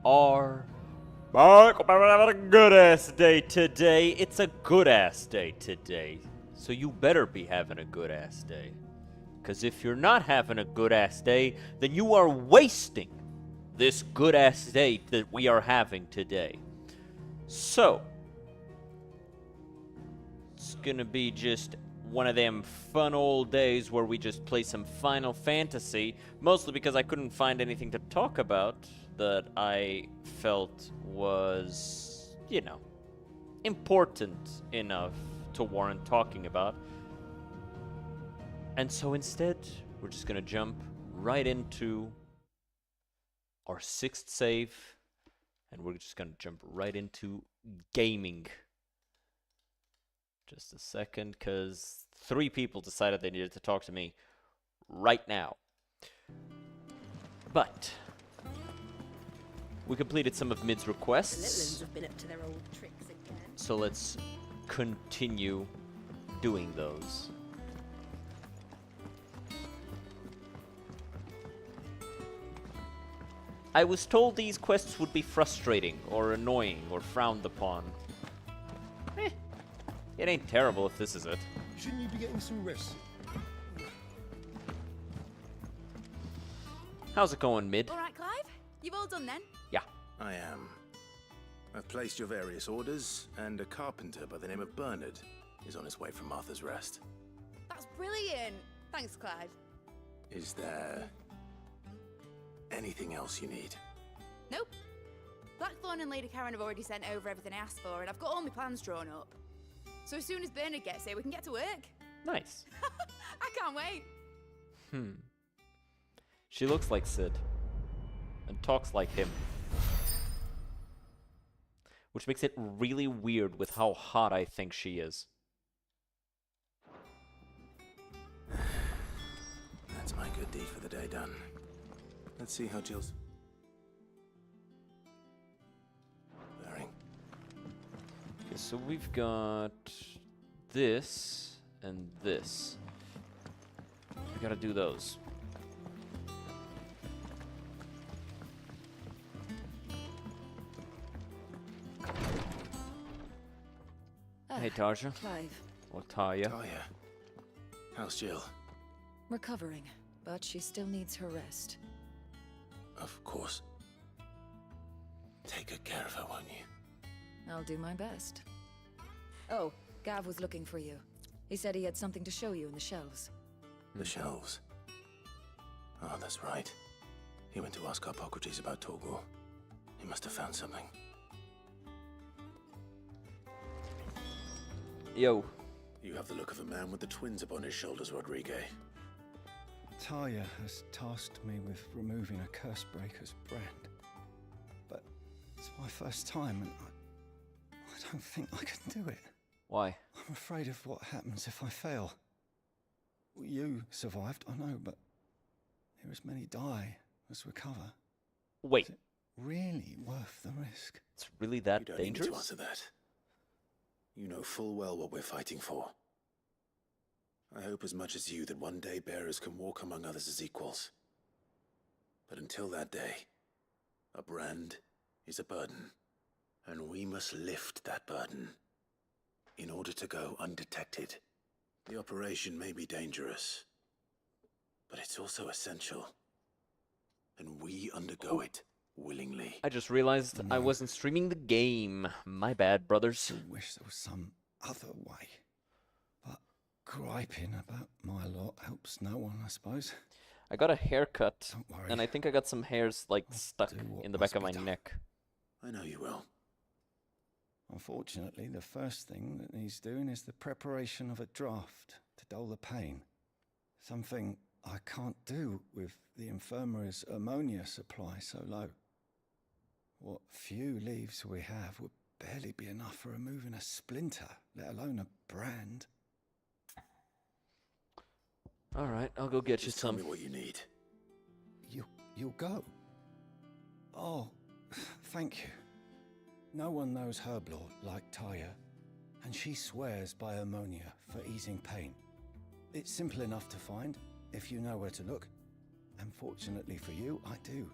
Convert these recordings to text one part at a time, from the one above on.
are back. We're having a good ass day today. It's a good ass day today. So you better be having a good ass day. Because if you're not having a good ass day, then you are wasting this good ass day that we are having today. So, it's gonna be just one of them fun old days where we just play some Final Fantasy, mostly because I couldn't find anything to talk about that I felt was, important enough to warrant talking about. And so instead, we're just gonna jump right into our 6th save, and we're just gonna jump right into gaming. Just a second, because 3 people decided they needed to talk to me right now. But we completed some of Mid's requests, have been up to their old tricks again. so let's continue doing those. I was told these quests would be frustrating, or annoying, or frowned upon. It ain't terrible if this is it. Shouldn't you be getting some rest? How's it going, Mid? All right, Clive? You've all done then? Yeah. I am. I've placed your various orders, and a carpenter by the name of Bernard is on his way from Martha's Rest. That's brilliant. Thanks, Clive. Is there anything else you need? Nope. Blackthorn and Lady Karen have already sent over everything I asked for, and I've got all my plans drawn up. So as soon as Bernard gets here, we can get to work. Nice. I can't wait. She looks like Sid. And talks like him. Which makes it really weird with how hot I think she is. That's my good deed for the day done. Let's see how Jill's faring. Okay, so we've got this and this. We gotta do those. Hey, Tarja. Clive, Or Taya. Talia, how's Jill? recovering, but she still needs her rest. Of course. Take good care of her, won't you? I'll do my best. Oh, Gav was looking for you. He said he had something to show you in the shelves. The shelves. Oh, that's right. He went to ask Hippocrates about Torgor. He must have found something. Yo. You have the look of a man with the twins upon his shoulders, Rodrigue. Talia has tasked me with removing a Cursebreaker's brand. But it's my first time, and I don't think I can do it. Why? I'm afraid of what happens if I fail. You survived, I know, but here as many die as recover. Wait. Is it really worth the risk? It's really that You don't dangerous? need to answer that. You know full well what we're fighting for. I hope as much as you that one day bearers can walk among others as equals. But until that day, a brand is a burden, and we must lift that burden in order to go undetected. The operation may be dangerous, but it's also essential, and we undergo it willingly. I just realized I No. wasn't streaming the game. My bad, brothers. I wish there was some other way. But griping about my lot helps no one, I suppose. I got a haircut, Don't worry. and I think I got some hairs, like, I'll stuck do what in the must back of be my done. neck. I know you will. Unfortunately, the first thing that needs doing is the preparation of a draft to dull the pain. Something I can't do with the infirmary's ammonia supply so low. What few leaves we have would barely be enough for removing a splinter, let alone a brand. Alright, I'll go get you Just tell some. me what you need. You'll go? Oh, thank you. No one knows herb lore like Taya, and she swears by ammonia for easing pain. It's simple enough to find, if you know where to look. And fortunately for you, I do.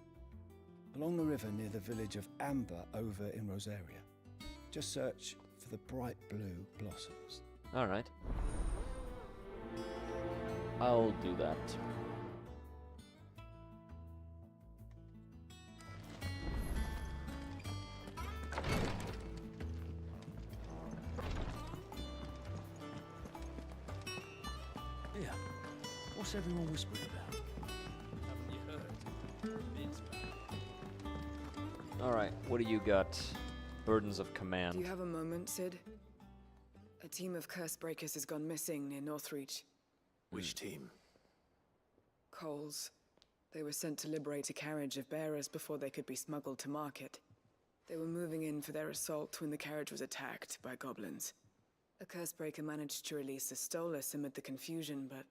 along the river near the village of Amber over in Rosaria. Just search for the bright blue blossoms. Alright. I'll do that. Yeah. What's everyone whispering about? Haven't you heard? Mid's back. Alright, what do you got? Burdens of command. Do you have a moment, Sid? A team of curse breakers has gone missing near Northreach. Which team? Coles. They were sent to liberate a carriage of bearers before they could be smuggled to market. They were moving in for their assault when the carriage was attacked by goblins. A curse breaker managed to release a Stolas amid the confusion, but...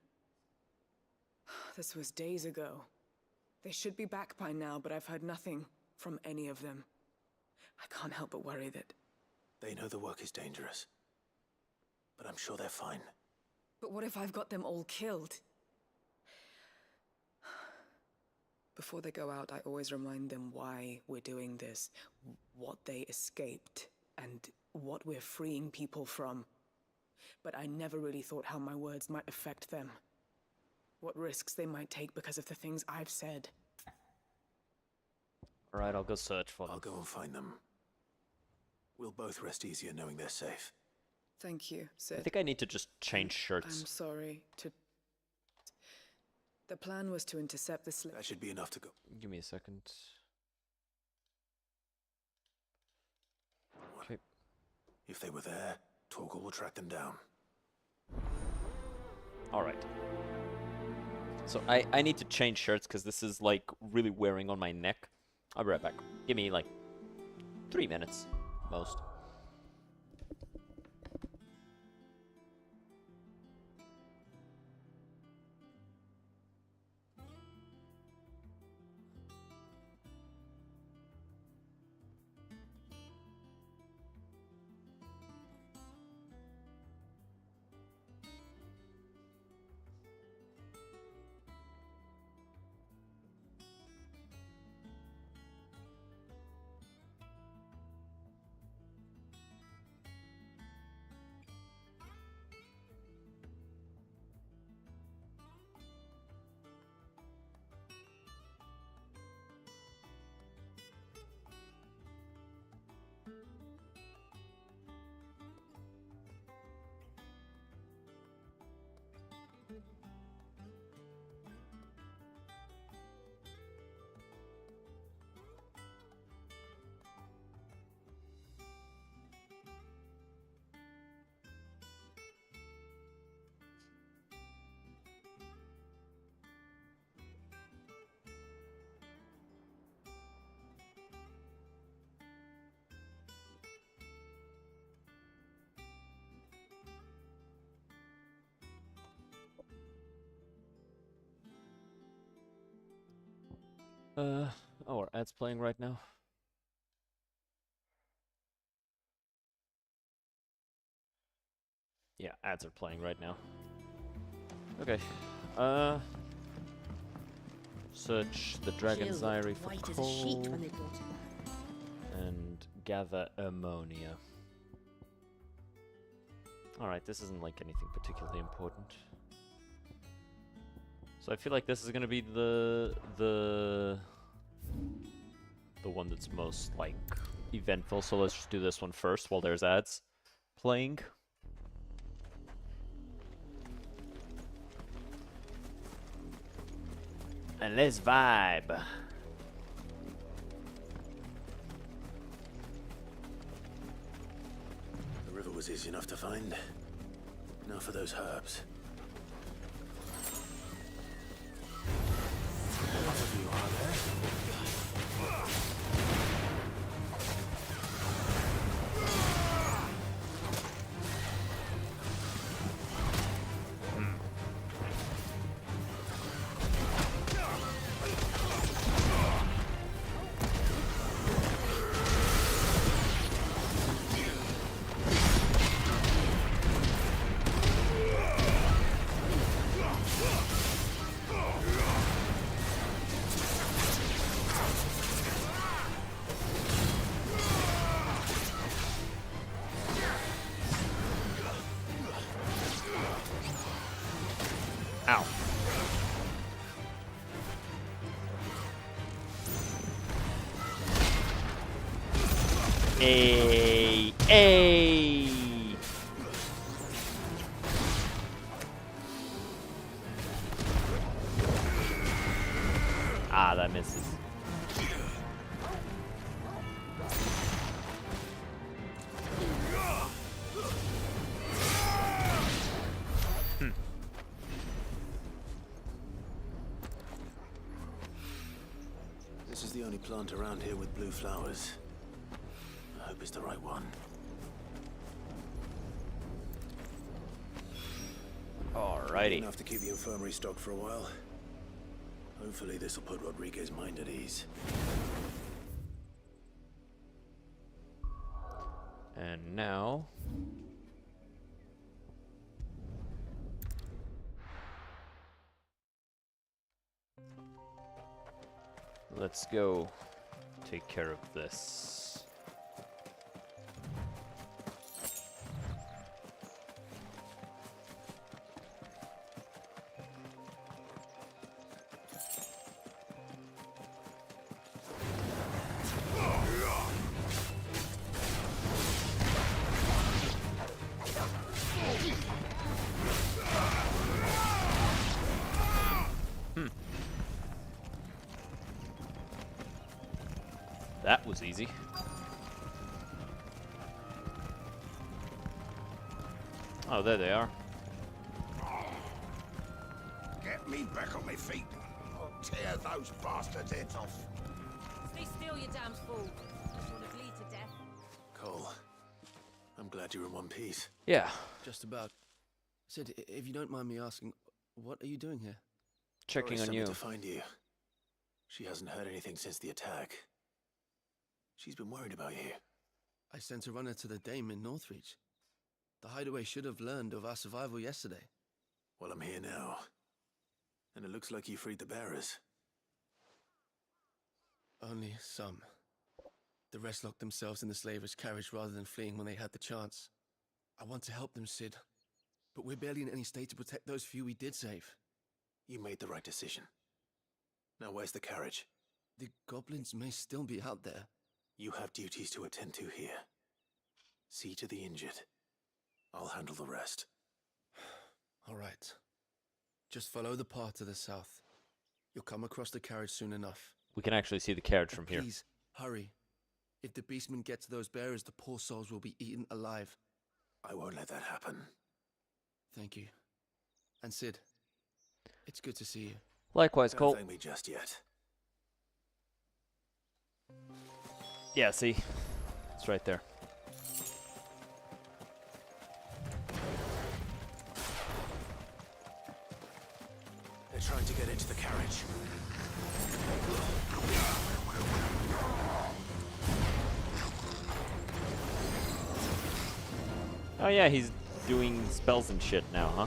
this was days ago. They should be back by now, but I've heard nothing from any of them. I can't help but worry that... They know the work is dangerous. But I'm sure they're fine. But what if I've got them all killed? Before they go out, I always remind them why we're doing this, what they escaped, and what we're freeing people from. But I never really thought how my words might affect them. What risks they might take because of the things I've said. Alright, I'll go search for them. I'll go and find them. We'll both rest easier knowing they're safe. Thank you, Sid. I think I need to just change I'm shirts. sorry to... The plan was to intercept the slip. That should be enough to go. Give me a second. Okay. If they were there, Torgal will track them down. Alright. So I need to change shirts because this is like really wearing on my neck. I'll be right back. Give me like 3 minutes, most. Oh, are ads playing right now? Yeah, ads are playing right now. Okay. Search the Dragon's Jill looked Eyrie for white as a sheet coal when they brought her back. and gather ammonia. Alright, this isn't like anything particularly important. So I feel like this is gonna be the one that's most like eventful. So let's just do this one first while there's ads playing. And let's vibe. The river was easy enough to find. Now for those herbs. What of you are there? Hey! Ah, that misses. This is the only plant around here with blue flowers. I hope it's the right one. Alrighty. Enough to keep the infirmary stocked for a while. Hopefully this will put Rodriguez's mind at ease. And now... let's go take care of this. That was easy. Oh, there they are. Get me back on my feet. I'll tear those bastards' heads off. Stay still, you damn fool. Just want to bleed to death. Cole, I'm glad you're in one piece. Yeah, Just about. Sid, if you don't mind me asking, what are you doing here? checking Doris on sent me you. to find you. She hasn't heard anything since the attack. She's been worried about you. I sent a runner to the Dame in Northreach. The hideaway should have learned of our survival yesterday. Well, I'm here now. And it looks like you freed the bearers. Only some. The rest locked themselves in the slaver's carriage rather than fleeing when they had the chance. I want to help them, Sid. But we're barely in any state to protect those few we did save. You made the right decision. Now where's the carriage? The goblins may still be out there. You have duties to attend to here. See to the injured. I'll handle the rest. All right. Just follow the path to the south. You'll come across the carriage soon enough. We can actually see the carriage from here. Please, hurry. If the beastmen get to those bearers, the poor souls will be eaten alive. I won't let that happen. Thank you. And Sid, it's good to see you. Likewise, Don't Cole. thank me just yet. Yeah, see? It's right there. They're trying to get into the carriage. Oh yeah, he's doing spells and shit now, huh?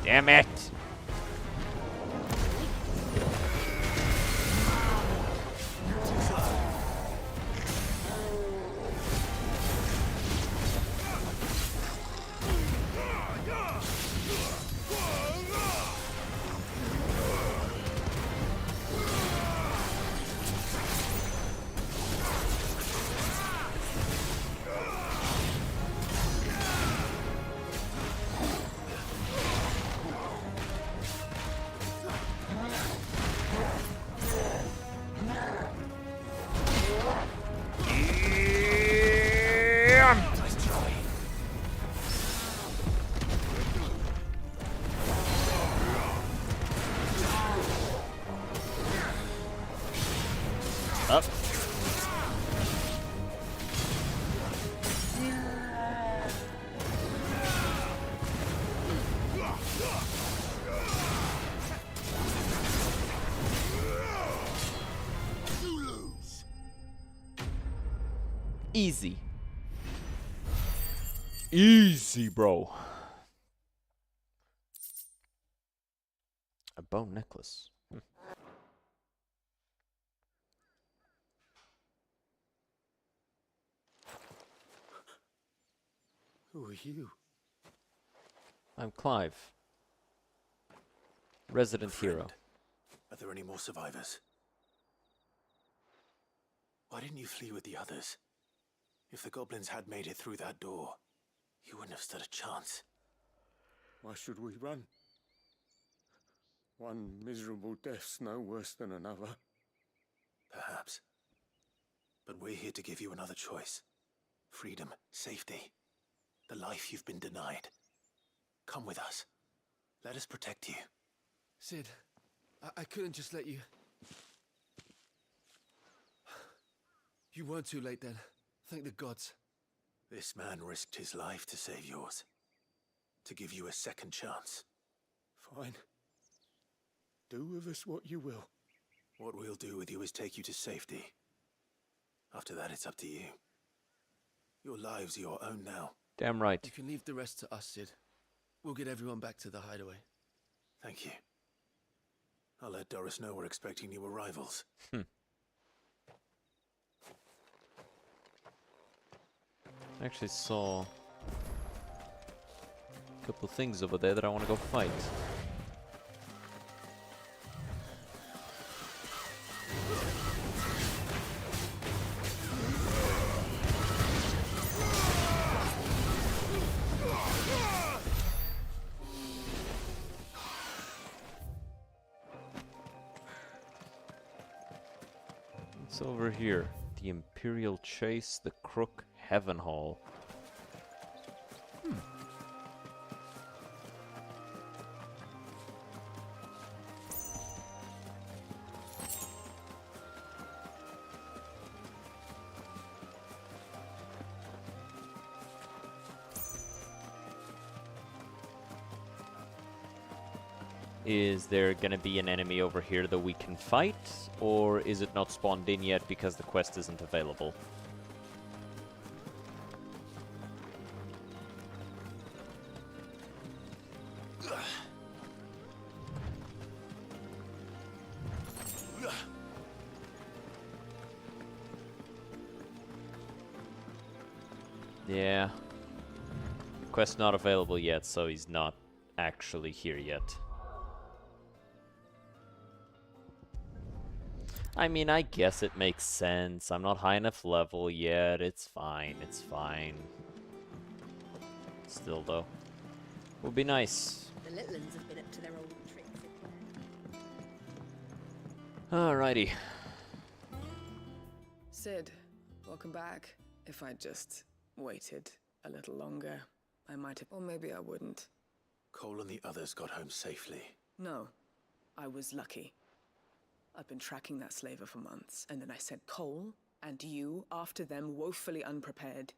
Damn it! Up. Easy. Easy, bro. A bone necklace. Who are you? I'm Clive. Resident Friend, hero. Are there any more survivors? Why didn't you flee with the others? If the goblins had made it through that door, you wouldn't have stood a chance. Why should we run? One miserable death's no worse than another. Perhaps. But we're here to give you another choice. Freedom, safety, the life you've been denied. Come with us. Let us protect you. Sid, I couldn't just let you... You weren't too late then. Thank the gods. This man risked his life to save yours. To give you a second chance. Fine. Do with us what you will. What we'll do with you is take you to safety. After that, it's up to you. Your lives are your own now. Damn right. You can leave the rest to us, Sid. We'll get everyone back to the hideaway. Thank you. I'll let Doris know we're expecting new arrivals. I actually saw a couple things over there that I want to go fight. It's over here. The Imperial Chase, the Crook, Heaven Hall. Is there gonna be an enemy over here that we can fight? Or is it not spawned in yet because the quest isn't available? Yeah. The quest's not available yet, so he's not actually here yet. I mean, I guess it makes sense. I'm not high enough level yet. It's fine. It's fine. Still, though. Would be nice. The little uns have been up to their old tricks. Alrighty. Sid, welcome back. If I'd just waited a little longer, I might have... Or maybe I wouldn't. Cole and the others got home safely. No, I was lucky. I've been tracking that slaver for months, and then I sent Cole and you after them, woefully unprepared.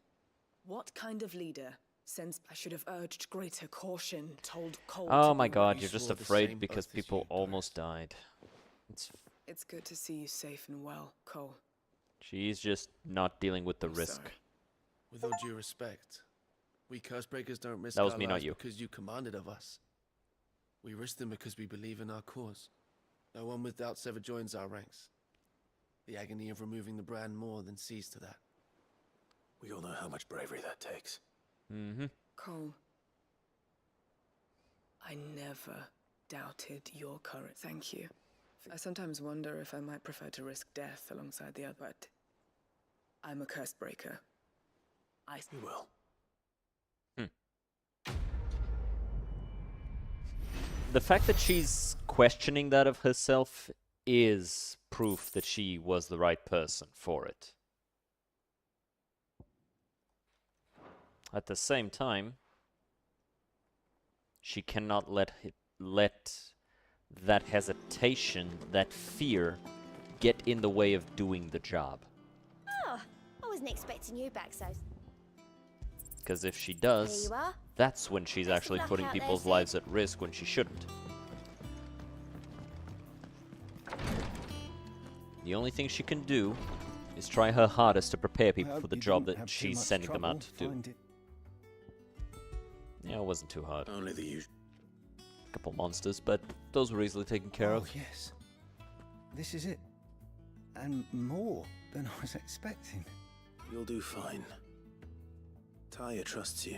What kind of leader sends... I should have urged greater caution, told Cole Oh to my be god, ready. you're just swore the afraid same because oath as people you, almost died. It's good to see you safe and well, Cole. She's just not dealing with the I'm risk. sorry. With all due respect, we Cursebreakers don't risk That was our me, not lives you. because you commanded of us. We risk them because we believe in our cause. No one with doubts ever joins our ranks. The agony of removing the brand more than sees to that. We all know how much bravery that takes. Mm-hmm. Cole, I never doubted your courage. Thank you. I sometimes wonder if I might prefer to risk death alongside the other, but I'm a curse breaker. You will. The fact that she's questioning that of herself is proof that she was the right person for it. At the same time, she cannot let that hesitation, that fear, get in the way of doing the job. Oh, I wasn't expecting you back, so... Because if she Here does, you are. that's when she's Best of actually luck putting out there, people's Sid. lives at risk when she shouldn't. The only thing she can do is try her hardest to prepare I people hope for the you job didn't that have too she's much sending them trouble out to do. find it. Yeah, it wasn't too hard. Only the usual. A couple monsters, but those were easily taken care Oh, of. yes. This is it. And more than I was expecting. You'll do fine. Tyre trusts you.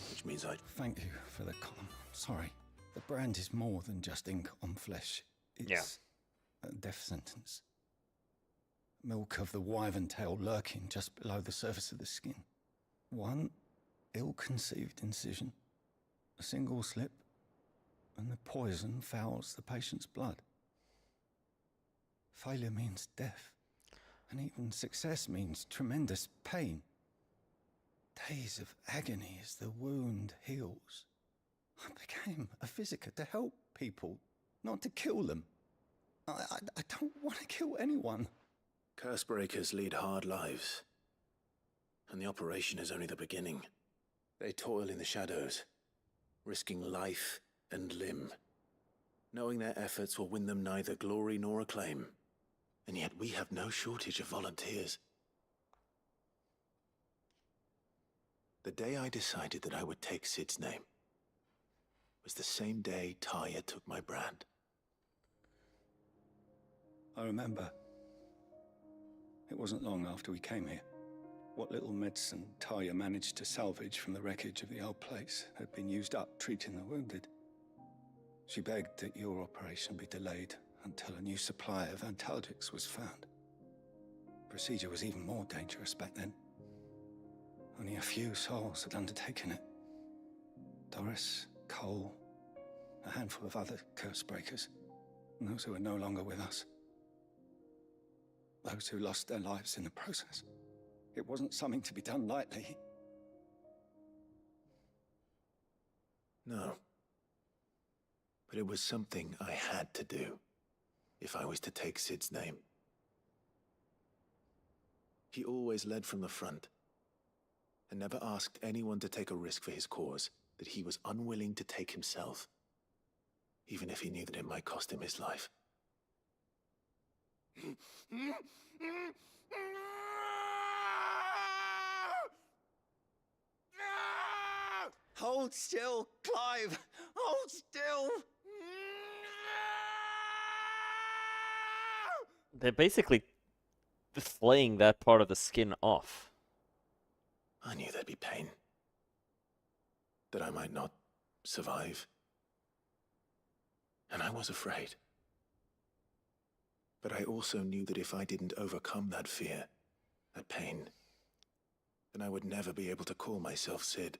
Which means I... Thank you for the calm. Sorry. The brand is more than just ink on flesh. It's a death sentence. Milk of the wyvern tail lurking just below the surface of the skin. One ill-conceived incision, a single slip, and the poison fouls the patient's blood. Failure means death, and even success means tremendous pain. Days of agony as the wound heals. I became a physicker to help people, not to kill them. I don't want to kill anyone. Curse breakers lead hard lives. And the operation is only the beginning. They toil in the shadows, risking life and limb, knowing their efforts will win them neither glory nor acclaim. And yet we have no shortage of volunteers. The day I decided that I would take Sid's name was the same day Taya took my brand. I remember. It wasn't long after we came here. What little medicine Taya managed to salvage from the wreckage of the old place had been used up treating the wounded. She begged that your operation be delayed until a new supply of antalgics was found. Procedure was even more dangerous back then. Only a few souls had undertaken it. Doris, Cole, a handful of other curse breakers, and those who are no longer with us. Those who lost their lives in the process. It wasn't something to be done lightly. No. But it was something I had to do, if I was to take Sid's name. He always led from the front, and never asked anyone to take a risk for his cause that he was unwilling to take himself, even if he knew that it might cost him his life. Hold still, Clive! Hold still! They're basically flaying that part of the skin off. I knew there'd be pain. That I might not survive. And I was afraid. But I also knew that if I didn't overcome that fear, that pain, then I would never be able to call myself Sid.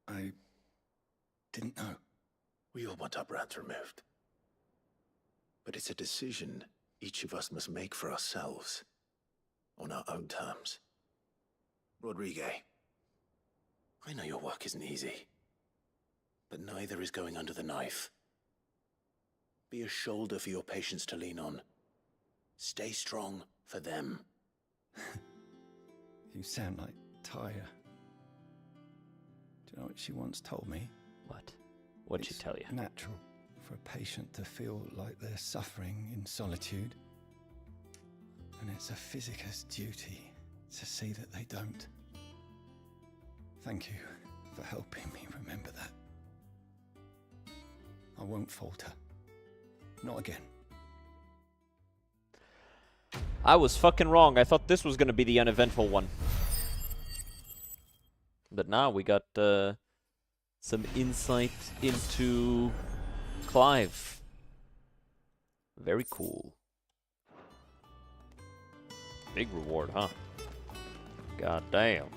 I didn't know. We all want our brands removed. But it's a decision each of us must make for ourselves, on our own terms. Rodrigue, I know your work isn't easy, but neither is going under the knife. Be a shoulder for your patients to lean on. Stay strong for them. You sound like Taya. Do you know what she once told me? What? What'd she tell you? It's natural for a patient to feel like they're suffering in solitude. And it's a physicist's duty to see that they don't. Thank you for helping me remember that. I won't falter. Not again. I was fucking wrong. I thought this was gonna be the uneventful one. But now we got some insight into Clive. Very cool. Big reward, huh? God damn.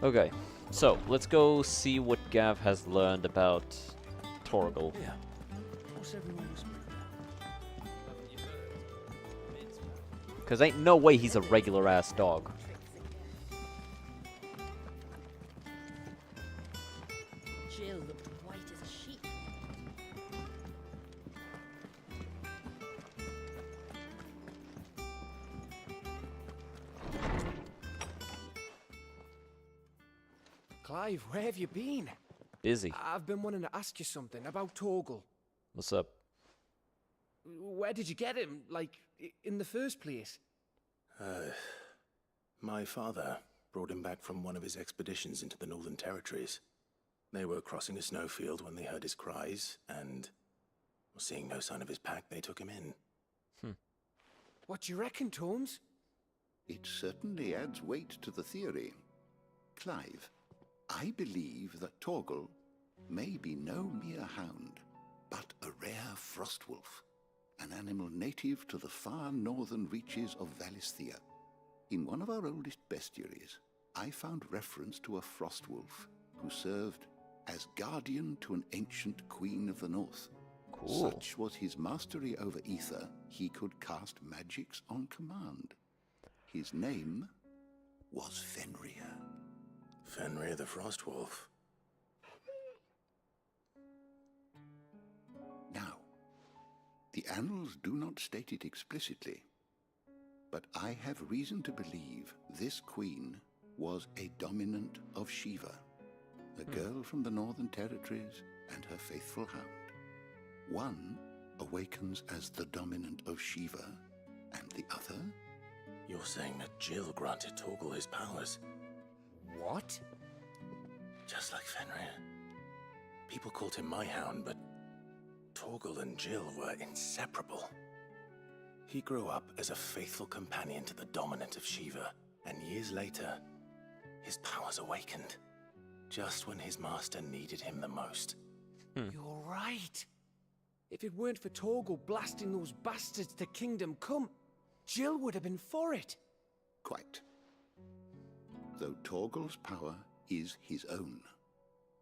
Okay, so let's go see what Gav has learned about Torgal. Yeah. What's everyone whispering Because ain't no way he's a regular ass dog. Jill looked white as a sheep. Clive, where have you been? Busy. I've been wanting to ask you something about Torgal. What's up? Where did you get him, like, in the first place? My father brought him back from one of his expeditions into the Northern Territories. They were crossing a snowfield when they heard his cries, and, seeing no sign of his pack, they took him in. What do you reckon, Tomes? It certainly adds weight to the theory. Clive, I believe that Torgal may be no mere hound, but a rare frostwolf, an animal native to the far northern reaches of Valisthea. In one of our oldest bestiaries, I found reference to a frostwolf who served as guardian to an ancient queen of the north. Cool. Such was his mastery over ether, he could cast magics on command. His name was Fenrir. Fenrir the Frostwolf. Now, the annals do not state it explicitly, but I have reason to believe this queen was a dominant of Shiva, a girl from the Northern Territories and her faithful hound. One awakens as the dominant of Shiva, and the other? You're saying that Jill granted Torgal his powers? What? Just like Fenrir. People called him my hound, but Torgal and Jill were inseparable. He grew up as a faithful companion to the dominant of Shiva, and years later, his powers awakened, just when his master needed him the most. You're right. If it weren't for Torgal blasting those bastards to Kingdom Come, Jill would have been for it. Quite. Though Torgal's power is his own,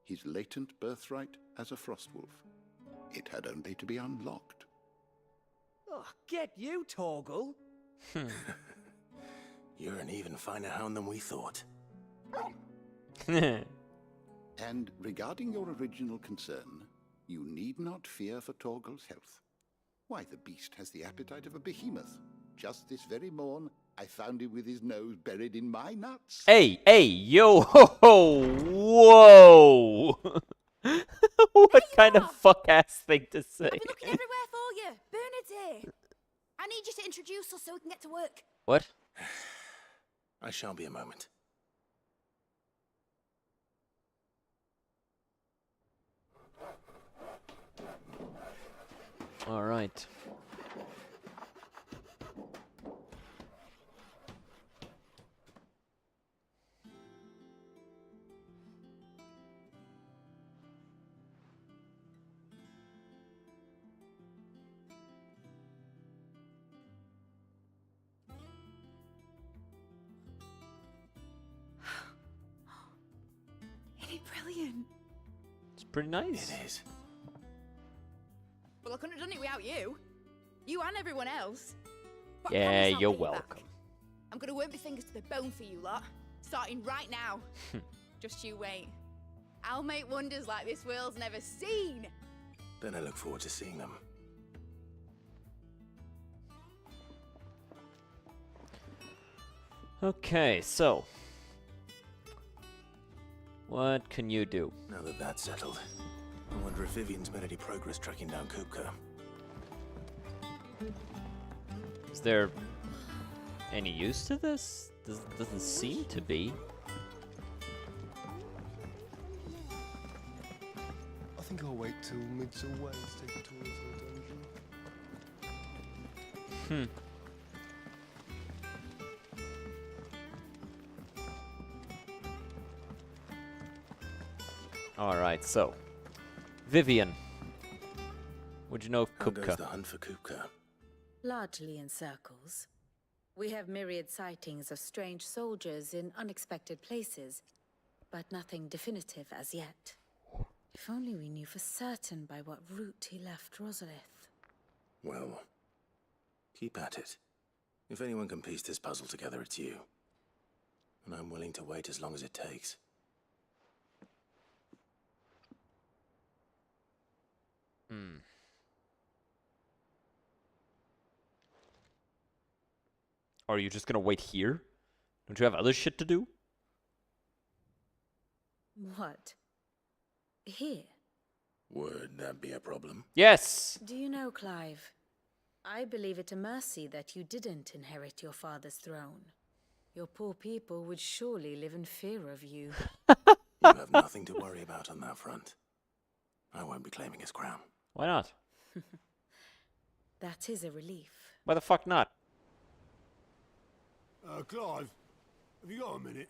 his latent birthright as a frostwolf, it had only to be unlocked. Oh, get you, Torgal. You're an even finer hound than we thought. And regarding your original concern, you need not fear for Torgal's health. Why, the beast has the appetite of a behemoth. Just this very morn, I found him with his nose buried in my nuts. Hey, yo, ho, ho, whoa! What kind of fuck-ass thing to say? I've been looking everywhere for you. Bernard's here. I need you to introduce us so we can get to work. What? I shall be a moment. All right. Isn't it brilliant? It's pretty nice. It is. Well, I couldn't have done it without you. You and everyone else. But I Yeah, promise I'll you're pay you back. welcome. I'm gonna work my fingers to the bone for you lot. Starting right now. Just you wait. I'll make wonders like this world's never seen. Then I look forward to seeing them. Okay, so what can you do? Now that that's settled, I wonder if Vivian's made any progress tracking down Kupka. Is there any use to this? Doesn't seem to be. I think I'll wait till mid's away to take a tour of the dungeon. Alright, so Vivian. Would you know of How goes Kupka? the hunt for Kupka? Largely in circles. We have myriad sightings of strange soldiers in unexpected places, but nothing definitive as yet. If only we knew for certain by what route he left Rosalith. Well, keep at it. If anyone can piece this puzzle together, it's you. And I'm willing to wait as long as it takes. Are you just gonna wait here? Don't you have other shit to do? What? Here? Would that be a problem? Yes! Do you know, Clive? I believe it a mercy that you didn't inherit your father's throne. Your poor people would surely live in fear of you. You have nothing to worry about on that front. I won't be claiming his crown. Why not? That is a relief. Why the fuck not? Clive, have you got a minute?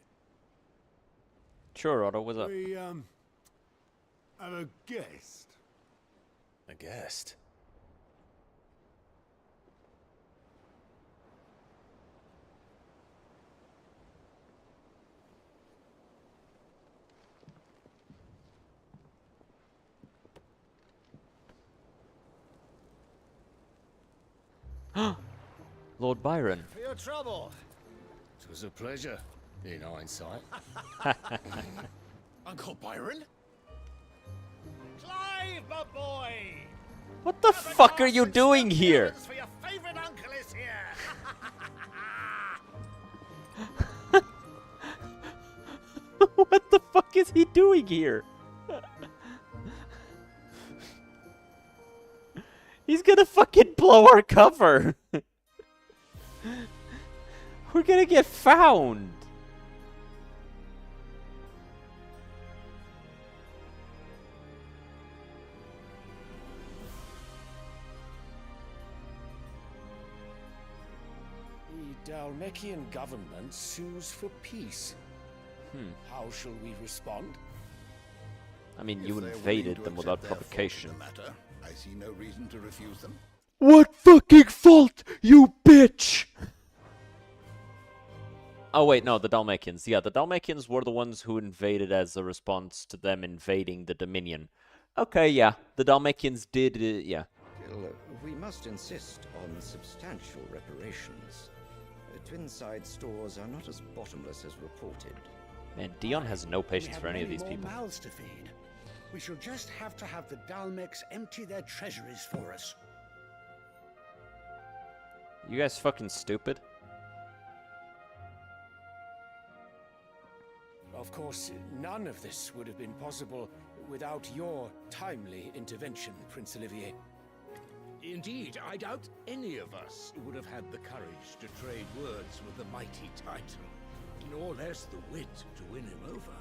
Sure, Otto, what's up? We, have a guest. A guest? Lord Byron. For your trouble. It was a pleasure, in hindsight. Uncle Byron? Clive, my boy! What the fuck are you doing here? For your favorite uncle is here! What the fuck is he doing here? He's gonna fucking blow our cover. We're gonna get found. The Dalmekian government sues for peace. How shall we respond? I mean, you invaded them without provocation. I see no reason to refuse them. What fucking fault, you bitch? Oh wait, no, the Dalmatians. Yeah, the Dalmatians were the ones who invaded as a response to them invading the Dominion. Okay, yeah, the Dalmatians did, yeah. Still, we must insist on substantial reparations. Twinside stores are not as bottomless as reported. Man, Dion has no patience for any of these We have people. many more mouths to feed. We shall just have to have the Dalmecs empty their treasuries for us. You guys fucking stupid? Of course, none of this would have been possible without your timely intervention, Prince Olivier. Indeed, I doubt any of us would have had the courage to trade words with the mighty Titan, nor less the wit to win him over.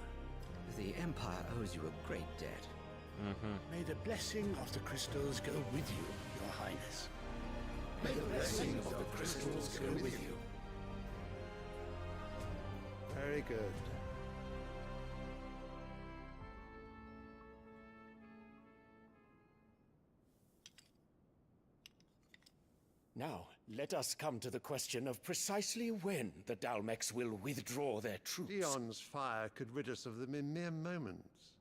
The Empire owes you a great debt. May the blessing of the crystals go with you, Your Highness. May the blessing of the crystals go with you. Very good. Now, let us come to the question of precisely when the Dalmecs will withdraw their troops. Dion's fire could rid us of them in mere moments.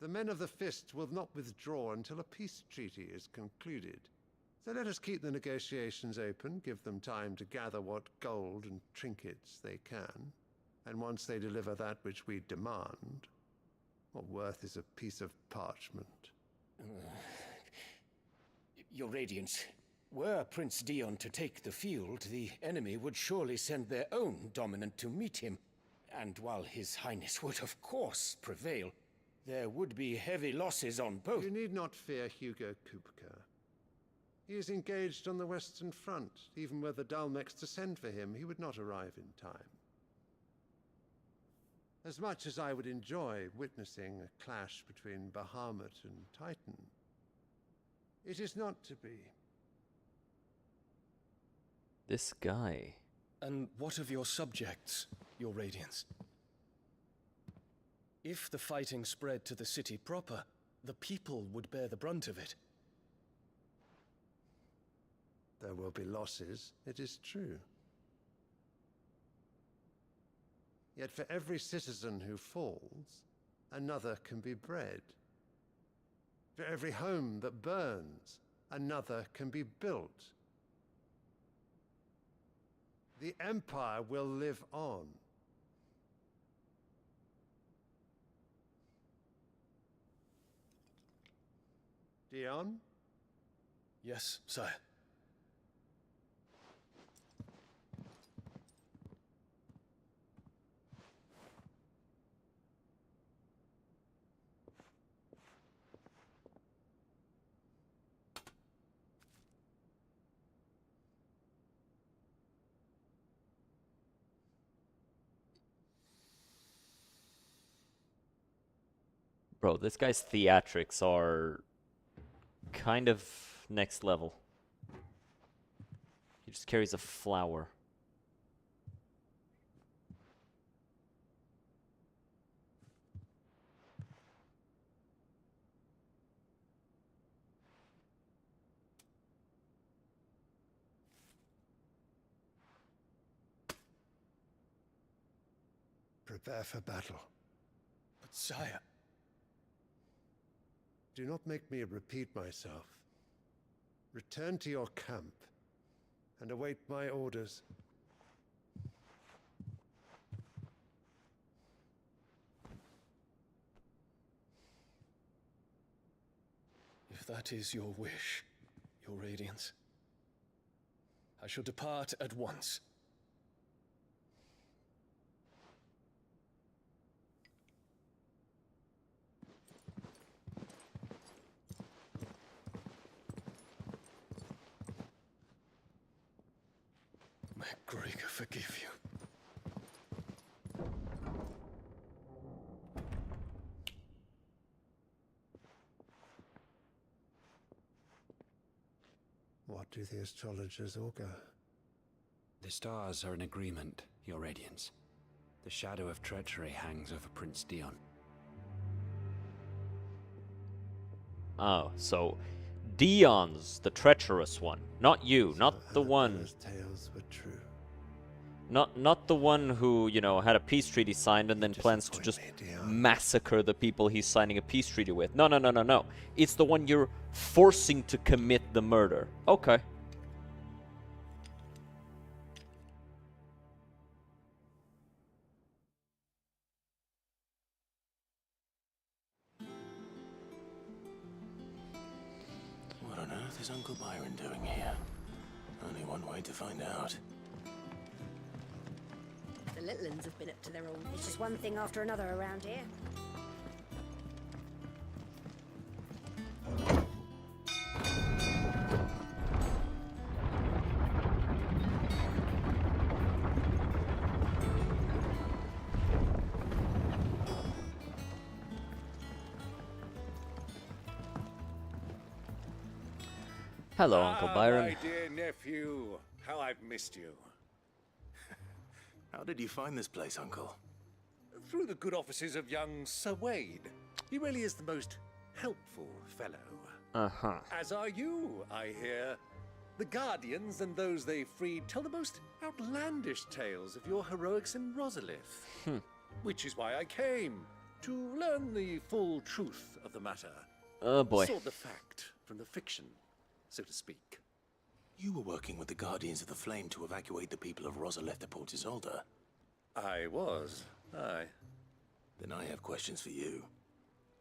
The men of the Fist will not withdraw until a peace treaty is concluded. So let us keep the negotiations open, give them time to gather what gold and trinkets they can, and once they deliver that which we demand, what worth is a piece of parchment? Your Radiance, were Prince Dion to take the field, the enemy would surely send their own dominant to meet him. And while His Highness would of course prevail, there would be heavy losses on both. You need not fear Hugo Kupka. He is engaged on the Western Front. Even were the Dalmecs to send for him, he would not arrive in time. As much as I would enjoy witnessing a clash between Bahamut and Titan, it is not to be. This guy. And what of your subjects, Your Radiance? If the fighting spread to the city proper, the people would bear the brunt of it. There will be losses, it is true. Yet for every citizen who falls, another can be bred. For every home that burns, another can be built. The Empire will live on. Dion? Yes, sire. Bro, this guy's theatrics are kind of next level. He just carries a flower. prepare for battle. But sire... Do not make me repeat myself. Return to your camp and await my orders. If that is your wish, your Radiance, I shall depart at once. May Gregor forgive you. What do the astrologers augur? The stars are in agreement, Your Radiance. The shadow of treachery hangs over Prince Dion. Oh, so Dion's the treacherous one, not you, not the one. Tales were true. Not the one who, you know, had a peace treaty signed and then plans to just massacre the people he's signing a peace treaty with. No, no, no, no, no. It's the one you're forcing to commit the murder. Okay. What on earth is Uncle Byron doing here? Only one way to find out. The little uns have been up to their own. It's just one thing after another around here. Hello, Uncle Byron. My dear nephew, how I've missed you. How did you find this place, Uncle? Through the good offices of young Sir Wade. He really is the most helpful fellow. Uh-huh. As are you, I hear. The Guardians and those they freed tell the most outlandish tales of your heroics in Rosalith. Which is why I came, to learn the full truth of the matter. Oh boy. Sort the fact from the fiction, so to speak. You were working with the Guardians of the Flame to evacuate the people of Rosalith to Port Isolde. I was, aye. Then I have questions for you.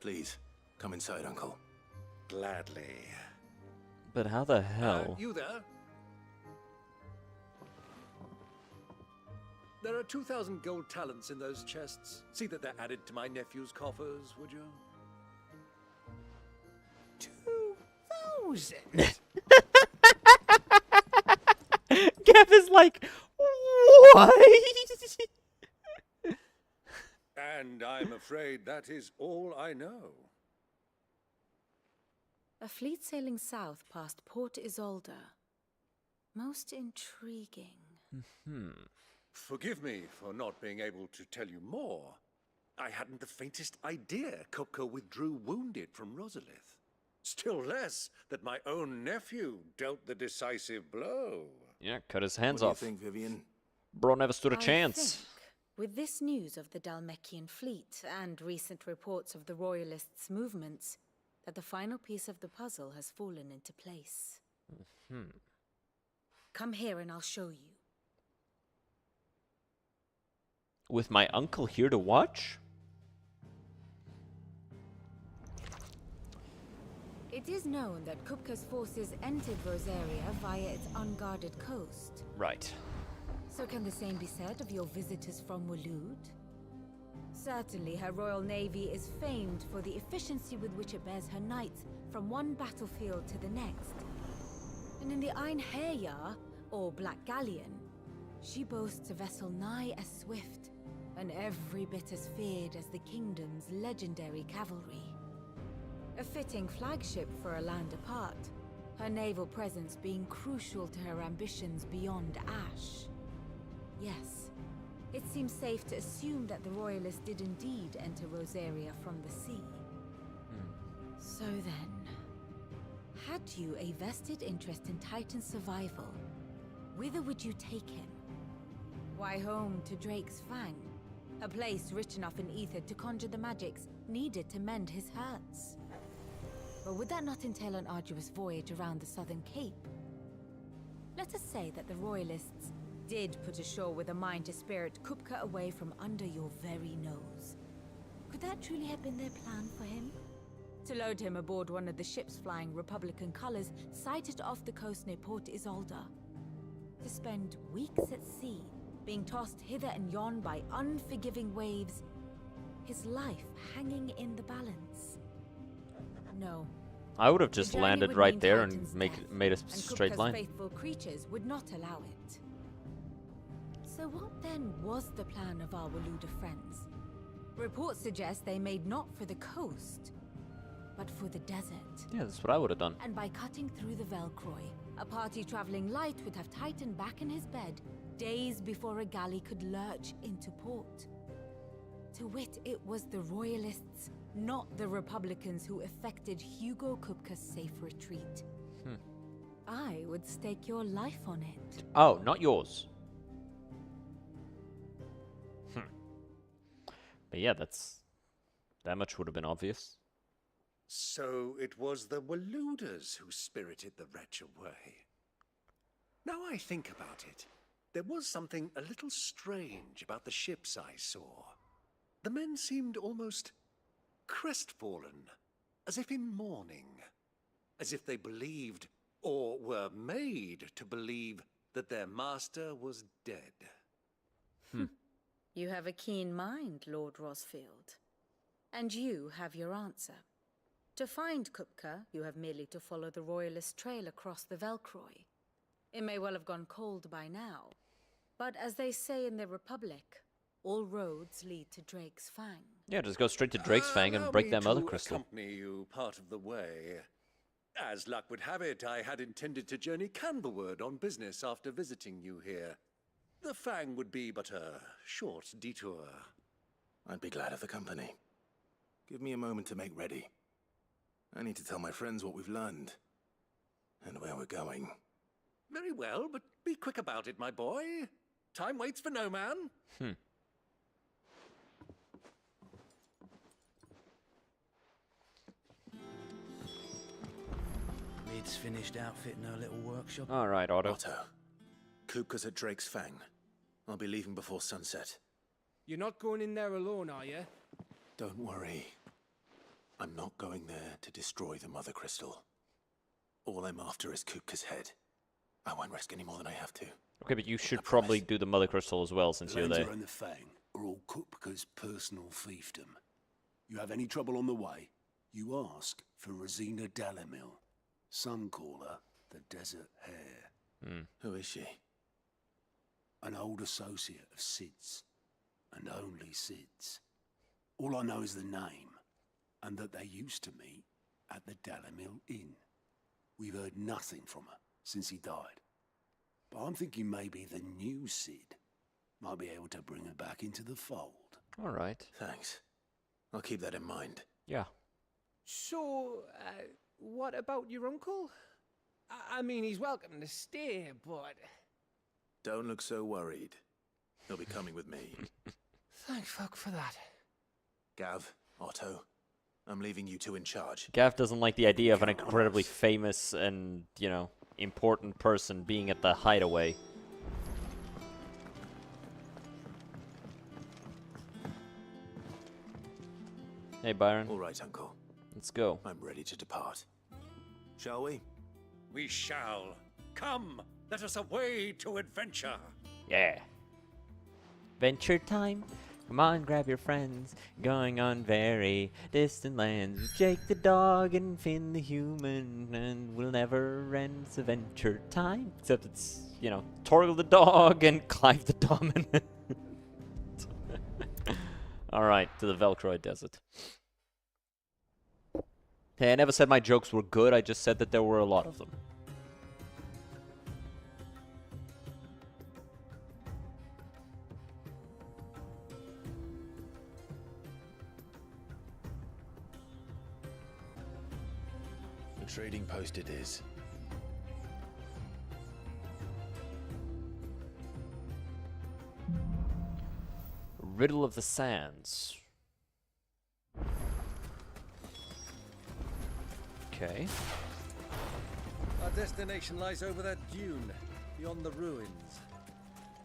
Please, come inside, Uncle. Gladly. But how the hell? You there? There are 2,000 gold talents in those chests. See that they're added to my nephew's coffers, would you? 2,000? Gav is like, what? And I'm afraid that is all I know. A fleet sailing south past Port Isolde. Most intriguing. Forgive me for not being able to tell you more. I hadn't the faintest idea Kupka withdrew wounded from Rosalith. Still less that my own nephew dealt the decisive blow. Yeah, cut his hands What off. do you think, Vivian? Bro never stood a I chance. think, with this news of the Dalmekian fleet and recent reports of the Royalists' movements, that the final piece of the puzzle has fallen into place. Come here and I'll show you. With my uncle here to watch? It is known that Kupka's forces entered Rosaria via its unguarded coast. Right. So can the same be said of your visitors from Waloed? Certainly her royal navy is famed for the efficiency with which it bears her knights from one battlefield to the next. And in the Einherjar, or Black Galleon, she boasts a vessel nigh as swift, and every bit as feared as the kingdom's legendary cavalry. A fitting flagship for a land apart, her naval presence being crucial to her ambitions beyond Ash. Yes, it seems safe to assume that the Royalists did indeed enter Rosaria from the sea. So then, had you a vested interest in Titan's survival, whither would you take him? Why home to Drake's Fang, A place rich enough in ether to conjure the magics needed to mend his hurts. But would that not entail an arduous voyage around the southern cape? Let us say that the royalists did put ashore with a mind to spirit Kupka away from under your very nose. Could that truly have been their plan for him? To load him aboard one of the ships flying Republican colors sighted off the coast near Port Isolde. To spend weeks at sea, being tossed hither and yon by unforgiving waves, his life hanging in the balance. No. I would have just The journey landed would right mean there Titan's and death, made a and straight Kupka's line. faithful creatures would not allow it. So what then was the plan of our Waluda friends? Reports suggest they made not for the coast, but for the desert. Yeah, that's what I would have done. And by cutting through the Velcroy, a party traveling light would have Titan back in his bed days before a galley could lurch into port. To wit, it was the royalists, not the Republicans, who effected Hugo Kupka's safe retreat. I would stake your life on it. Oh, not yours. But yeah, that much would have been obvious. So it was the Waludas who spirited the wretch away. Now I think about it, there was something a little strange about the ships I saw. The men seemed almost crestfallen, as if in mourning, as if they believed, or were made to believe, that their master was dead. You have a keen mind, Lord Rosfield. And you have your answer. To find Kupka, you have merely to follow the Royalist trail across the Velcroy. It may well have gone cold by now, but as they say in the Republic, all roads lead to Drake's Fang. Yeah, just go straight to Drake's Fang and Allow break me that mother to crystal. accompany you part of the way. As luck would have it, I had intended to journey Candleward on business after visiting you here. The Fang would be but a short detour. I'd be glad of the company. Give me a moment to make ready. I need to tell my friends what we've learned. And where we're going. Very well, but be quick about it, my boy. Time waits for no man. Mid's finished outfitting her little workshop. All right, Otto. Kupka's at Drake's Fang. I'll be leaving before sunset. You're not going in there alone, are you? Don't worry. I'm not going there to destroy the Mother Crystal. All I'm after is Kupka's head. I won't risk any more than I have to. Okay, but you should probably do the Mother Crystal as well, since you're there. and the Fang are all Kupka's personal fiefdom. You have any trouble on the way, you ask for Rosina Dalamil. Some call her the Desert Hare. Who is she? An old associate of Sid's, and only Sid's. All I know is the name, and that they used to meet at the Dalamil Inn. We've heard nothing from her since he died. But I'm thinking maybe the new Sid might be able to bring her back into the fold. All right. Thanks. I'll keep that in mind. Yeah. So, what about your uncle? I mean, he's welcome to stay, but... Don't look so worried. He'll be coming with me. Thank fuck for that. Gav, Otto, I'm leaving you two in charge. Gav doesn't like the idea of an incredibly famous and, you know, important person being at the hideaway. Hey, Byron. All right, Uncle. Let's go. I'm ready to depart. Shall we? We shall. Come, let us away to adventure. Yeah. Adventure time. Come on, grab your friends. Going on very distant lands. Jake the dog and Finn the human. And we'll never end. It's adventure time. Except it's, you know, Torgal the dog and Clive the dominant. Alright, to the Velcroy Desert. Hey, I never said my jokes were good. I just said that there were a lot of them. The trading post it is. Riddle of the Sands. Okay. Our destination lies over that dune, beyond the ruins.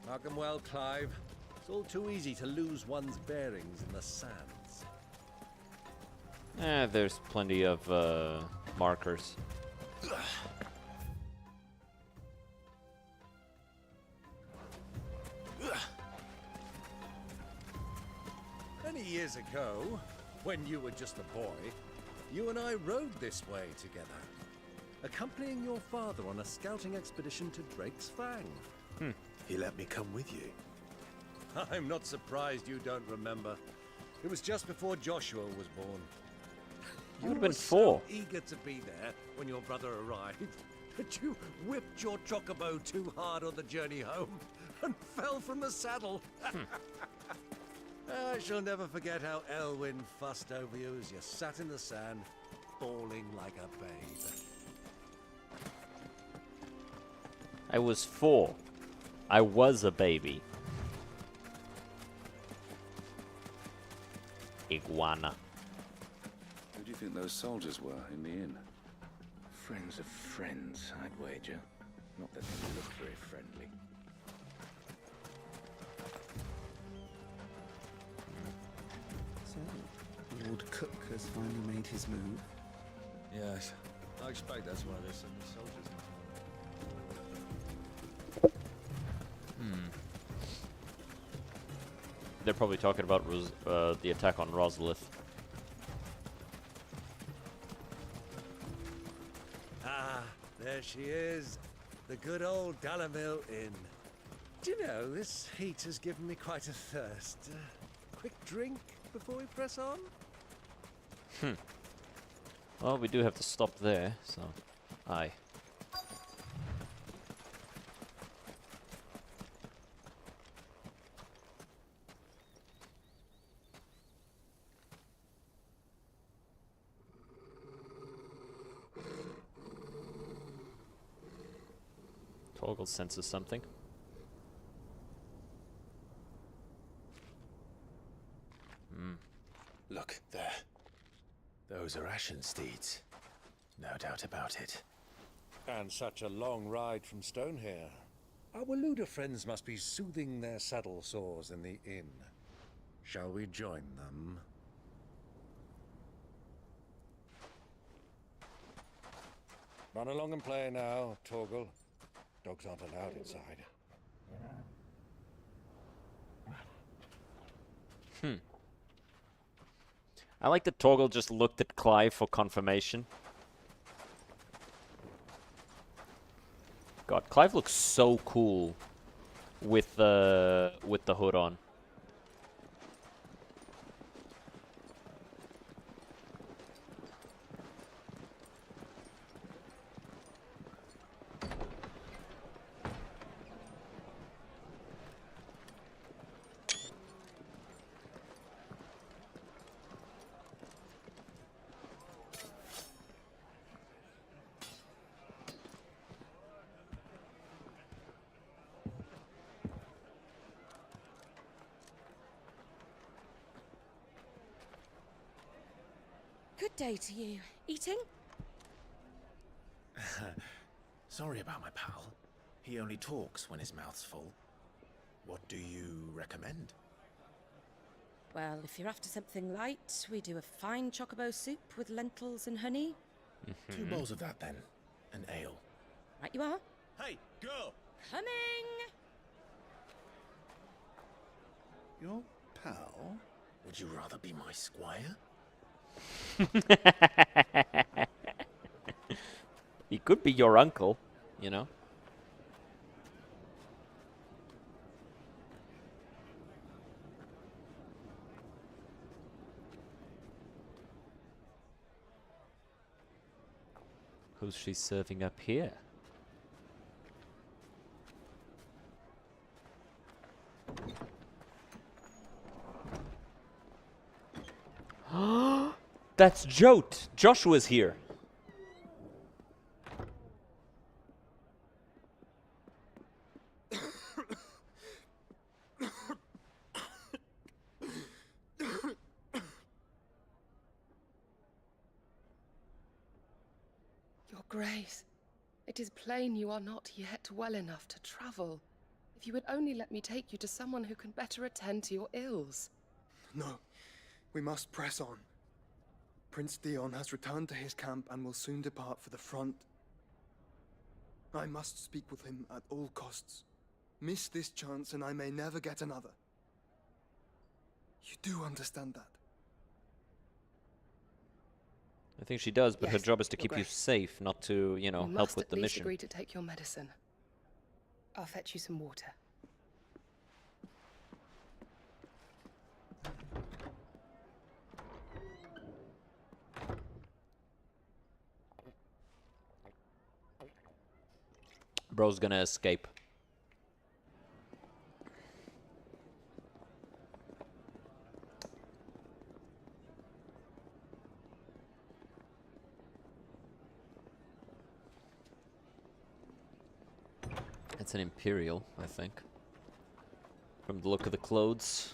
Mark 'em well, Clive. It's all too easy to lose one's bearings in the sands. There's plenty of markers. Many years ago, when you were just a boy, you and I rode this way together, accompanying your father on a scouting expedition to Drake's Fang. He let me come with you. I'm not surprised you don't remember. It was just before Joshua was born. I You would've were been 4. so eager to be there when your brother arrived that you whipped your chocobo too hard on the journey home and fell from the saddle. I shall never forget how Elwyn fussed over you as you sat in the sand, bawling like a babe. I was 4. I was a baby. Iguana. Who do you think those soldiers were in the inn? Friends of friends, I'd wager. Not that they look very friendly. So, Lord Cook has finally made his move. Yes, I expect that's why there's so many soldiers in town. They're probably talking about the attack on Rosalith. Ah, there she is. The good old Dalamil Inn. Do you know, this heat has given me quite a thirst. Quick drink before we press on? Well, we do have to stop there, so... Aye. Torgal senses something. Look, there. Those are Ashen steeds. No doubt about it. And such a long ride from Stonehair. Our Luda friends must be soothing their saddle sores in the inn. Shall we join them? Run along and play now, Torgal. Dogs aren't allowed inside. I like that Torgal just looked at Clive for confirmation. God, Clive looks so cool with the hood on. Good day to you. Eating? Sorry about my pal. He only talks when his mouth's full. What do you recommend? Well, if you're after something light, we do a fine chocobo soup with lentils and honey. 2 bowls of that then. An ale. Right you are. Hey, girl! Coming! Your pal? Would you rather be my squire? He could be your uncle, you know. Who's she serving up here? That's Jote! Joshua's here! Grace, it is plain you are not yet well enough to travel. If you would only let me take you to someone who can better attend to your ills. No, we must press on. Prince Dion has returned to his camp and will soon depart for the front. I must speak with him at all costs. Miss this chance and I may never get another. You do understand that? I think she does, but her Yes, job is to Your keep you Grace. safe, not to, you know, You help must with at the least mission. agree to take your medicine. I'll fetch you some water. Bro's gonna escape. It's an Imperial, I think. From the look of the clothes.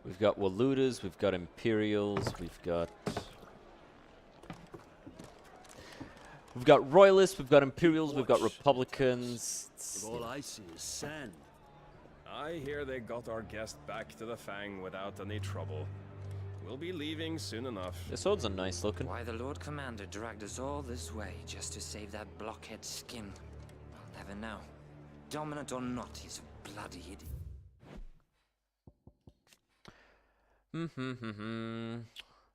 We've got Waludas, we've got Imperials, we've got Royalists, we've got Imperials, we've got Republicans. All I see is sand. I hear they got our guest back to the Fang without any trouble. We'll be leaving soon enough. The swords are nice looking. Why the Lord Commander dragged us all this way just to save that blockhead skin, I'll never know. Dominant or not, he's a bloody idiot. Learned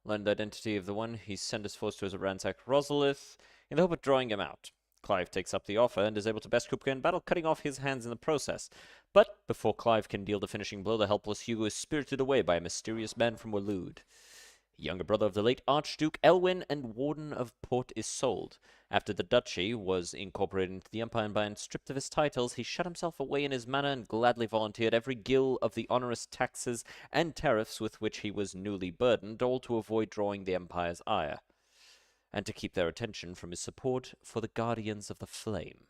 the identity of the one he sent his force to as a ransacked Rosalith in the hope of drawing him out. Clive takes up the offer and is able to best Kupka in battle, cutting off his hands in the process. But before Clive can deal the finishing blow, the helpless Hugo is spirited away by a mysterious man from Waloed. Younger brother of the late Archduke Elwyn and Warden of Port Isolde. After the duchy was incorporated into the Empire and by stripped of his titles, he shut himself away in his manor and gladly volunteered every gill of the onerous taxes and tariffs with which he was newly burdened, all to avoid drawing the Empire's ire, and to keep their attention from his support for the Guardians of the Flame.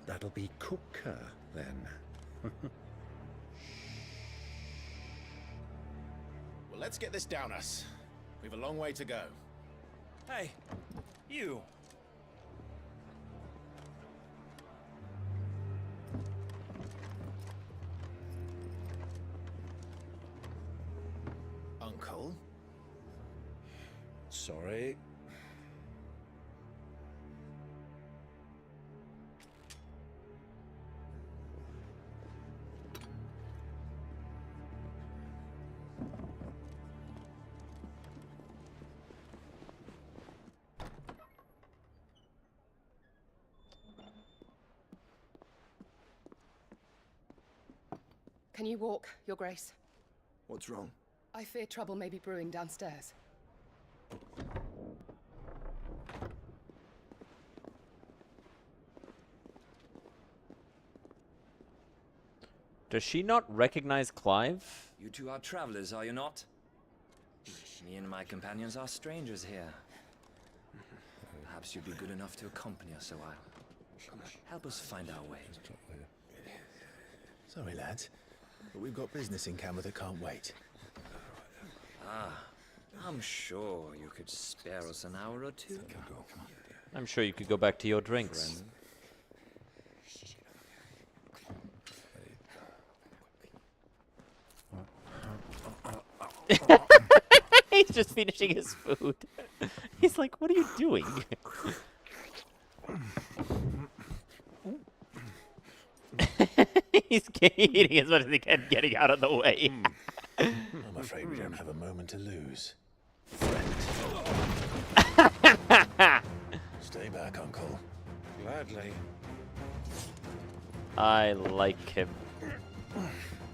That'll be Kupka, then. Well, let's get this down us. We've a long way to go. Hey, you. Uncle? Sorry. Can you walk, Your Grace? What's wrong? I fear trouble may be brewing downstairs. Does she not recognize Clive? You two are travelers, are you not? Me and my companions are strangers here. Perhaps you'd be good enough to accompany us a while. Help us find our way. Sorry, lads, but we've got business in camera that can't wait. Ah, I'm sure you could spare us an hour or two. I'm sure you could go back to your drinks. He's just finishing his food. He's like, what are you doing? He's eating as much as he can, getting out of the way. I'm afraid we don't have a moment to lose. Stay back, Uncle. Gladly. I like him.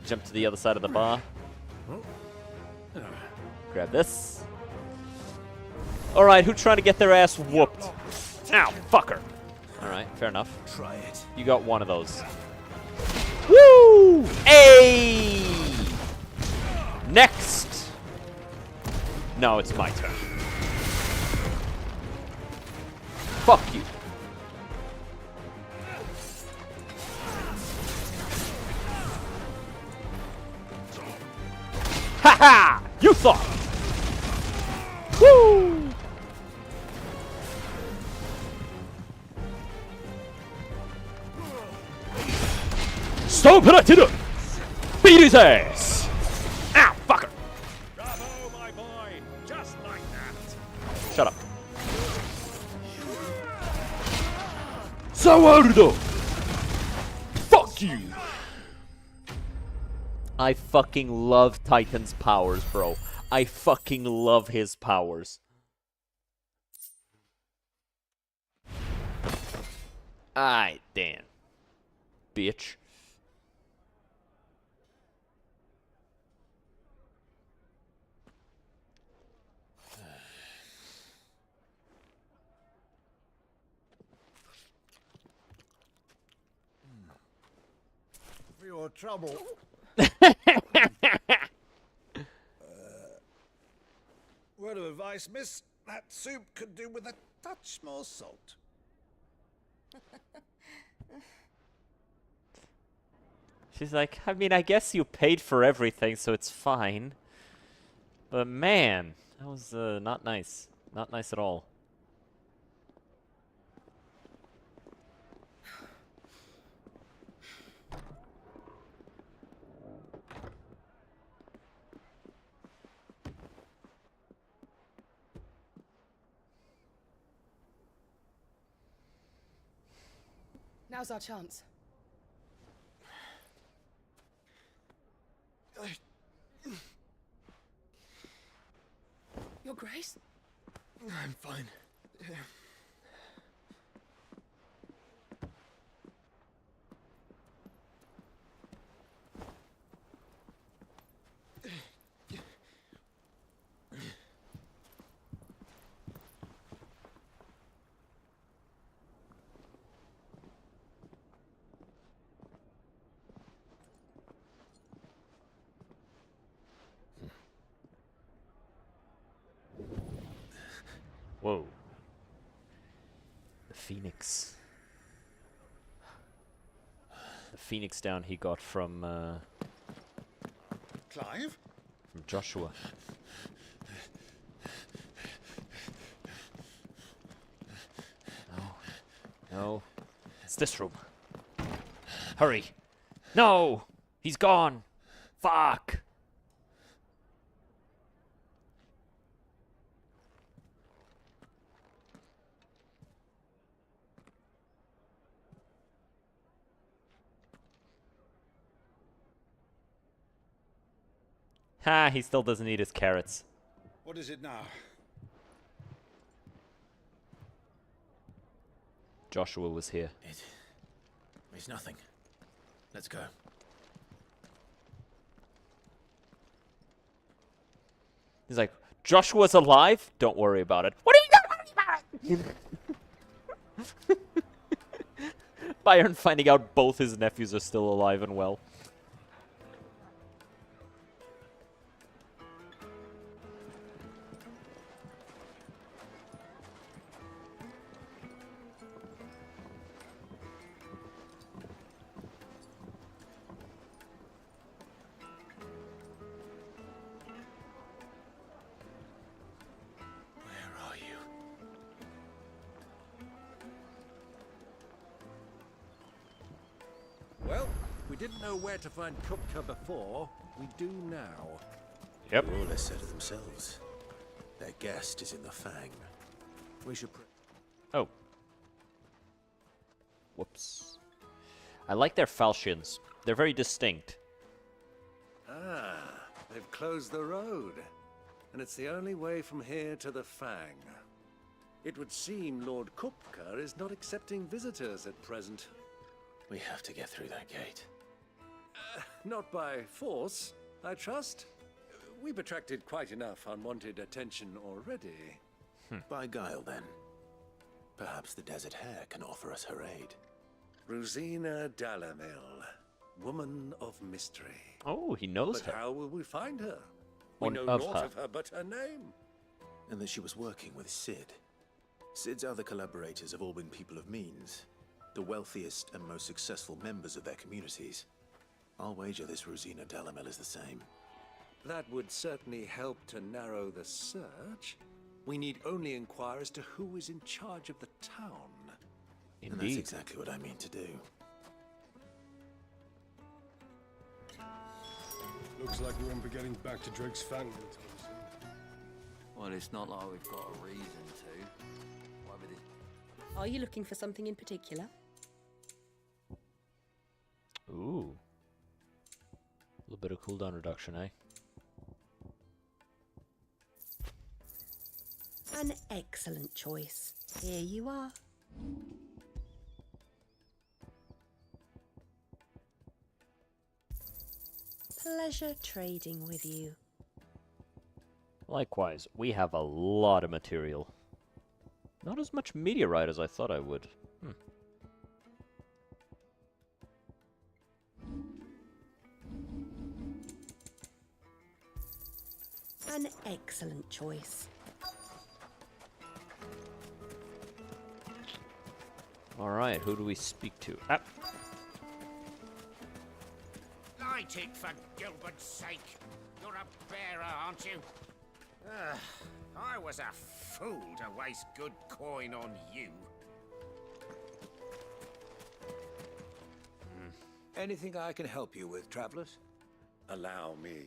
Jump to the other side of the bar. Grab this. Alright, who's trying to get their ass whooped? Ow, fucker. Alright, fair enough. Try it. You got one of those. Woo! Hey! Next! No, it's my turn. Fuck you. What's up? Woo! Stop it! Beat his ass! Ow, fucker! Bravo, my boy! Just like that! Shut up. Sawardo! Fuck you! I fucking love Titan's powers, bro. I fucking love his powers. Aight, Dan. Bitch. For your trouble. Word of advice, miss. That soup could do with a touch more salt. She's like, I mean, I guess you paid for everything, so it's fine. But man, that was not nice. Not nice at all. Now's our chance. Your Grace? I'm fine. Whoa. The Phoenix. The Phoenix down he got from Clive? from Joshua. No. No. It's this room. Hurry. No! He's gone! Fuck! Ha, he still doesn't eat his carrots. What is it now? Joshua was here. It's nothing. Let's go. He's like, Joshua's alive? Don't worry about it. What are you doing about it? Byron finding out both his nephews are still alive and well. Well, we didn't know where to find Kupka before. We do now. Yep. All they said to themselves. Their guest is in the Fang. We should. Oh. Whoops. I like their falchions. They're very distinct. Ah, they've closed the road. And it's the only way from here to the Fang. It would seem Lord Kupka is not accepting visitors at present. We have to get through that gate. Not by force, I trust. We've attracted quite enough unwanted attention already. By guile, then. Perhaps the Desert Hare can offer us her aid. Rosina Dalamil, woman of mystery. Oh, he knows But her. how will we find her? We On know of naught her. of her but her name. And that she was working with Sid. Sid's other collaborators have all been people of means. The wealthiest and most successful members of their communities. I'll wager this Rosina Dalamil is the same. that would certainly help to narrow the search. We need only inquire as to who is in charge of the town. And that's exactly what I mean to do. Looks like we won't be getting back to Drake's Fang anytime soon. Well, it's not like we've got a reason to. Why would it? Are you looking for something in particular? Ooh. A little bit of cooldown reduction, eh? An excellent choice. Here you are. Pleasure trading with you. Likewise, we have a lot of material. Not as much meteorite as I thought I would. An excellent choice. Alright, who do we speak to? Ah. Light it, for Gilbert's sake. You're a bearer, aren't you? I was a fool to waste good coin on you. Anything I can help you with, travelers? Allow me.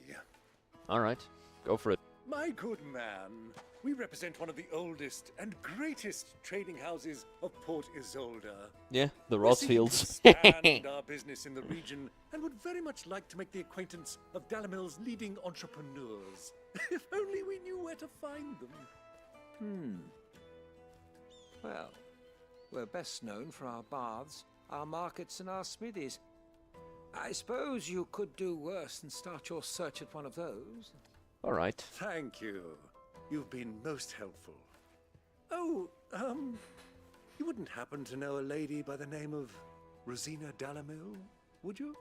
Alright, go for it. My good man, we represent one of the oldest and greatest trading houses of Port Isolde. Yeah, the We're seeking to Rothfields. expand our business in the region and would very much like to make the acquaintance of Dalamil's leading entrepreneurs. If only we knew where to find them. Well, we're best known for our baths, our markets, and our smithies. I suppose you could do worse than start your search at one of those. Alright. Thank you. You've been most helpful. Oh, you wouldn't happen to know a lady by the name of Rosina Dalamil, would you?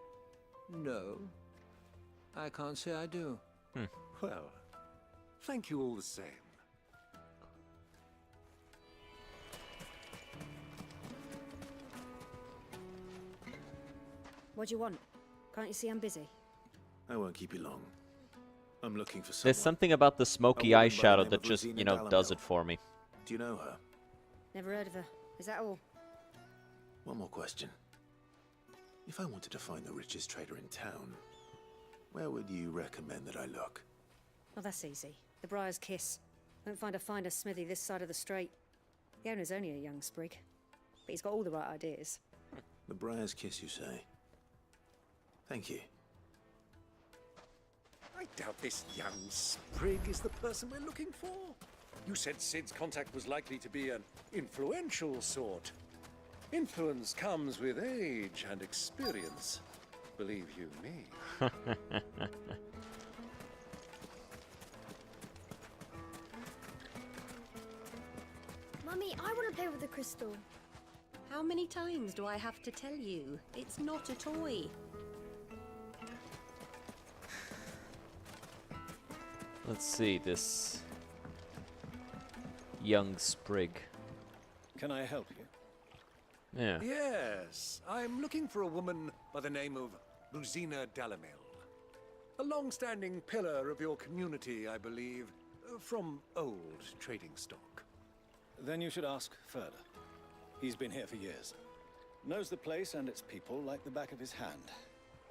No, I can't say I do. Well, thank you all the same. What do you want? Can't you see I'm busy? I won't keep you long. I'm looking for someone. There's something about the smoky A woman by the eyeshadow name that of just, Rosina you know, does Dalamil. it for me. Do you know her? Never heard of her. Is that all? One more question. If I wanted to find the richest trader in town, where would you recommend that I look? Oh, that's easy. The Briar's Kiss. Won't find a finer smithy this side of the strait. The owner's only a young sprig, but he's got all the right ideas. The Briar's Kiss, you say? Thank you. I doubt this young sprig is the person we're looking for. You said Sid's contact was likely to be an influential sort. Influence comes with age and experience. Believe you me. Mummy, I want to play with the crystal. How many times do I have to tell you? It's not a toy. Let's see, this young sprig. Can I help you? Yeah. Yes, I'm looking for a woman by the name of Rosina Dalamil. A long-standing pillar of your community, I believe, from old trading stock. Then you should ask further. He's been here for years. Knows the place and its people like the back of his hand.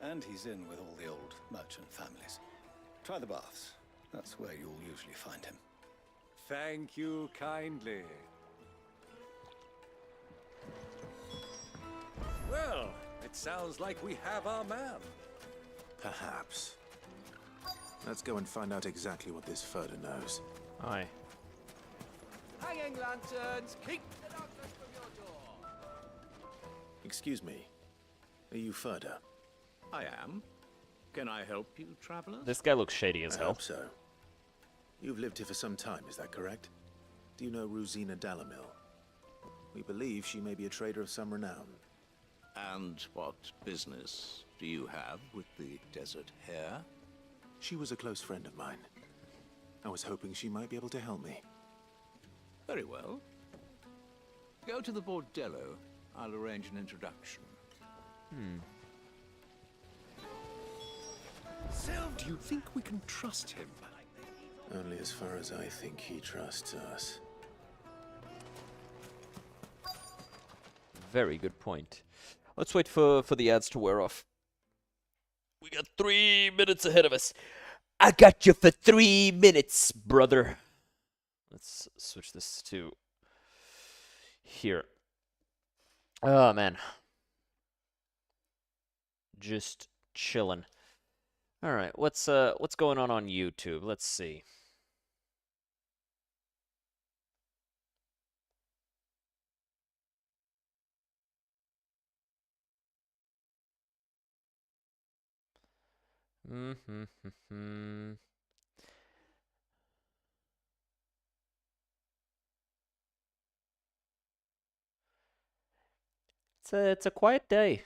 And he's in with all the old merchant families. Try the baths. That's where you'll usually find him. Thank you kindly. Well, it sounds like we have our man. Perhaps. Let's go and find out exactly what this Furder knows. Aye. Hanging lanterns, keep the darkness from your door. Excuse me. Are you Furder? I am. Can I help you, traveler? This guy looks shady as I hell. hope so. You've lived here for some time, is that correct? Do you know Rosina Dalamil? We believe she may be a trader of some renown. And what business do you have with the desert hare? She was a close friend of mine. I was hoping she might be able to help me. Very well. Go to the bordello. I'll arrange an introduction. Do you think we can trust him? Only as far as I think he trusts us. Very good point. Let's wait for the ads to wear off. We got 3 minutes ahead of us. I got you for 3 minutes, brother. Let's switch this to here. Oh, man. Just chilling. All right, what's going on YouTube? Let's see. It's a quiet day.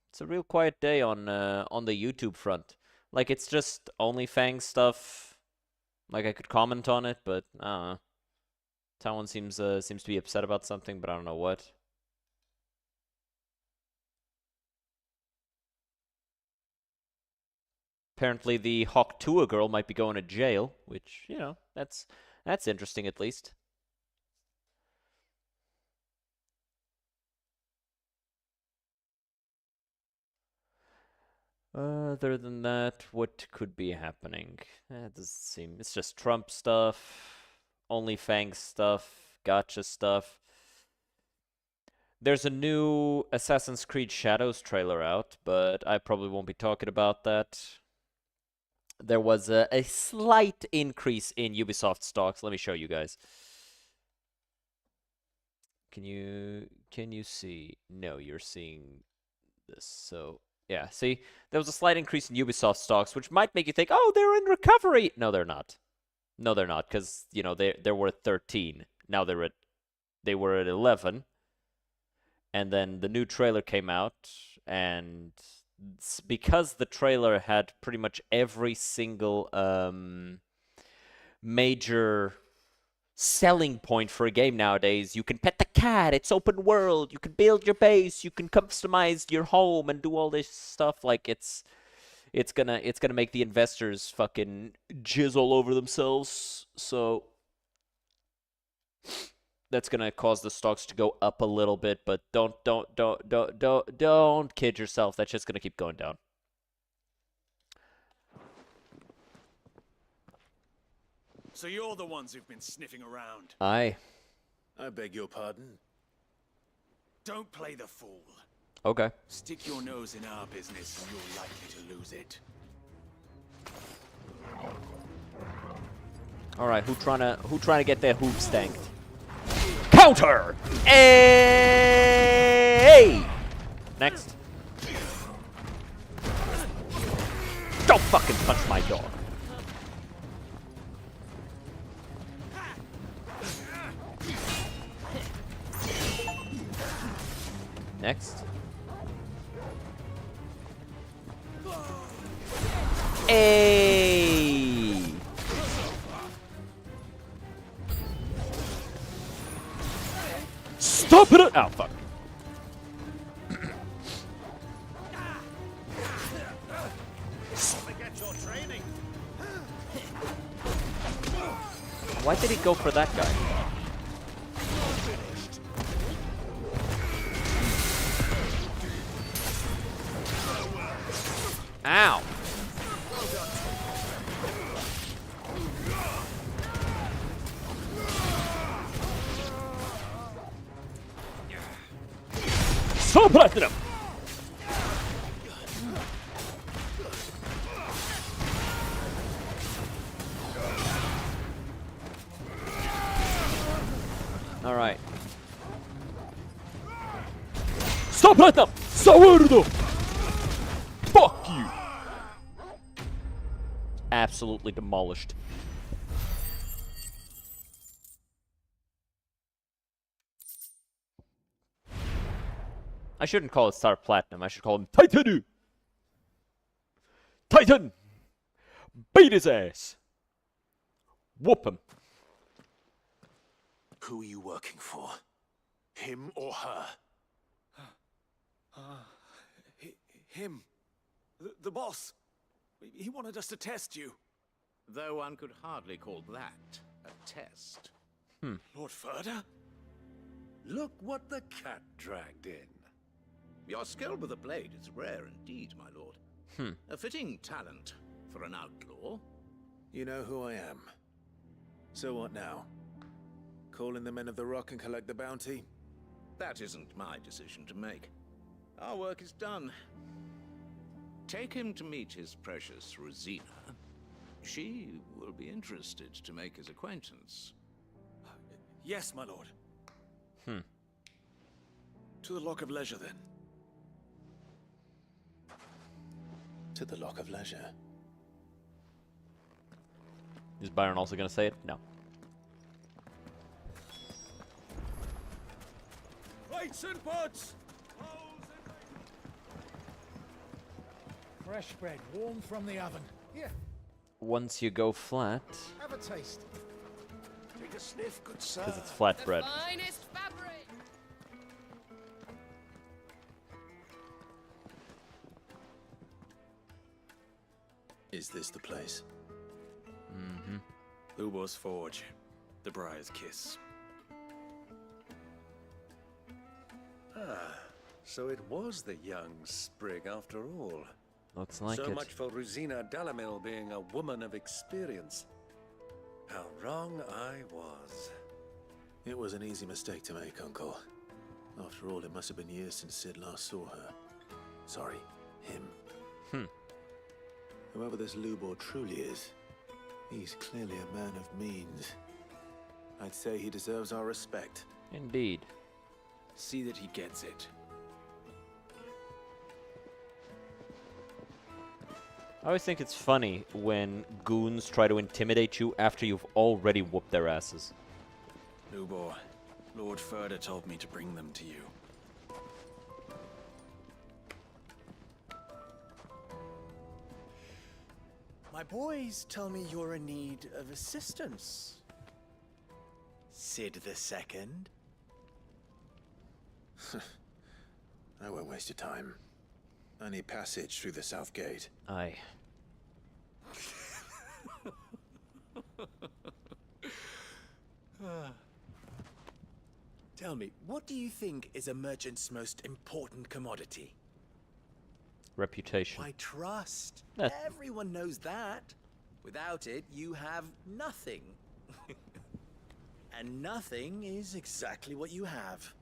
It's a real quiet day on the YouTube front. Like, it's just OnlyFans stuff. Like, I could comment on it, but I don't know. Talon seems to be upset about something, but I don't know what. Apparently, the Hawk Tua girl might be going to jail, which, you know, that's interesting at least. Other than that, what could be happening? It doesn't seem. It's just Trump stuff, OnlyFans stuff, gotcha stuff. There's a new Assassin's Creed Shadows trailer out, but I probably won't be talking about that. There was a slight increase in Ubisoft stocks. Let me show you guys. Can you see? No, you're seeing this. So, yeah, see? There was a slight increase in Ubisoft stocks, which might make you think, "Oh, they're in recovery." No, they're not. No, they're not, cuz you know, they were at 13. Now they were at 11. And then the new trailer came out, and because the trailer had pretty much every single major selling point for a game nowadays. You can pet the cat, it's open world, you can build your base, you can customize your home and do all this stuff. Like, it's gonna make the investors fucking jizz all over themselves. So that's gonna cause the stocks to go up a little bit, but don't kid yourself. That's just gonna keep going down. So you're the ones who've been sniffing around. Aye. I beg your pardon? Don't play the fool. Okay. Stick your nose in our business and you're likely to lose it. All right, who trying to get their hooves stanked? Counter! Hey! Next. Don't fucking punch my dog. Next. Hey! Stop it! Oh, fuck. Why did he go for that guy? Ow. So platinum. All right. Stop platinum. Sourdo. Fuck you. Absolutely demolished. I shouldn't call it Star Platinum. I should call him Titan. Titan. Beat his ass. Whoop him. Who are you working for? Him or her? Him. The boss. He wanted us to test you. Though one could hardly call that a test. Lord Furder? Look what the cat dragged in. Your skill with the blade is rare indeed, my lord. A fitting talent for an outlaw. You know who I am. So what now? Call in the Men of the Rock and collect the bounty? That isn't my decision to make. Our work is done. Take him to meet his precious Rosina. She will be interested to make his acquaintance. Yes, my lord. To the Lock of Leisure, then. To the Lock of Leisure. Is Byron also going to say it? No. Plates and pots! Fresh bread, warm from the oven. Here, Once you go flat, have a taste. Take a sniff, good sir. because it's flat bread. Finest fabric! Is this the place? Ubor's Forge. The Briar's Kiss. So it was the young sprig after all. Looks like so it. much for Rosina Dalamil being a woman of experience. How wrong I was. It was an easy mistake to make, Uncle. After all, it must have been years since Sid last saw her. Sorry, him. Whoever this Lubor truly is, he's clearly a man of means. I'd say he deserves our respect. Indeed. See that he gets it. I always think it's funny when goons try to intimidate you after you've already whooped their asses. Lubor, Lord Furder told me to bring them to you. My boys tell me you're in need of assistance. Sid the Second. I won't waste your time. I need passage through the south gate. Aye. Tell me, what do you think is a merchant's most important commodity? Reputation. Why, trust. Eh. Everyone knows that. Without it, you have nothing. And nothing is exactly what you have.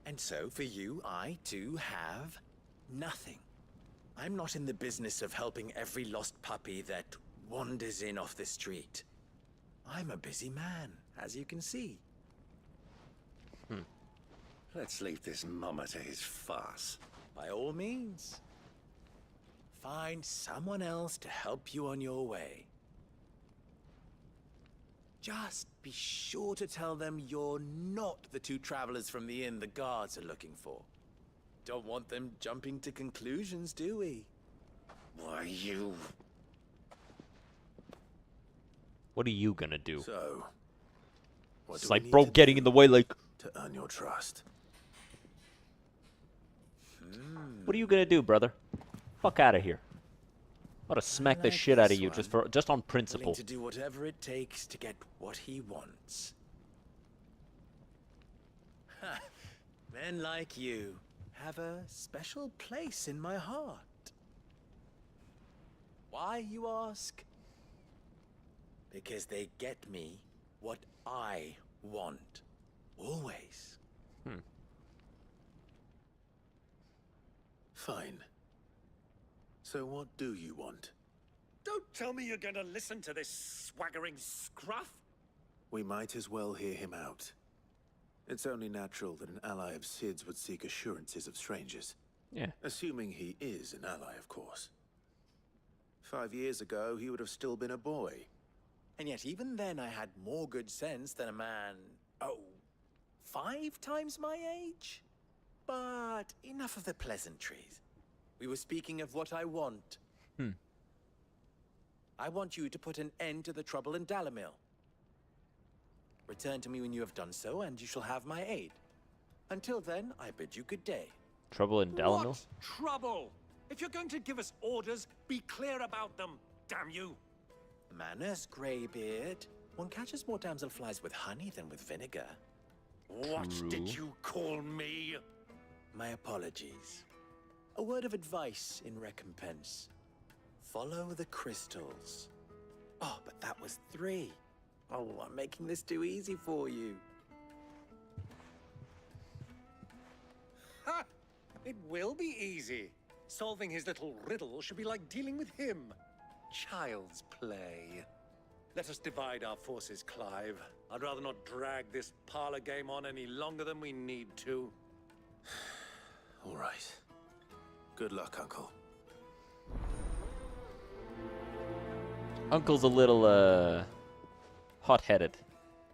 And so, for you, I, too, have nothing. I'm not in the business of helping every lost puppy that wanders in off the street. I'm a busy man, as you can see. Let's leave this mummer to his farce. By all means. Find someone else to help you on your way. Just be sure to tell them you're not the two travelers from the inn the guards are looking for. Don't want them jumping to conclusions, do we? Why, you... What are you gonna do? So, what It's do we like, need bro, to getting do in the way, like... to earn your trust? What are you gonna do, brother? Fuck out of here. I ought to smack the like shit out of this you one. just on principle. Willing to do whatever it takes to get what he wants. Ha! Men like you have a special place in my heart. Why, you ask? Because they get me what I want. Always. Fine. So what do you want? Don't tell me you're going to listen to this swaggering scruff. We might as well hear him out. It's only natural that an ally of Sid's would seek assurances of strangers. Yeah. Assuming he is an ally, of course. 5 years ago, he would have still been a boy. And yet even then I had more good sense than a man, 5 times my age? But enough of the pleasantries. We were speaking of what I want. I want you to put an end to the trouble in Dalamil. Return to me when you have done so, and you shall have my aid. Until then, I bid you good day. Trouble in Dalamil? What trouble? If you're going to give us orders, be clear about them, damn you! Manners, Greybeard. One catches more damselflies with honey than with vinegar. What did you call me? My apologies. A word of advice in recompense. Follow the crystals. Oh, but that was 3. Oh, I'm making this too easy for you. Ha! It will be easy. Solving his little riddle should be like dealing with him. Child's play. Let us divide our forces, Clive. I'd rather not drag this parlor game on any longer than we need to. All right. Good luck, Uncle. Uncle's a little, hot-headed,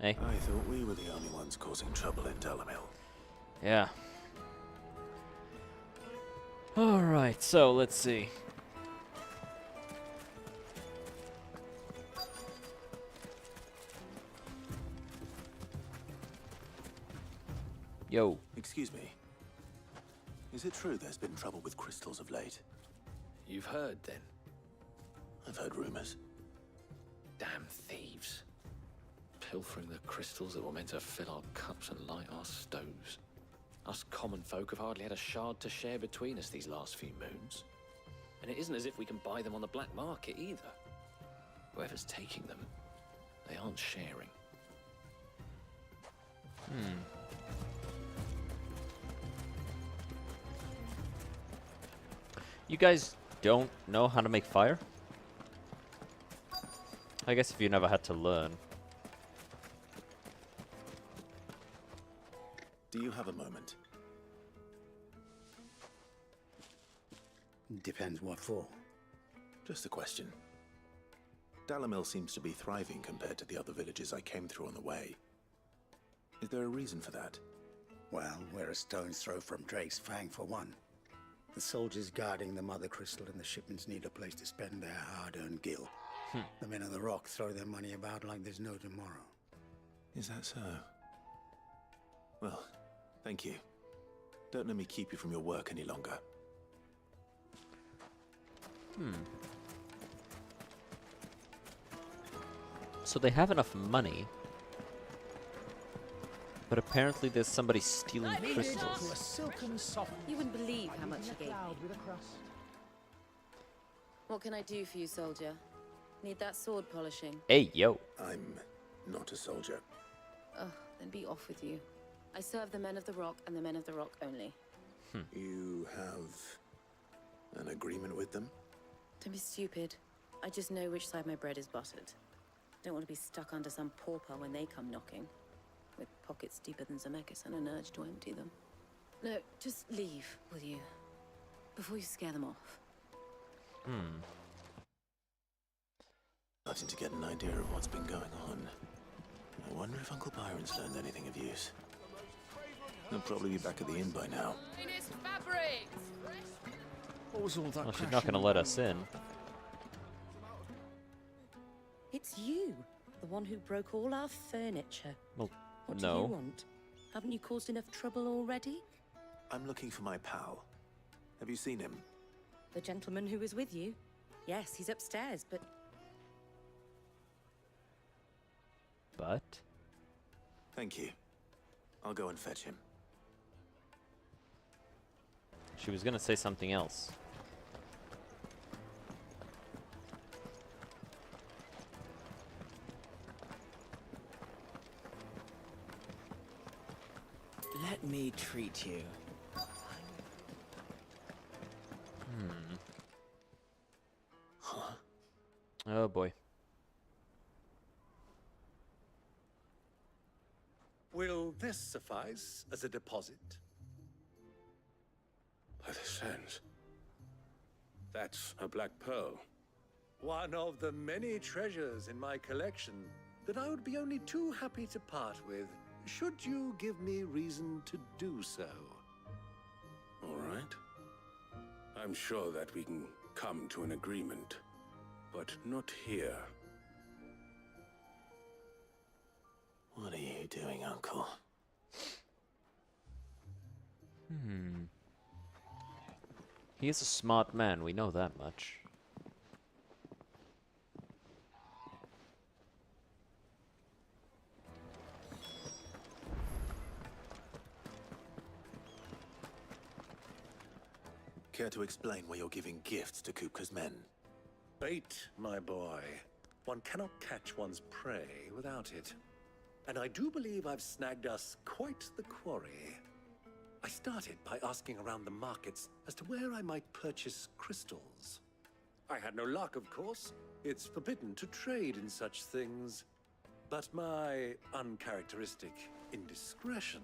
eh? I thought we were the only ones causing trouble in Delamil. Yeah. Alright, so let's see. Yo. Excuse me. Is it true there's been trouble with crystals of late? You've heard, then? I've heard rumors. Damn thieves. Pilfering the crystals that were meant to fill our cups and light our stoves. Us common folk have hardly had a shard to share between us these last few moons. And it isn't as if we can buy them on the black market either. Whoever's taking them, they aren't sharing. You guys don't know how to make fire? I guess if you never had to learn. Do you have a moment? Depends what for. Just a question. Dalamil seems to be thriving compared to the other villages I came through on the way. Is there a reason for that? Well, we're a stone's throw from Drake's Fang, for one. The soldiers guarding the Mother Crystal and the shipments need a place to spend their hard-earned gil. The men of the Rock throw their money about like there's no tomorrow. Is that so? Well, thank you. Don't let me keep you from your work any longer. So they have enough money, but apparently there's somebody stealing crystals. You wouldn't believe how much he gave me. What can I do for you, soldier? Need that sword polishing? Hey, yo. I'm not a soldier. Oh, then be off with you. I serve the men of the Rock and the men of the Rock only. You have an agreement with them? Don't be stupid. I just know which side my bread is buttered. Don't want to be stuck under some pauper when they come knocking. With pockets deeper than Zemeckis and an urge to empty them. No, just leave, will you? Before you scare them off. Starting to get an idea of what's been going on. I wonder if Uncle Byron's learned anything of use. He'll probably be back at the inn by now. Finest fabrics! What was all that? Well, she's not going to let us in. It's you, the one who broke all our furniture. Well, What do no. you want? Haven't you caused enough trouble already? I'm looking for my pal. Have you seen him? The gentleman who was with you? Yes, he's upstairs, but... But? Thank you. I'll go and fetch him. She was going to say something else. Let me treat you. Huh? Oh boy. Will this suffice as a deposit? By the sands. That's a black pearl. One of the many treasures in my collection that I would be only too happy to part with, should you give me reason to do so. All right. I'm sure that we can come to an agreement, but not here. What are you doing, Uncle? He is a smart man, we know that much. Care to explain why you're giving gifts to Kupka's men? Bait, my boy. One cannot catch one's prey without it. And I do believe I've snagged us quite the quarry. I started by asking around the markets as to where I might purchase crystals. I had no luck, of course. It's forbidden to trade in such things. But my uncharacteristic indiscretion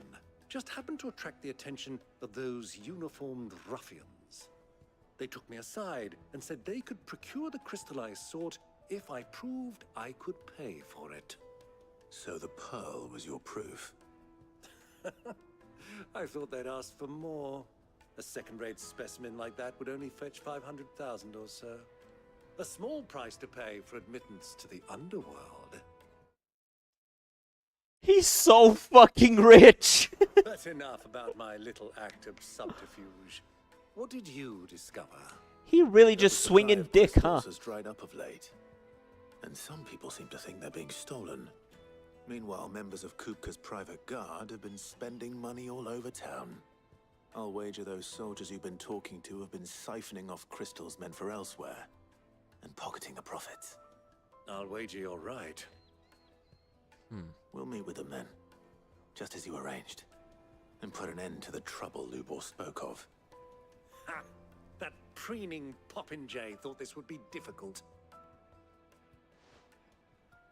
just happened to attract the attention of those uniformed ruffians. They took me aside and said they could procure the crystal I sought if I proved I could pay for it. So the pearl was your proof? I thought they'd ask for more. A second-rate specimen like that would only fetch 500,000 or so. A small price to pay for admittance to the underworld. He's so fucking rich! That's enough about my little act of subterfuge. What did you discover? He really just swinging dick, huh? Has dried up of late. And some people seem to think they're being stolen. Meanwhile, members of Kupka's private guard have been spending money all over town. I'll wager those soldiers you've been talking to have been siphoning off crystals meant for elsewhere, and pocketing the profits. I'll wager you're right. We'll meet with them then, just as you arranged, and put an end to the trouble Lubor spoke of. Ha! That preening popinjay thought this would be difficult.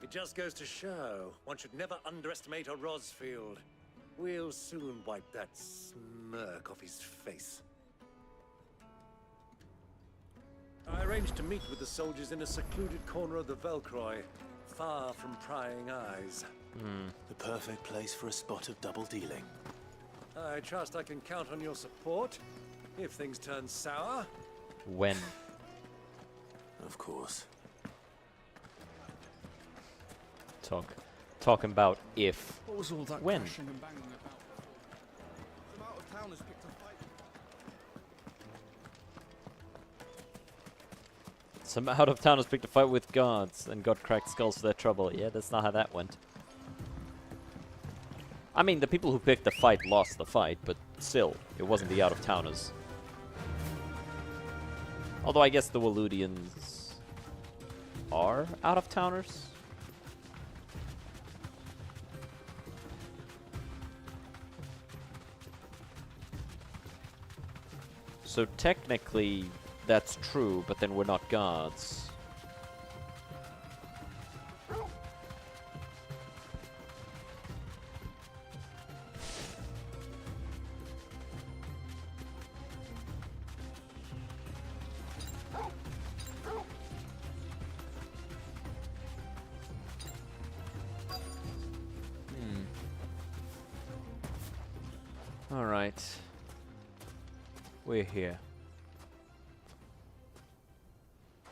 It just goes to show one should never underestimate a Rosfield. We'll soon wipe that smirk off his face. I arranged to meet with the soldiers in a secluded corner of the Velcroy, far from prying eyes. The perfect place for a spot of double dealing. I trust I can count on your support if things turn sour. When? Of course. Talking about if. What was all that when? crashing and banging about before? Some out-of-towners picked a fight. Some out-of-towners picked a fight with guards and got cracked skulls for their trouble. Yeah, that's not how that went. I mean, the people who picked the fight lost the fight, but still, it wasn't the out-of-towners. Although I guess the Waludians are out-of-towners? So technically, that's true, but then we're not gods. All right. We're here.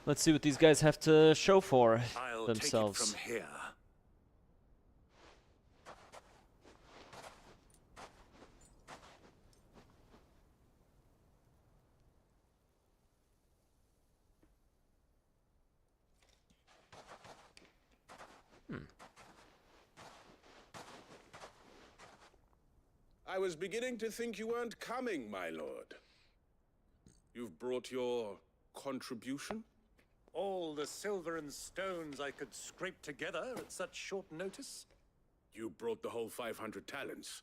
Let's see what these guys have to show for themselves. Take it from here. I was beginning to think you weren't coming, my lord. You've brought your contribution? All the silver and stones I could scrape together at such short notice? You brought the whole 500 talents.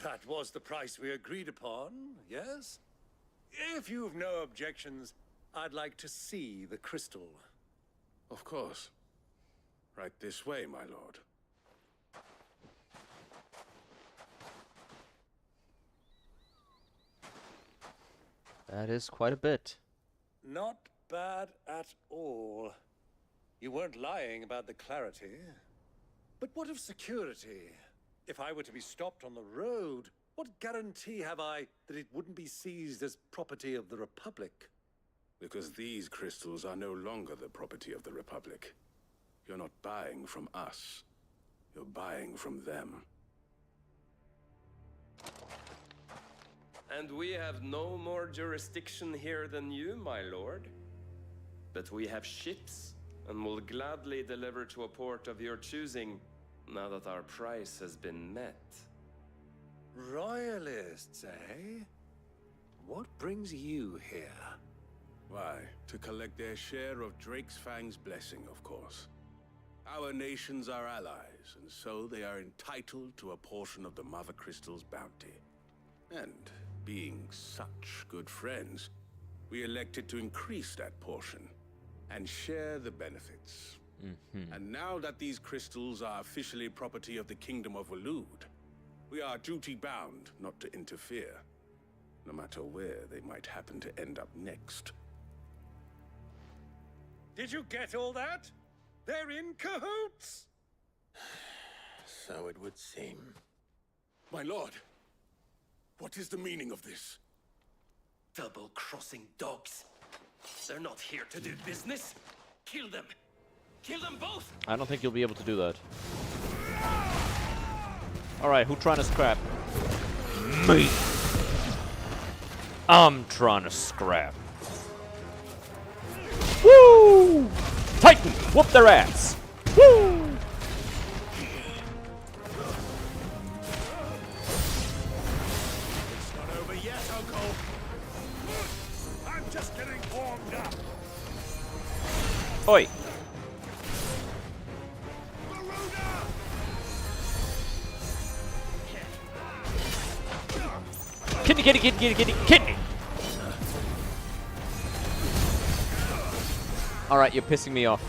That was the price we agreed upon, yes? If you've no objections, I'd like to see the crystal. Of course. Right this way, my lord. That is quite a bit. Not bad at all. You weren't lying about the clarity. But what of security? If I were to be stopped on the road, what guarantee have I that it wouldn't be seized as property of the Republic? Because these crystals are no longer the property of the Republic. You're not buying from us. You're buying from them. And we have no more jurisdiction here than you, my lord. But we have ships, and will gladly deliver to a port of your choosing, now that our price has been met. Royalists, eh? What brings you here? Why, to collect their share of Drake's Fang's blessing, of course. Our nations are allies, and so they are entitled to a portion of the Mother Crystal's bounty. And being such good friends, we elected to increase that portion and share the benefits. And now that these crystals are officially property of the Kingdom of Waloed, we are duty-bound not to interfere, no matter where they might happen to end up next. Did you get all that? They're in cahoots! So it would seem. My lord, what is the meaning of this? Double-crossing dogs. They're not here to do business. Kill them. Kill them both! I don't think you'll be able to do that. Alright, who trying to scrap? Me! I'm trying to scrap. Woo! Titan! Whoop their ass! Woo! It's not over yet, Uncle. I'm just getting warmed up. Oi! Kidney! Alright, you're pissing me off.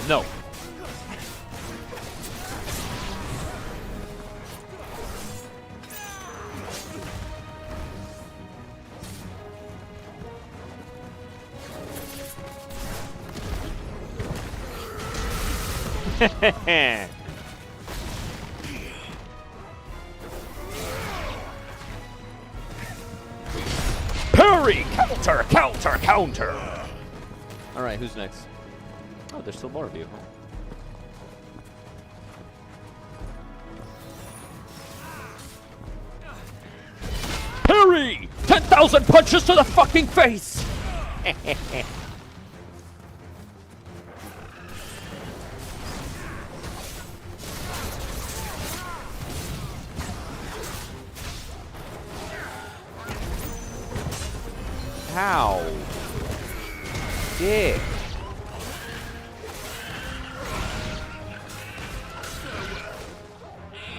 No. Parry! Counter! Alright, who's next? Oh, there's still more of you, huh? Parry! 10,000 punches to the fucking face! How? Dick.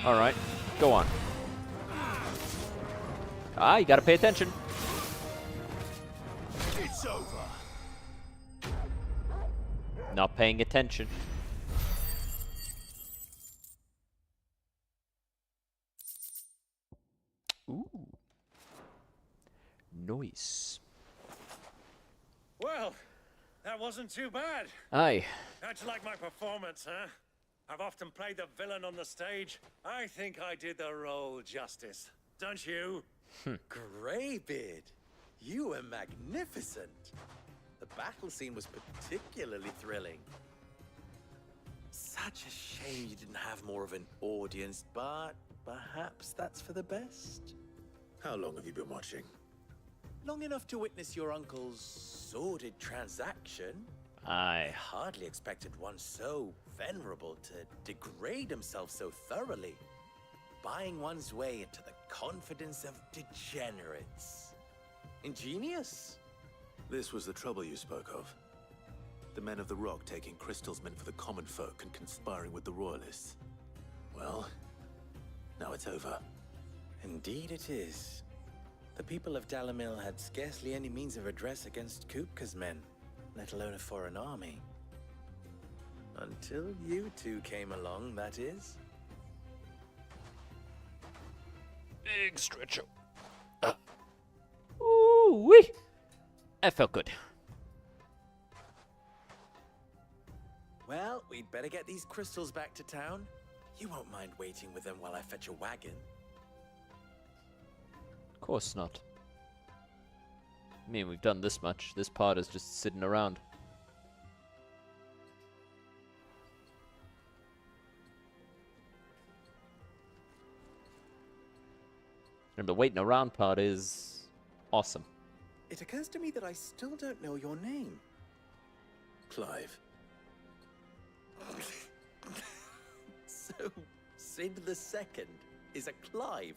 Alright, go on. Ah, you gotta pay attention. It's over. Not paying attention. Ooh. Nice. Well, that wasn't too bad. Aye. How'd you like my performance, huh? I've often played the villain on the stage. I think I did the role justice. Don't you? Greybeard, you were magnificent. The battle scene was particularly thrilling. Such a shame you didn't have more of an audience, but perhaps that's for the best. How long have you been watching? Long enough to witness your uncle's sordid transaction. Aye. Hardly expected one so venerable to degrade himself so thoroughly. Buying one's way into the confidence of degenerates. Ingenious. This was the trouble you spoke of. The men of the Rock taking crystals meant for the common folk and conspiring with the Royalists. Well, now it's over. Indeed it is. The people of Dalamil had scarcely any means of redress against Kupka's men, let alone a foreign army. Until you two came along, that is. Big stretcher. Ooh wee! That felt good. Well, we'd better get these crystals back to town. You won't mind waiting with them while I fetch a wagon. Of course not. I mean, we've done this much. This part is just sitting around. And the waiting around part is awesome. It occurs to me that I still don't know your name. Clive. So, Sid the Second is a Clive.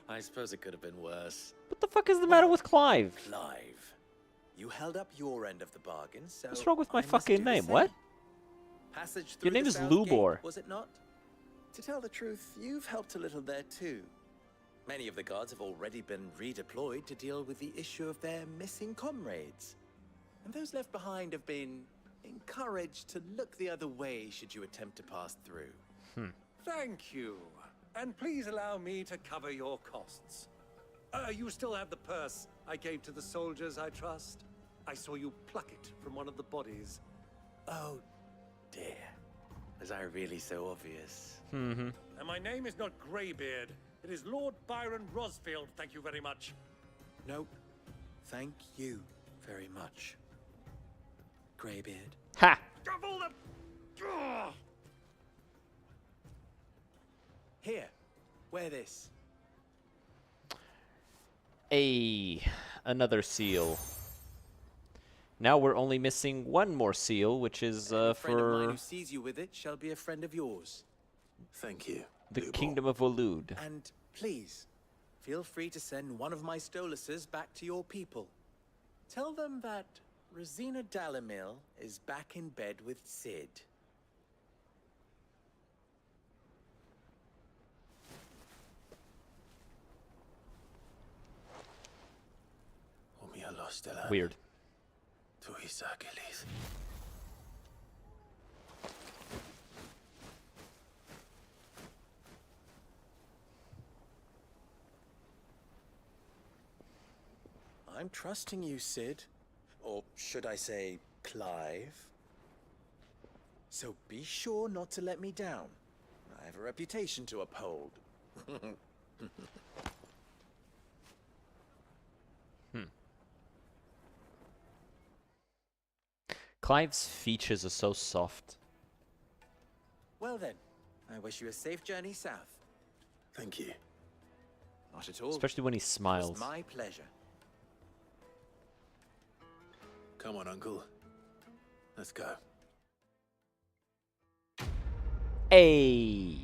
I suppose it could have been worse. What the fuck is the matter with Clive? Clive, you held up your end of the bargain, so What's wrong with my I must fucking do the name? same. What? Passage through Your name the is South Lubor. Gate, was it not? To tell the truth, you've helped a little there too. Many of the guards have already been redeployed to deal with the issue of their missing comrades. And those left behind have been encouraged to look the other way should you attempt to pass through. Thank you. And please allow me to cover your costs. You still have the purse I gave to the soldiers, I trust? I saw you pluck it from one of the bodies. Oh, dear. Was I really so obvious? And my name is not Greybeard. It is Lord Byron Rosfield, thank you very much. Nope. Thank you very much. Greybeard. Ha! Double the... Ugh! Here, wear this. Another seal. Now we're only missing one more seal, which is A friend of mine for who sees you with it shall be a friend of yours. Thank you. the Kingdom of Olud. And please, feel free to send one of my Stoluses back to your people. Tell them that Rosina Dalamil is back in bed with Sid. Weird. I'm trusting you, Sid. Or should I say, Clive? So be sure not to let me down. I have a reputation to uphold. Clive's features are so soft. Well then, I wish you a safe journey south. Thank you. Not at all. Especially when he smiles. It's my pleasure. Come on, Uncle. Let's go. Hey.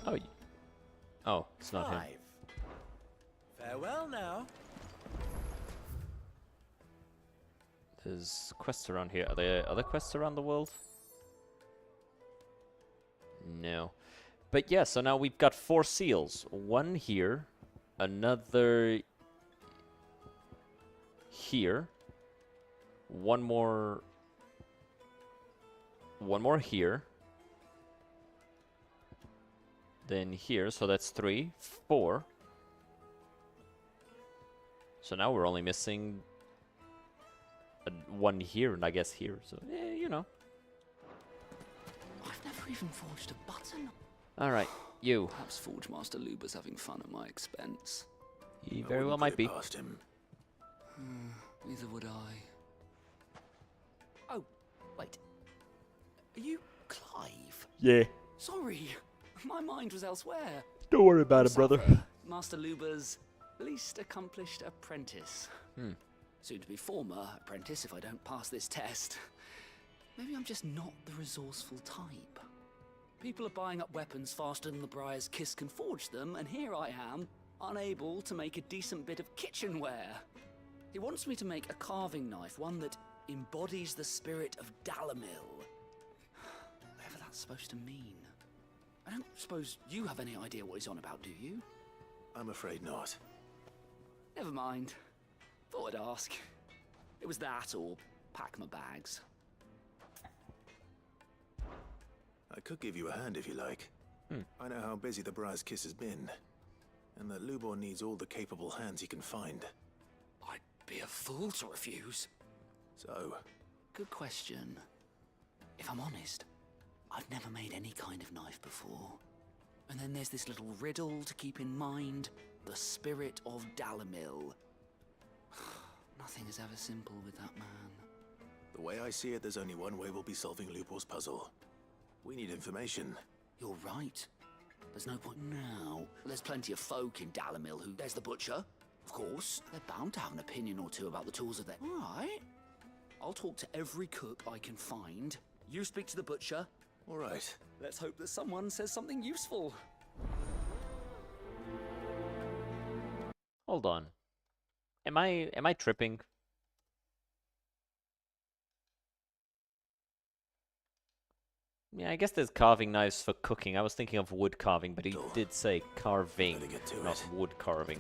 Oh. Oh, it's not him. Clive. Farewell now. There's quests around here. Are there other quests around the world? No. But yeah, so now we've got 4 seals. One here. Another here. One more here. Then here, so that's 3. 4. So now we're only missing one here, and I guess here. So, you know. I've never even forged a button. Alright, you. Perhaps Forge Master Luber's having fun at my expense. He very well might be. Past him. Neither would I. Oh, wait. Are you Clive? Yeah. Sorry, my mind was elsewhere. Don't worry about it, brother. Master Luber's least accomplished apprentice. Soon to be former apprentice if I don't pass this test. Maybe I'm just not the resourceful type. People are buying up weapons faster than the Briar's Kiss can forge them, and here I am, unable to make a decent bit of kitchenware. He wants me to make a carving knife, one that embodies the spirit of Dalamil. Whatever that's supposed to mean. I don't suppose you have any idea what he's on about, do you? I'm afraid not. Never mind. Thought I'd ask. It was that or pack my bags. I could give you a hand if you like. I know how busy the Briar's Kiss has been, and that Lubor needs all the capable hands he can find. I'd be a fool to refuse. So? Good question. If I'm honest, I've never made any kind of knife before. And then there's this little riddle to keep in mind. The spirit of Dalamil. Nothing is ever simple with that man. The way I see it, there's only one way we'll be solving Lubor's puzzle. We need information. You're right. There's no point now. There's plenty of folk in Dalamil who... There's the butcher, of course. They're bound to have an opinion or two about the tools of their... All right. I'll talk to every cook I can find. You speak to the butcher. All right. Let's hope that someone says something useful. Hold on. Am I tripping? Yeah, I guess there's carving knives for cooking. I was thinking of wood carving, but he did say carving, not wood carving.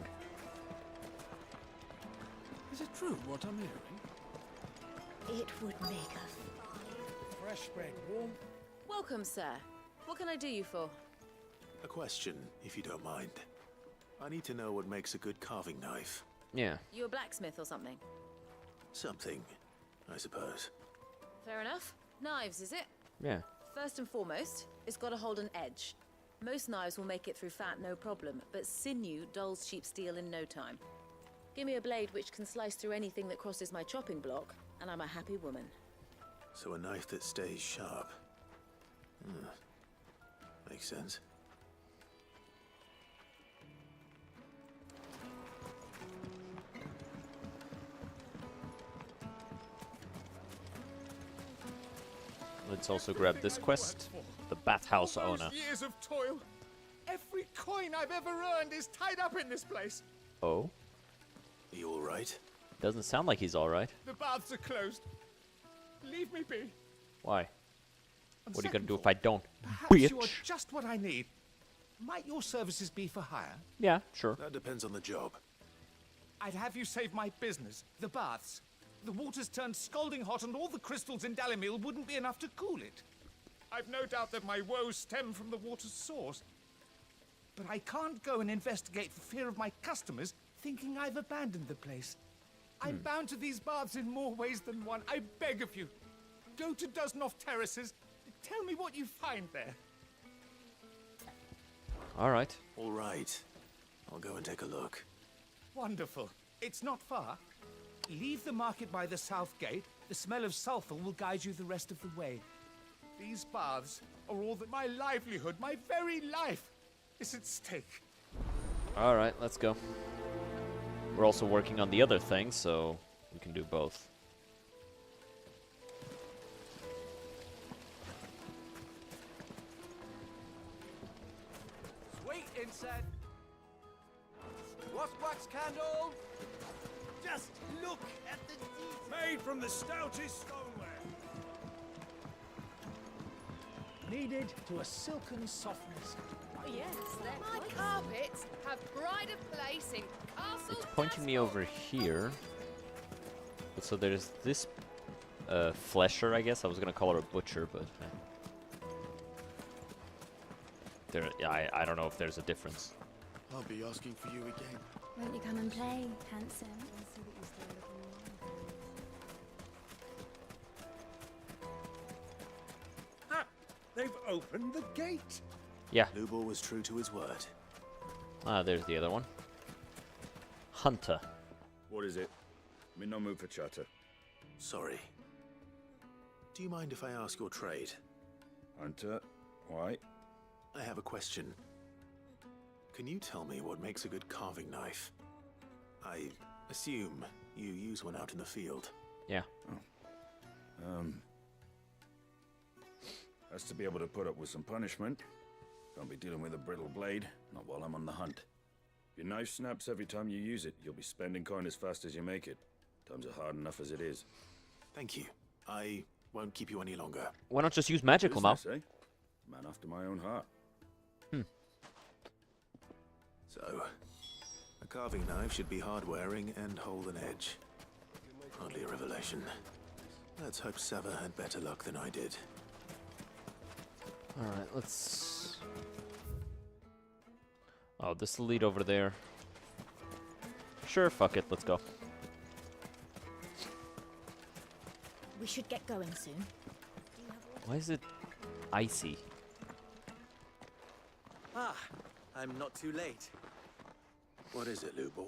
Is it true what I'm hearing? It would make a Fresh bread, warm. Welcome, sir. What can I do you for? A question, if you don't mind. I need to know what makes a good carving knife. Yeah. You a blacksmith or something? Something, I suppose. Fair enough. Knives, is it? Yeah. First and foremost, it's got to hold an edge. Most knives will make it through fat, no problem, but sinew dulls cheap steel in no time. Give me a blade which can slice through anything that crosses my chopping block, and I'm a happy woman. So a knife that stays sharp. Makes sense. Let's also grab this quest. The bathhouse owner. Years of toil. Every coin I've ever earned is tied up in this place. Oh? Are you alright? Doesn't sound like he's alright. The baths are closed. Leave me be. Why? On What are you gonna second do if thought, I don't? Perhaps Bitch! you are just what I need. Might your services be for hire? Yeah, sure. That depends on the job. I'd have you save my business, the baths. The water's turned scalding hot and all the crystals in Dalamil wouldn't be enough to cool it. I've no doubt that my woes stem from the water's source. But I can't go and investigate for fear of my customers thinking I've abandoned the place. I'm bound to these baths in more ways than one. I beg of you. Go to Dusnoff Terraces. Tell me what you find there. Alright. Alright. I'll go and take a look. Wonderful. It's not far. Leave the market by the south gate. The smell of sulfur will guide you the rest of the way. These baths are all that my livelihood, my very life, is at stake. Alright, let's go. We're also working on the other thing, so we can do both. Sweet incense. What's wax candle? Just look at the detail. Made from the stoutest stoneware. Kneaded to a silken softness. Oh, yes, My carpets have pride of place in Castle. It's pointing me over here. But so there's this flesher, I guess. I was gonna call her a butcher, but there. Yeah, I don't know if there's a difference. I'll be asking for you again. Won't you come and play, handsome? They've opened the gate. Yeah. Lubor was true to his word. Ah, there's the other one. Hunter. What is it? I'm in no mood for chatter. Sorry. Do you mind if I ask your trade? Hunter, why? I have a question. Can you tell me what makes a good carving knife? I assume you use one out in the field. Yeah. Has to be able to put up with some punishment. Can't be dealing with a brittle blade, not while I'm on the hunt. If your knife snaps every time you use it, you'll be spending coin as fast as you make it. Times are hard enough as it is. Thank you. I won't keep you any longer. Why not just use magical mouth? Business, eh? Man after my own heart. So, a carving knife should be hard-wearing and hold an edge. Hardly a revelation. Let's hope Sava had better luck than I did. Alright, let's... Oh, this will lead over there. Sure, fuck it, let's go. We should get going soon. Why is it icy? Ah, I'm not too late. What is it, Lubo?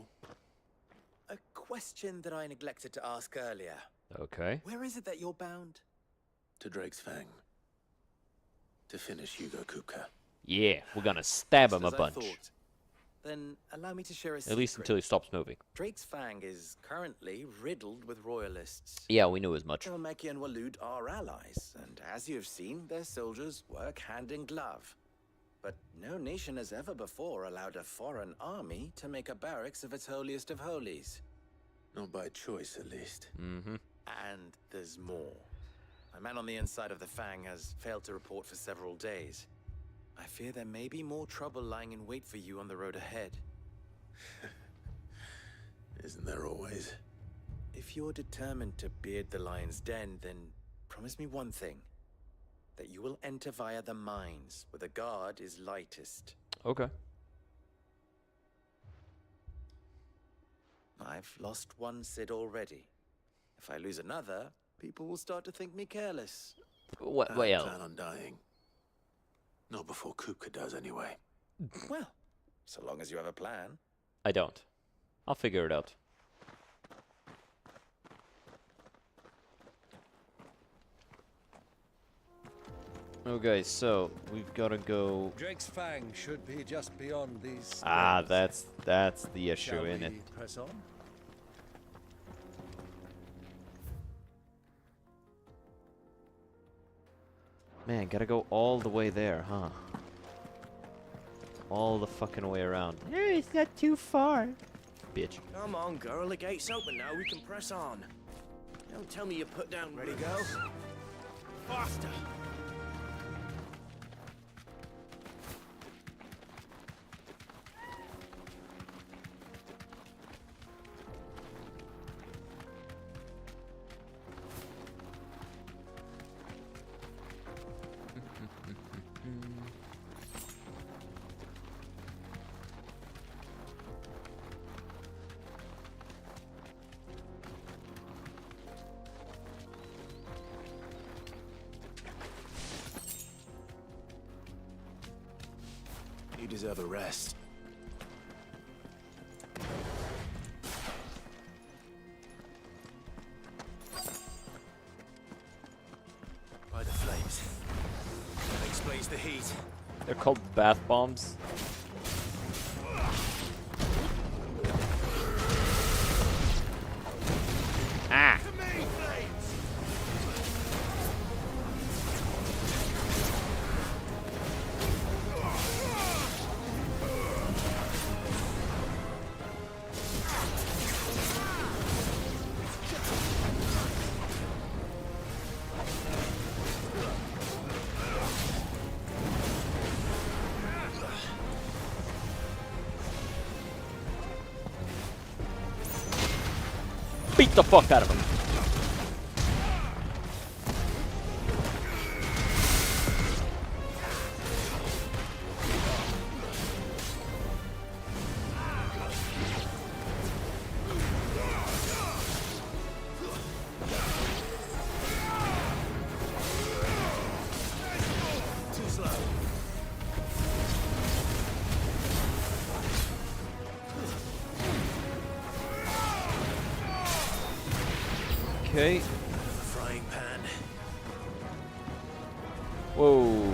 A question that I neglected to ask earlier. Okay. Where is it that you're bound? To Drake's Fang. To finish Hugo Kupka. Yeah, we're gonna stab him a As I bunch. thought. Then allow me to share a At least secret. until he stops moving. Drake's Fang is currently riddled with royalists. Yeah, we knew as much. Meki and Walud are allies, and as you have seen, their soldiers work hand in glove. But no nation has ever before allowed a foreign army to make a barracks of its holiest of holies. Not by choice, at least. Mm-hmm. And there's more. A man on the inside of the Fang has failed to report for several days. I fear there may be more trouble lying in wait for you on the road ahead. Isn't there always? If you're determined to beard the lion's den, then promise me one thing. That you will enter via the mines, where the guard is lightest. Okay. I've lost one Cid already. If I lose another, people will start to think me careless. What? I Well, plan on dying. Not before Kupka does, anyway. Well, so long as you have a plan. I don't. I'll figure it out. Okay, so we've got to go. Drake's Fang should be just beyond these. Ah, stairs. that's the issue, Shall isn't it? we press on? Man, gotta go all the way there, huh? All the fucking way around. Hey, it's not too far. Bitch. Come on, girl. The gate's open now. We can press on. Don't tell me you put down. Ready, go. Faster. You deserve a rest. By the flames. That explains the heat. They're called bath bombs. Ah! Beat the fuck out of him. Too slow. Okay. Frying pan. Whoa.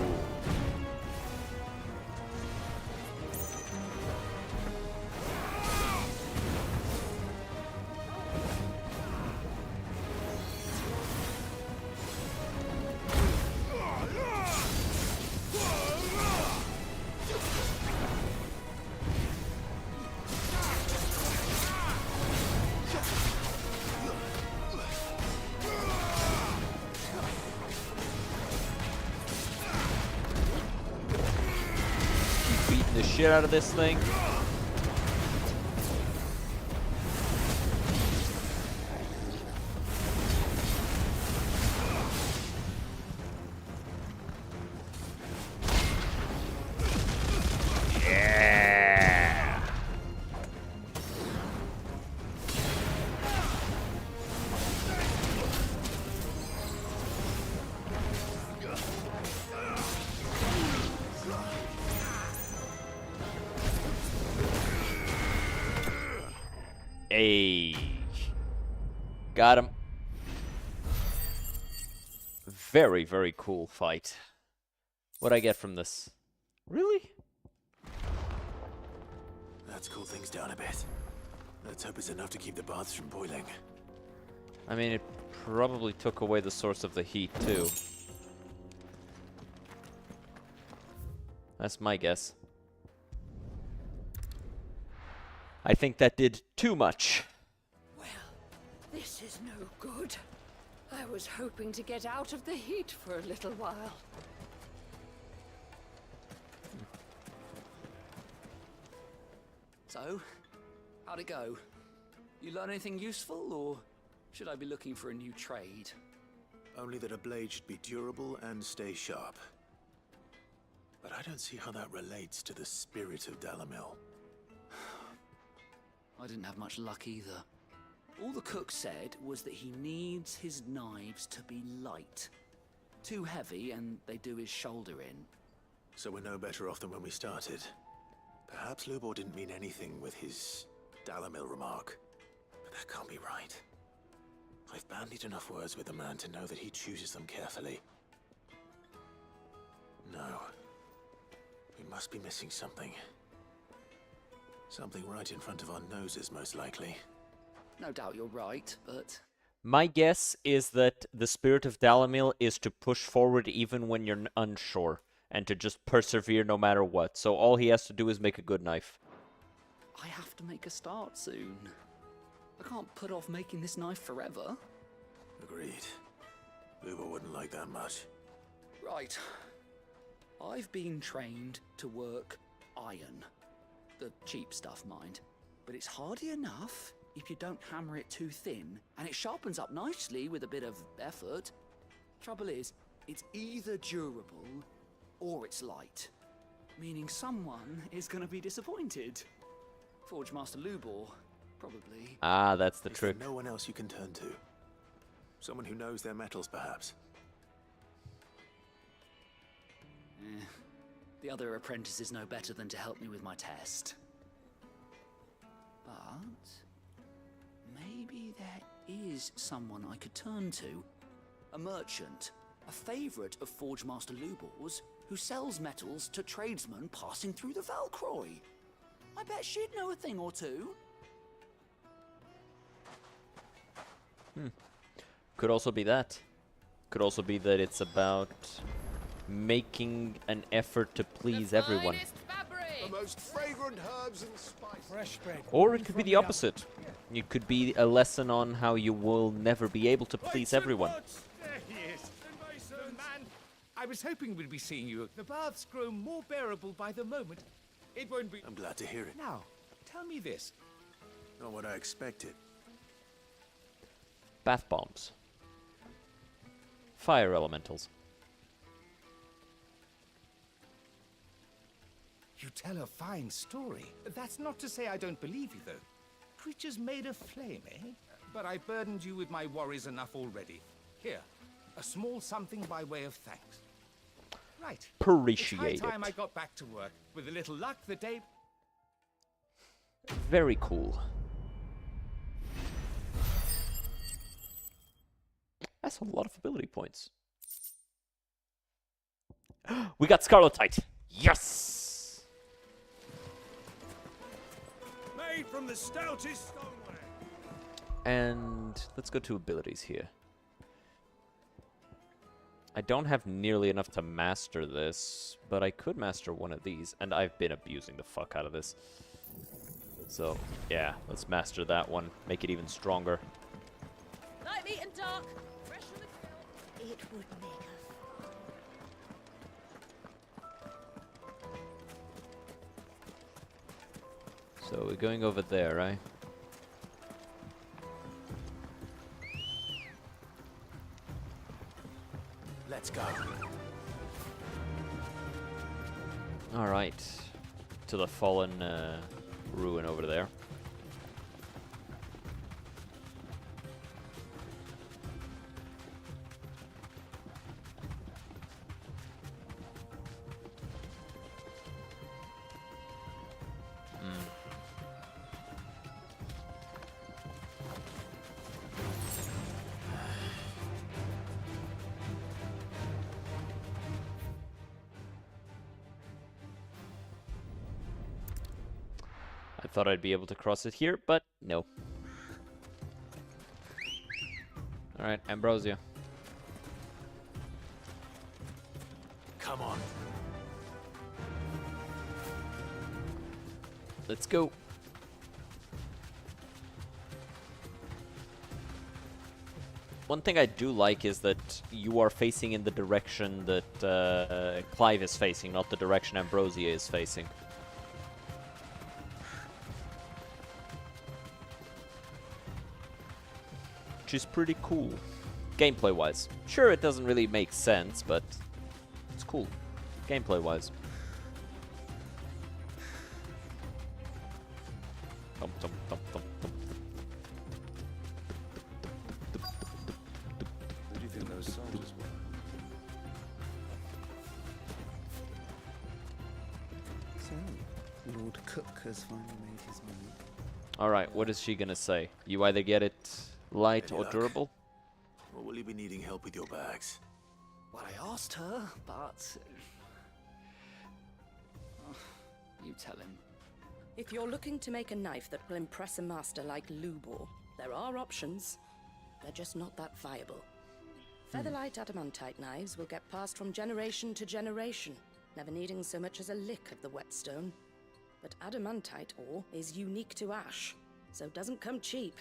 Beating the shit out of this thing. Hey. Got him. Very, very cool fight. What'd I get from this? Really? Let's cool things down a bit. Let's hope it's enough to keep the baths from boiling. I mean, it probably took away the source of the heat, too. That's my guess. I think that did too much. This is no good. I was hoping to get out of the heat for a little while. So, how'd it go? You learn anything useful, or should I be looking for a new trade? Only that a blade should be durable and stay sharp. But I don't see how that relates to the spirit of Dalamil. I didn't have much luck either. All the cook said was that he needs his knives to be light. Too heavy and they do his shoulder in. So we're no better off than when we started. Perhaps Lubor didn't mean anything with his Dalamil remark. But that can't be right. I've bandied enough words with the man to know that he chooses them carefully. No. We must be missing something. Something right in front of our noses, most likely. No doubt you're right, but... My guess is that the spirit of Dalamil is to push forward even when you're unsure, and to just persevere no matter what. So all he has to do is make a good knife. I have to make a start soon. I can't put off making this knife forever. Agreed. Lubor wouldn't like that much. Right. I've been trained to work iron. The cheap stuff, mind. But it's hardy enough if you don't hammer it too thin, and it sharpens up nicely with a bit of effort. Trouble is, it's either durable or it's light, meaning someone is going to be disappointed. Forge Master Lubor, probably. Ah, that's the Is trick. there no one else you can turn to? Someone who knows their metals, perhaps? The other apprentices know better than to help me with my test. But maybe there is someone I could turn to. A merchant, a favourite of Forge Master Lubor's, who sells metals to tradesmen passing through the Valcroy. I bet she'd know a thing or two. Could also be that. Could also be that it's about making an effort to please everyone. The most fragrant herbs and spices. Fresh bread. Or it could be the opposite. It could be a lesson on how you will never be able to please everyone. There he is. Man, I was hoping we'd be seeing you. The baths grow more bearable by the moment. It won't be... I'm glad to hear it. Now, tell me this. Not what I expected. Bath bombs. Fire elementals. You tell a fine story. That's not to say I don't believe you, though. Creatures made of flame, eh? But I burdened you with my worries enough already. Here, a small something by way of thanks. Right. Appreciate it's high time it. I got back to work. With a little luck, the day... Very cool. That's a lot of ability points. We got Scarletite. Yes! Made from the stoutest stoneware. And let's go to abilities here. I don't have nearly enough to master this, but I could master one of these, and I've been abusing the fuck out of this. So, yeah, let's master that one. Make it even stronger. Light, meat, and dark. Fresh from the grill. It would make us. So we're going over there, right? Let's go. Alright. To the fallen ruin over there. thought I'd be able to cross it here, but no. Alright, Ambrosia. Come on. Let's go. One thing I do like is that you are facing in the direction that Clive is facing, not the direction Ambrosia is facing. Which is pretty cool, gameplay-wise. Sure, it doesn't really make sense, but it's cool, gameplay-wise. Thump, thump, thump, thump, thump. Who do you think those soldiers were? So, Lord Cook has finally made his money. Alright, what is she gonna say? You either get it light Any or luck? durable? Or will you be needing help with your bags? Well, I asked her, but... you tell him. If you're looking to make a knife that will impress a master like Lubor, there are options. They're just not that viable. Featherlight adamantite knives will get passed from generation to generation, never needing so much as a lick of the whetstone. But adamantite ore is unique to ash, so it doesn't come cheap.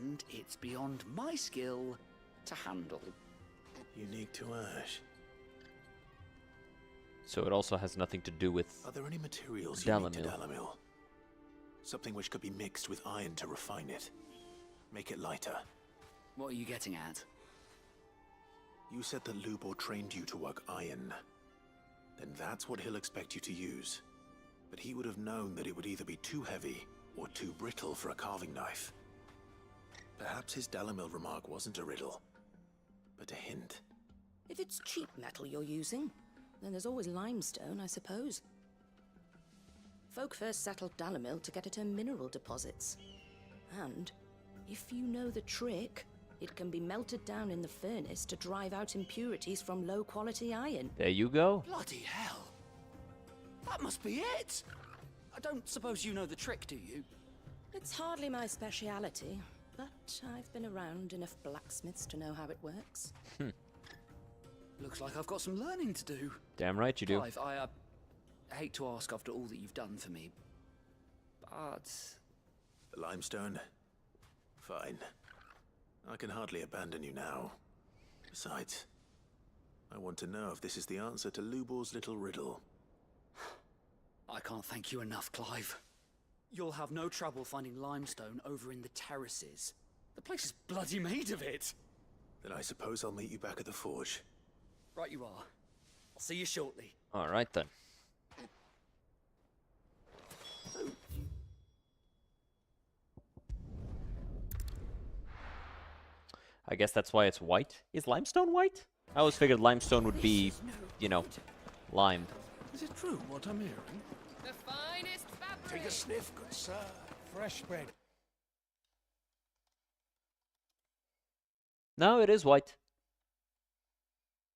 And it's beyond my skill to handle. Unique to ash. So it also has nothing to do with Are there any materials unique to Dalimil. Dalimil? Something which could be mixed with iron to refine it. Make it lighter. What are you getting at? You said that Lubor trained you to work iron. Then that's what he'll expect you to use. But he would have known that it would either be too heavy or too brittle for a carving knife. Perhaps his Dalimil remark wasn't a riddle, but a hint. If it's cheap metal you're using, then there's always limestone, I suppose. Folk first settled Dalimil to get at her mineral deposits. And, if you know the trick, it can be melted down in the furnace to drive out impurities from low-quality iron. There you go. Bloody hell! That must be it! I don't suppose you know the trick, do you? It's hardly my speciality, but I've been around enough blacksmiths to know how it works. Looks like I've got some learning to do. Damn right you do. Clive, I hate to ask after all that you've done for me, but... The limestone? Fine. I can hardly abandon you now. Besides, I want to know if this is the answer to Lubor's little riddle. I can't thank you enough, Clive. You'll have no trouble finding limestone over in the terraces. The place is bloody made of it. Then I suppose I'll meet you back at the forge. Right you are. I'll see you shortly. Alright then. I guess that's why it's white. Is limestone white? I always figured limestone would be, you know, limed. Is it true what I'm hearing? The finest fabric. Take a sniff, good sir. Fresh bread. No, it is white.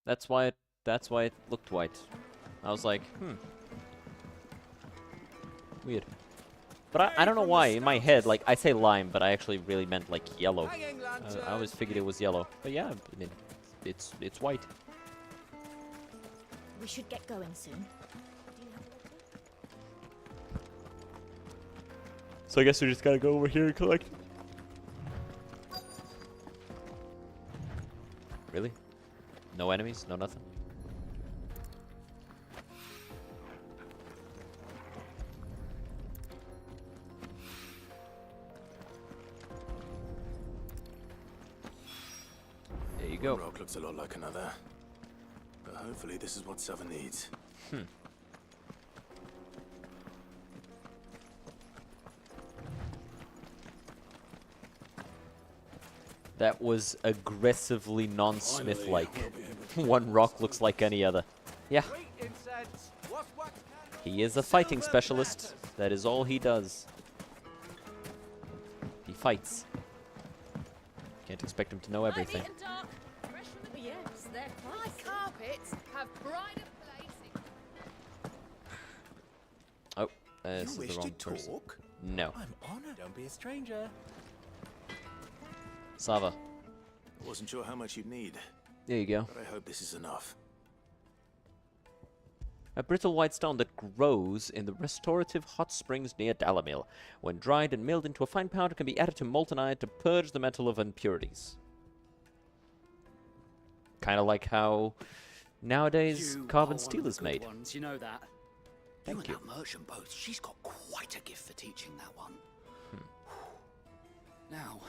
That's why it looked white. I was like, weird. But I don't know why, in my head, like, I say lime, but I actually really meant, like, yellow. I always figured it was yellow. But yeah, I mean, it's white. We should get going soon. So I guess we just gotta go over here and collect. Really? No enemies? No nothing? There you go. One rock looks a lot like another. But hopefully this is what Southern needs. That was aggressively non-Smith-like. One rock looks like any other. Yeah. He is a fighting specialist. That is all he does. He fights. Can't expect him to know everything. Yes, their carpets have pride of place. Oh, This is the wrong person. No. I'm honored. Don't be a stranger. Sava. I wasn't sure how much you'd need. There you go. But I hope this is enough. A brittle white stone that grows in the restorative hot springs near Dalamil. When dried and milled into a fine powder, can be added to molten iron to purge the metal of impurities. Kind of like how nowadays carbon steel is made. Ones, you know that. Thank you. And that merchant boat, she's got quite a gift for teaching that one. Now,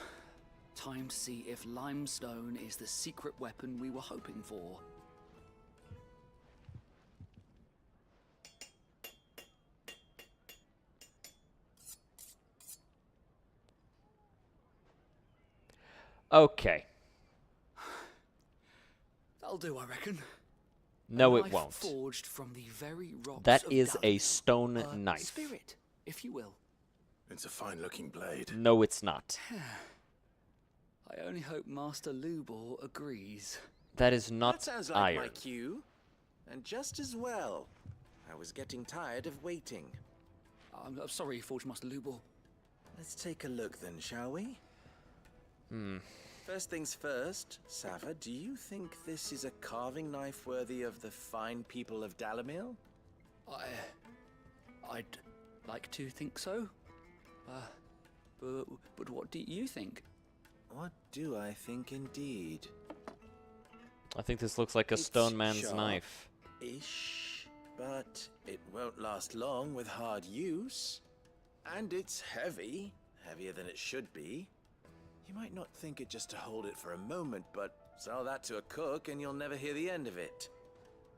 time to see if limestone is the secret weapon we were hoping for. Okay. That'll do, I reckon. No, A it knife won't. Forged from the very rocks That of is a Dalamil. stone A knife. Spirit, if you will. It's a fine-looking blade. No, it's not. I only hope Master Lubor agrees. That is not That sounds like my iron. cue. And just as well. I was getting tired of waiting. I'm sorry, Forge Master Lubor. Let's take a look then, shall we? First things first, Sava, do you think this is a carving knife worthy of the fine people of Dalamil? I'd like to think so. But what do you think? What do I think indeed? I think this looks like a It's stone man's sharp. knife. Ish, but it won't last long with hard use. And it's heavy, heavier than it should be. You might not think it just to hold it for a moment, but sell that to a cook and you'll never hear the end of it.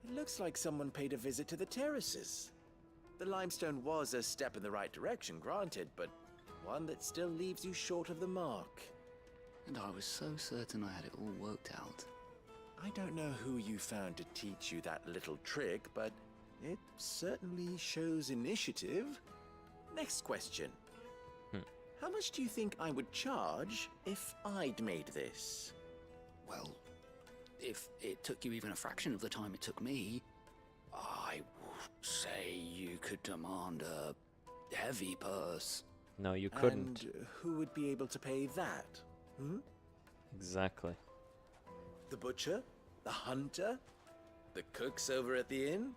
It looks like someone paid a visit to the terraces. The limestone was a step in the right direction, granted, but one that still leaves you short of the mark. And I was so certain I had it all worked out. I don't know who you found to teach you that little trick, but it certainly shows initiative. Next question. How much do you think I would charge if I'd made this? Well, if it took you even a fraction of the time it took me, I would say you could demand a heavy purse. No, you couldn't. And who would be able to pay that? Exactly. The butcher? The hunter? The cooks over at the inn?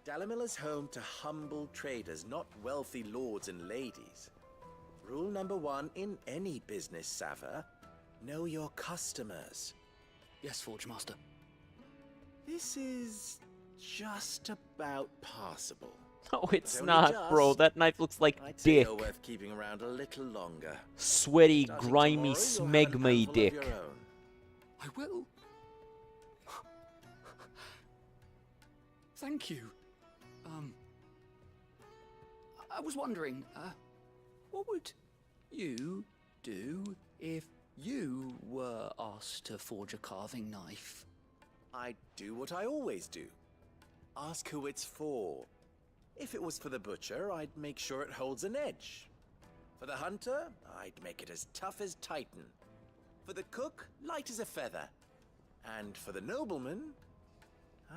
Dalamil is home to humble traders, not wealthy lords and ladies. Rule number 1 in any business, Sava: know your customers. Yes, Forge Master. This is just about passable. No, it's But only not, just. bro. That knife looks like I'd say dick. you're worth keeping around a little longer. Sweaty, Starting grimy, tomorrow, you'll have an smegmy handful of dick. your own. I will. Thank you. I was wondering, what would you do if you were asked to forge a carving knife? I'd do what I always do. Ask who it's for. If it was for the butcher, I'd make sure it holds an edge. For the hunter, I'd make it as tough as Titan. For the cook, light as a feather. And for the nobleman,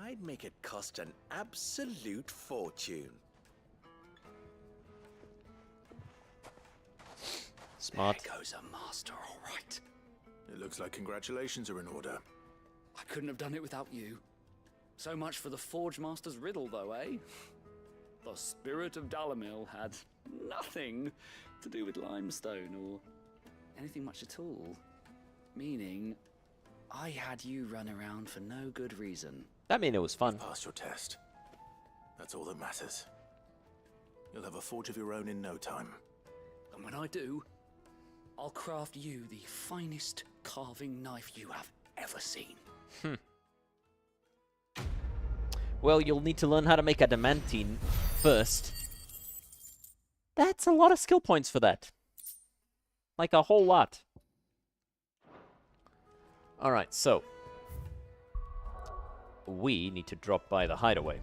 I'd make it cost an absolute fortune. Smart. There goes a master, all right. It looks like congratulations are in order. I couldn't have done it without you. So much for the Forge Master's riddle, though, eh? The spirit of Dalamil had nothing to do with limestone or anything much at all. Meaning, I had you run around for no good reason. That mean it was fun. You passed your test. That's all that matters. You'll have a forge of your own in no time. And when I do, I'll craft you the finest carving knife you have ever seen. Well, you'll need to learn how to make adamantine first. That's a lot of skill points for that. Like a whole lot. Alright, so. We need to drop by the hideaway.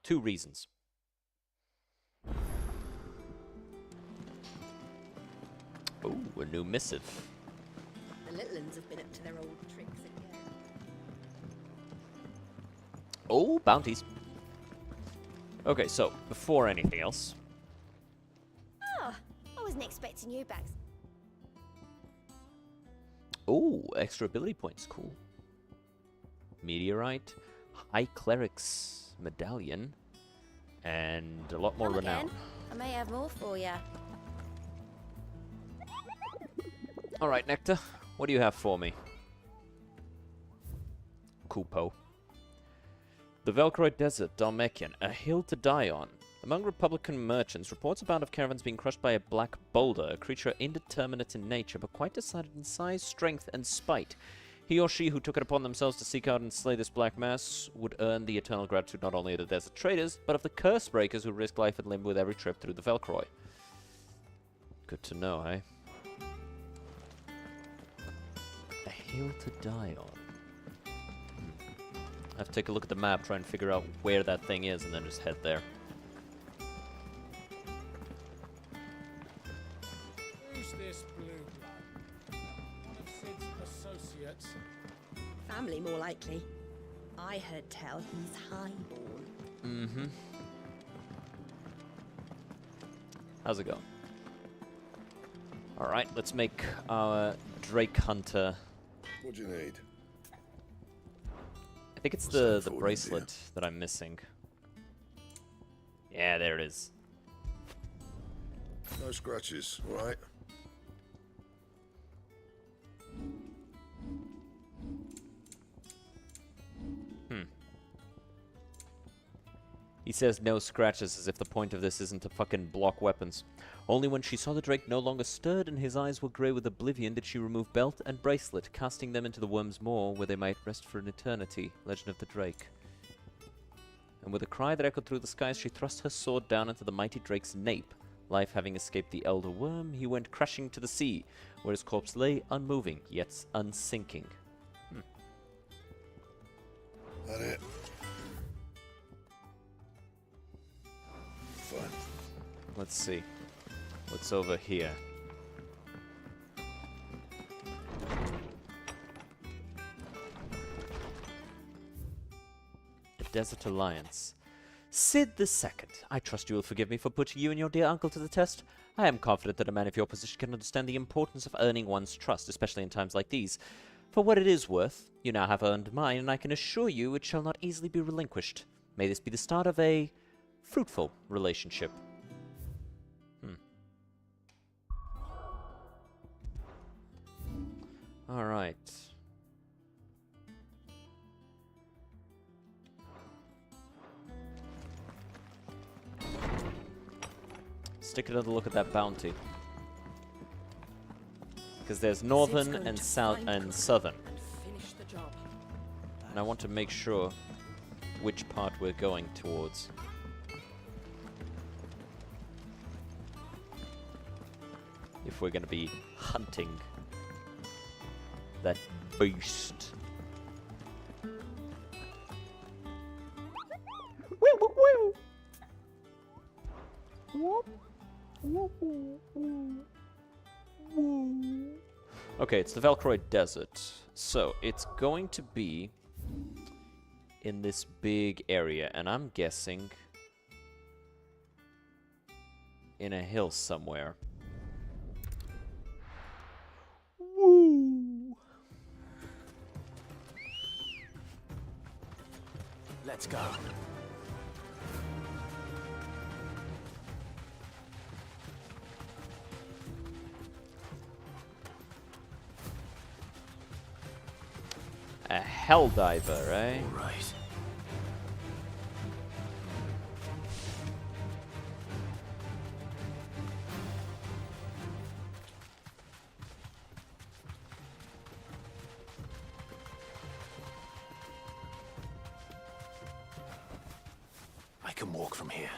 2 reasons. Oh, a new missive. The little uns have been up to their old tricks again. Oh, bounties. Okay, so before anything else, Oh, I wasn't expecting you back. ooh, extra ability points, cool. Meteorite, High Cleric's Medallion, and a lot more Come again. renown. I may have more for you. All right, Nectar, what do you have for me? Kupo. The Velcroid Desert, Dalmekian, a hill to die on. Among Republican merchants, reports abound of caravans being crushed by a black boulder, a creature indeterminate in nature, but quite decided in size, strength, and spite. He or she who took it upon themselves to seek out and slay this black mass would earn the eternal gratitude not only of the desert traders, but of the curse breakers who risk life and limb with every trip through the Velcroy. Good to know, eh? A hill to die on. I have to take a look at the map, try and figure out where that thing is, and then just head there. Who's this blue blood? One of Sid's associates. Family, more likely. I heard tell he's highborn. Mm-hmm. How's it going? Alright, let's make our Drake Hunter. What do you need? I think it's the bracelet that I'm missing. Yeah, there it is. No scratches, all right? He says no scratches as if the point of this isn't to fucking block weapons. Only when she saw the Drake no longer stirred and his eyes were grey with oblivion did she remove belt and bracelet, casting them into the worm's maw where they might rest for an eternity. Legend of the Drake. And with a cry that echoed through the skies, she thrust her sword down into the mighty Drake's nape. Life having escaped the elder worm, he went crashing to the sea, where his corpse lay unmoving, yet unsinking. That it? Fine. Let's see. What's over here? The Desert Alliance. Sid II, I trust you will forgive me for putting you and your dear uncle to the test. I am confident that a man of your position can understand the importance of earning one's trust, especially in times like these. For what it is worth, you now have earned mine, and I can assure you it shall not easily be relinquished. May this be the start of a fruitful relationship. All right. Let's take another look at that bounty. Because there's northern and south and southern. And I want to make sure which part we're going towards. If we're going to be hunting that beast. Okay, it's the Velcroid Desert. So, it's going to be in this big area, and I'm guessing in a hill somewhere. Woo! Let's go. A helldiver, eh? Right. I can walk from here.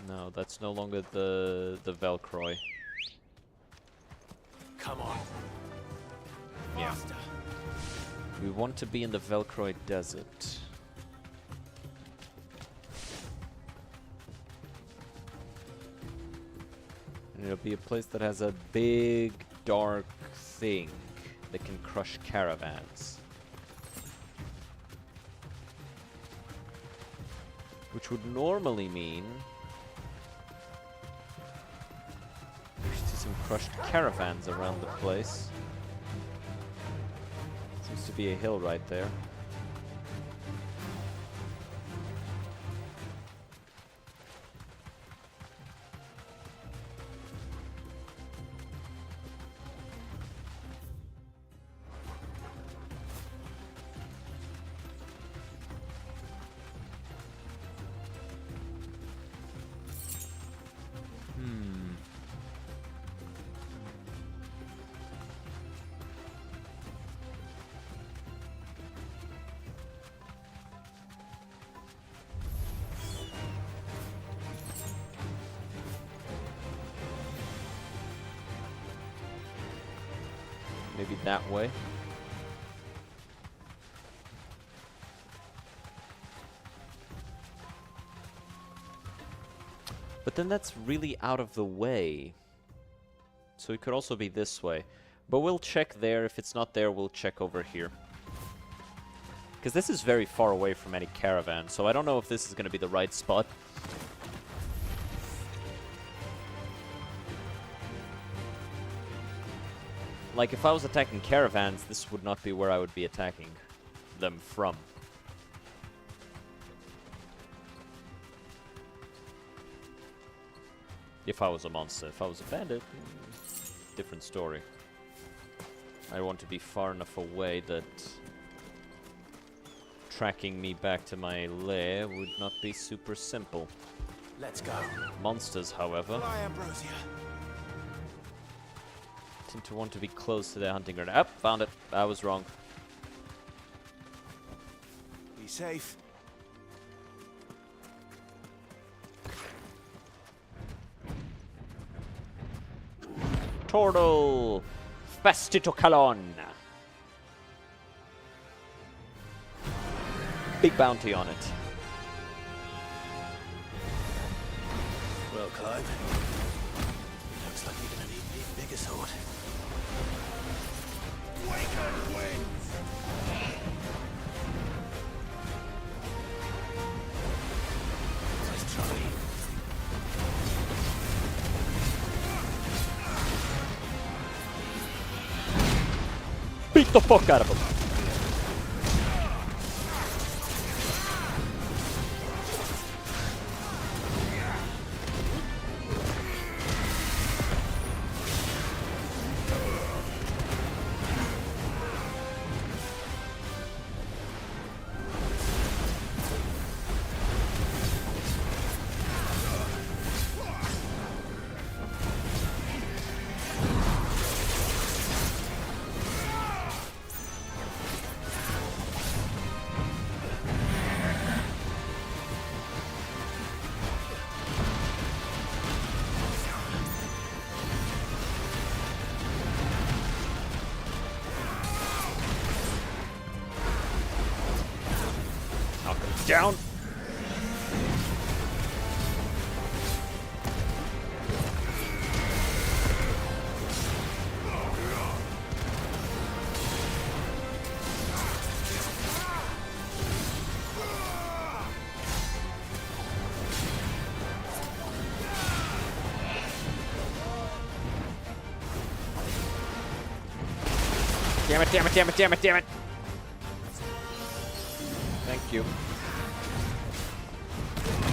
No, that's no longer the Velcroy. Come on. Yeah. We want to be in the Velcroy Desert. And it'll be a place that has a big, dark thing that can crush caravans. Which would normally mean we should see some crushed caravans around the place. Seems to be a hill right there. Maybe that way. But then that's really out of the way. So it could also be this way. But we'll check there. If it's not there, we'll check over here. Because this is very far away from any caravan, so I don't know if this is going to be the right spot. Like, if I was attacking caravans, this would not be where I would be attacking them from. If I was a monster. If I was a bandit, different story. I want to be far enough away that tracking me back to my lair would not be super simple. Let's go. Monsters, however, Fly, Ambrosia. tend to want to be close to their hunting ground. Up, found it. I was wrong. Be safe. Turtle! Festitocalon! Big bounty on it. Well, Clive, looks like you're gonna need an even bigger sword. Wake winds! Let's try. Beat the fuck out of him. Down. Damn it, damn it, damn it, damn it, damn it. Thank you.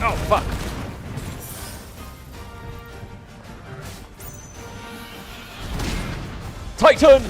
Oh, fuck. Titan!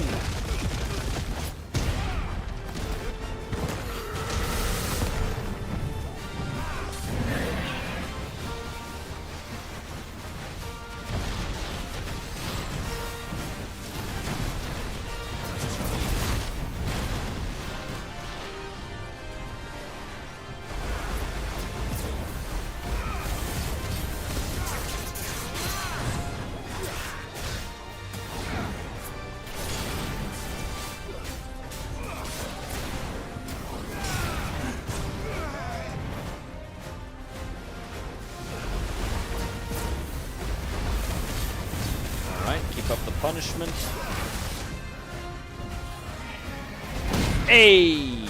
Punishment. Hey!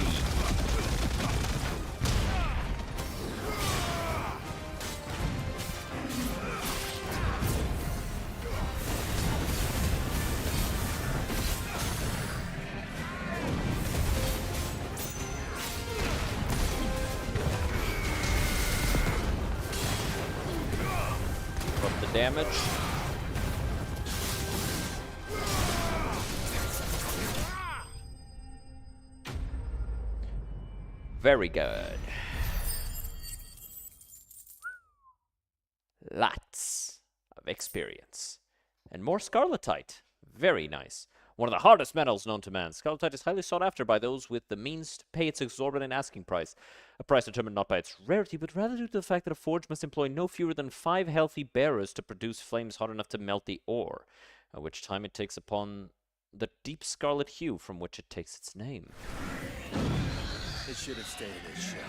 damage. Very good. Lots of experience. And more scarletite. Very nice. One of the hardest metals known to man, scarletite is highly sought after by those with the means to pay its exorbitant asking price. A price determined not by its rarity, but rather due to the fact that a forge must employ no fewer than 5 healthy bearers to produce flames hot enough to melt the ore, at which time it takes upon the deep scarlet hue from which it takes its name. It should have stayed in its shell.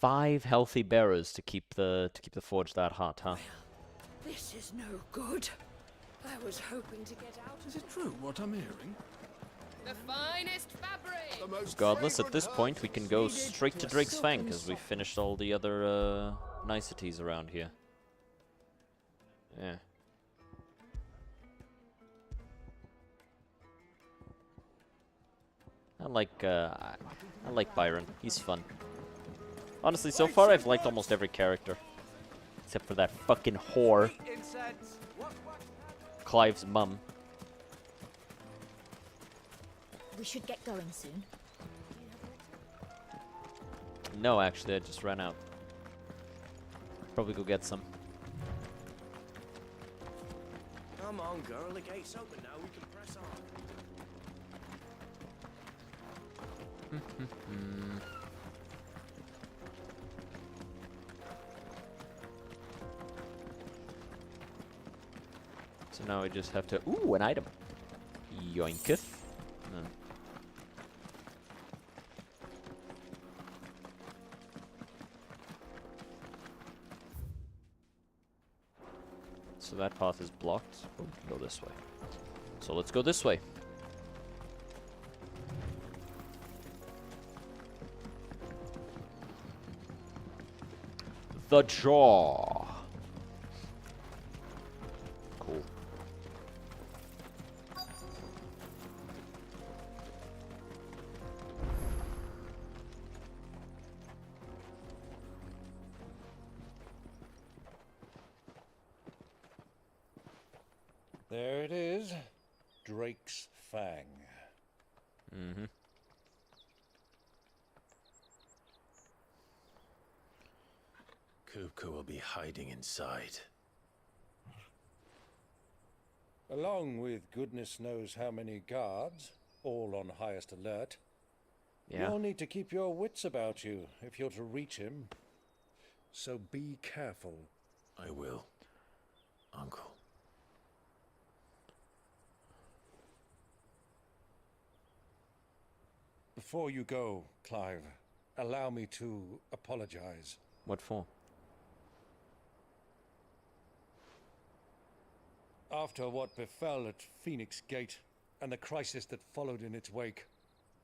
5 healthy bearers to keep the forge that hot, huh? This is no good. I was hoping to get out. Is it true what I'm hearing? The finest fabric. Regardless, at this point, we can go straight to Drake's Fang, because we finished all the other niceties around here. Yeah. I like Byron. He's fun. Honestly, so far I've liked almost every character. Except for that fucking whore. Clive's mum. We should get going soon. No, actually, I just ran out. Probably go get some. Come on, girl. The gate's open now. We can press on. So now I just have to... Ooh, an item. Yoinketh. So that path is blocked. Oh, we can go this way. So let's go this way. The Jaw. Cool. There it is. Drake's Fang. Mm-hmm. Kupka will be hiding inside. Along with goodness knows how many guards, all on highest alert. Yeah. You'll need to keep your wits about you if you're to reach him. So be careful. I will, Uncle. Before you go, Clive, allow me to apologize. What for? After what befell at Phoenix Gate and the crisis that followed in its wake,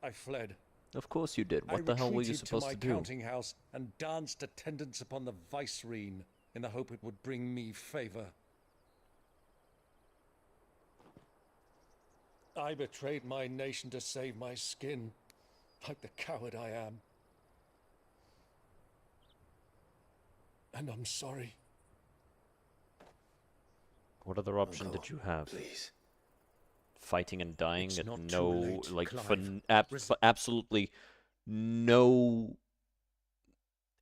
I fled. Of course you did. What the hell were you supposed to to do? my counting house and danced attendance upon the vicereine in the hope it would bring me favor. I betrayed my nation to save my skin, like the coward I am. And I'm sorry. What other option did you have? Please. Fighting and dying It's at not too no, late, like, Clive. for absolutely no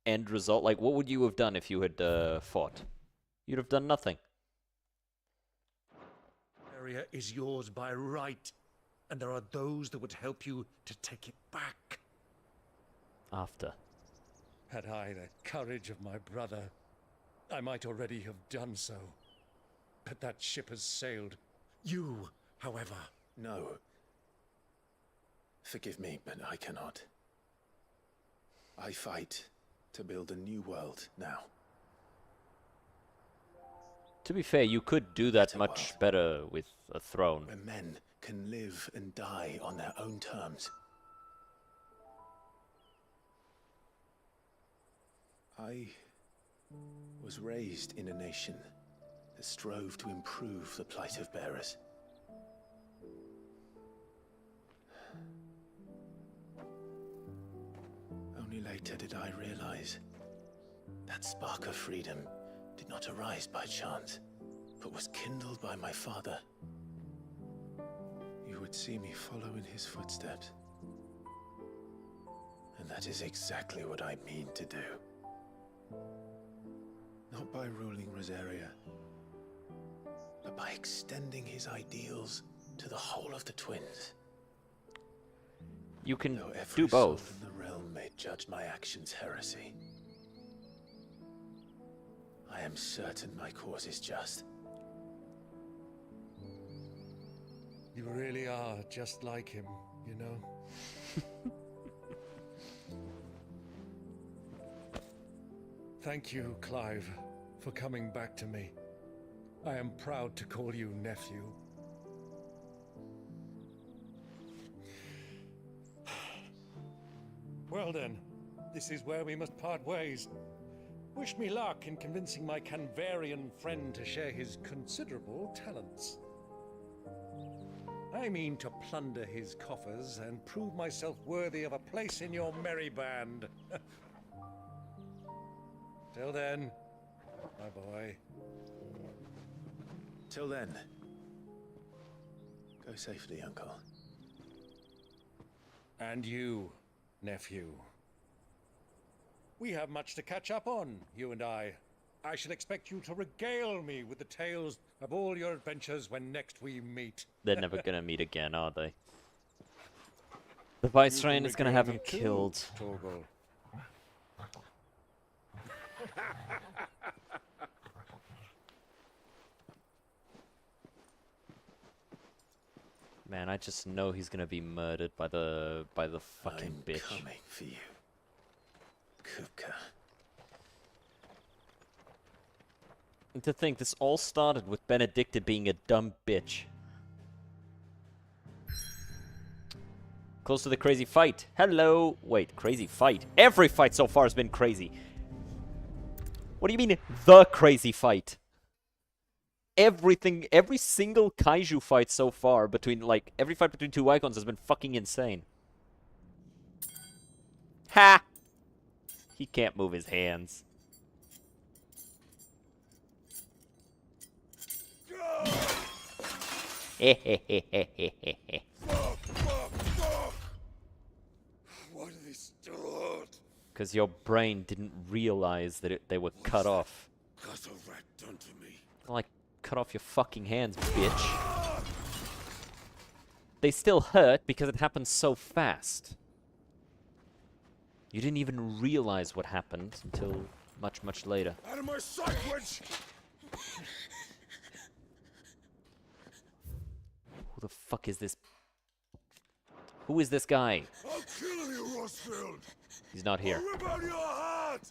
end result. Like, what would you have done if you had fought? You'd have done nothing. Area is yours by right, and there are those that would help you to take it back. After. Had I the courage of my brother, I might already have done so. But that ship has sailed. You, however... No. Forgive me, but I cannot. I fight to build a new world now. To be fair, you could do that much better with a throne. Where men can live and die on their own terms. I was raised in a nation that strove to improve the plight of bearers. later did I realize that spark of freedom did not arise by chance, but was kindled by my father. You would see me follow in his footsteps. And that is exactly what I mean to do. Not by ruling Rosaria, but by extending his ideals to the whole of the twins. You can Though every do both. soul in the realm may judge my actions heresy, I am certain my cause is just. You really are just like him, you know? Thank you, Clive, for coming back to me. I am proud to call you nephew. Well then, this is where we must part ways. Wish me luck in convincing my Canvarian friend to share his considerable talents. I mean to plunder his coffers and prove myself worthy of a place in your merry band. Till then, my boy. Till then, go safely, Uncle. And you, nephew. We have much to catch up on, you and I. I shall expect you to regale me with the tales of all your adventures when next we meet. They're never gonna meet again, are they? The Viceroy is gonna have him killed. Torgal. Man, I just know he's gonna be murdered by the fucking bitch. I'm coming for you, Kupka. And to think this all started with Benedicta being a dumb bitch. Close to the crazy fight. Hello. Wait, crazy fight. Every fight so far has been crazy. What do you mean, the crazy fight? Everything, every single kaiju fight so far between, like, every fight between two icons has been fucking insane. Ha! He can't move his hands. Why do they start? Because your brain didn't realize that they were cut off. Got a rat done to me. Like, cut off your fucking hands, bitch. They still hurt because it happened so fast. You didn't even realize what happened until much, much later. Out of my sight, witch! Who the fuck is this? Who is this guy? I'll kill you, Rosfield! He's not here. I'll rip out your heart!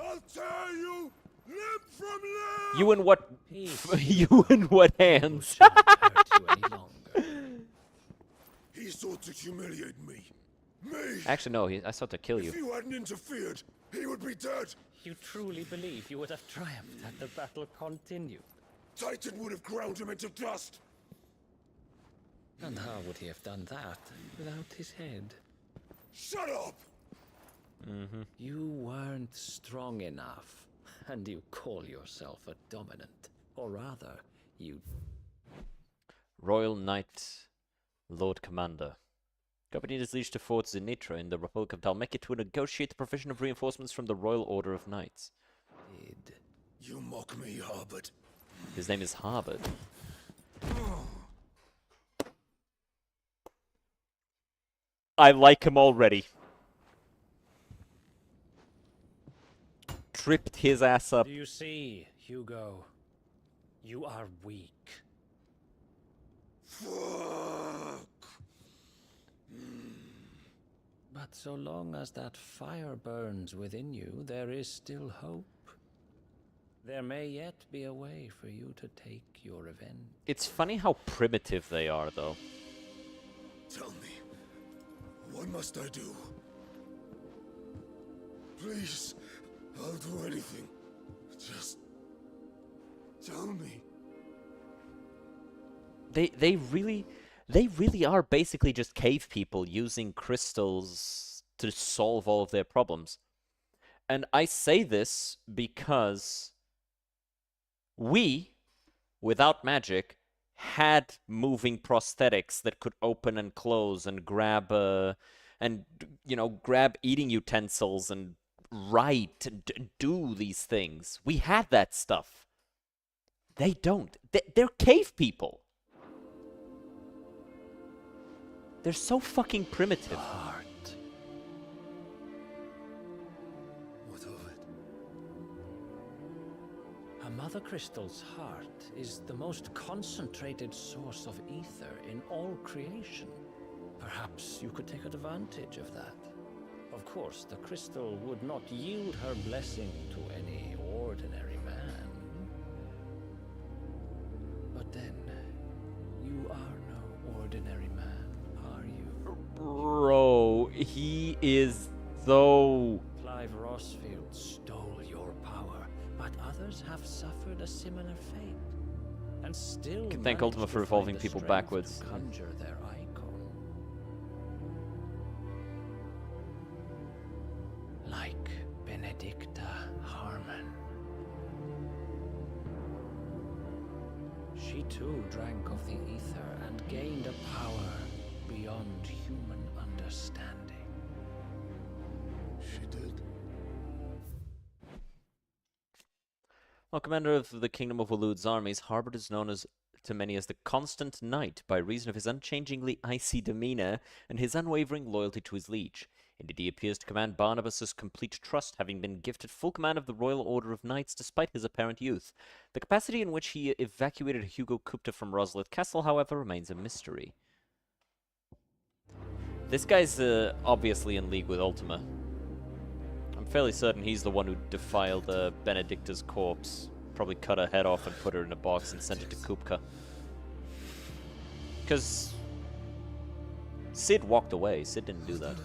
I'll tear you limb from limb! You and what? You and what hands? He sought to humiliate me. Me! Actually, no. I sought to kill If you. you hadn't interfered, he would be dead. You truly believe you would have triumphed had the battle continued? Titan would have ground him into dust. And how would he have done that without his head? Shut up! You weren't strong enough, and you call yourself a dominant. Or rather, you... Royal Knight, Lord Commander. Accompanied his liege to Fort Zenitra in the Republic of Dalmekia to negotiate the provision of reinforcements from the Royal Order of Knights. You mock me, Harbert. His name is Harbert. I like him already. Tripped his ass up. Do you see, Hugo? You are weak. Fuck. But so long as that fire burns within you, there is still hope. There may yet be a way for you to take your revenge. It's funny how primitive they are, though. Tell me, what must I do? Please, I'll do anything. Just tell me. They really are basically just cave people using crystals to solve all of their problems. And I say this because we, without magic, had moving prosthetics that could open and close and grab grab eating utensils and write and do these things. We had that stuff. They don't. They're cave people. They're so fucking primitive. Heart. What of it? A mother crystal's heart is the most concentrated source of ether in all creation. Perhaps you could take advantage of that. Of course, the crystal would not yield her blessing to any ordinary man. But then, you are no ordinary man, are you? Bro, he is though. Clive Rossfield stole your power, but others have suffered a similar fate. And still Can thank managed Ultima to for find evolving the people strength backwards. to conjure their icon. Like Benedicta Harmon. She too drank of the ether and gained a power beyond human understanding. She did. While commander of the Kingdom of Walud's armies, Harbord is known to many as the Constant Knight by reason of his unchangingly icy demeanor and his unwavering loyalty to his liege. Indeed, he appears to command Barnabas's complete trust, having been gifted full command of the Royal Order of Knights despite his apparent youth. The capacity in which he evacuated Hugo Kupta from Roslith Castle, however, remains a mystery. This guy's obviously in league with Ultima. I'm fairly certain he's the one who defiled Benedicta's corpse. Probably cut her head off and put her in a box and sent it to Kupka. Because Sid walked away. Sid didn't do that.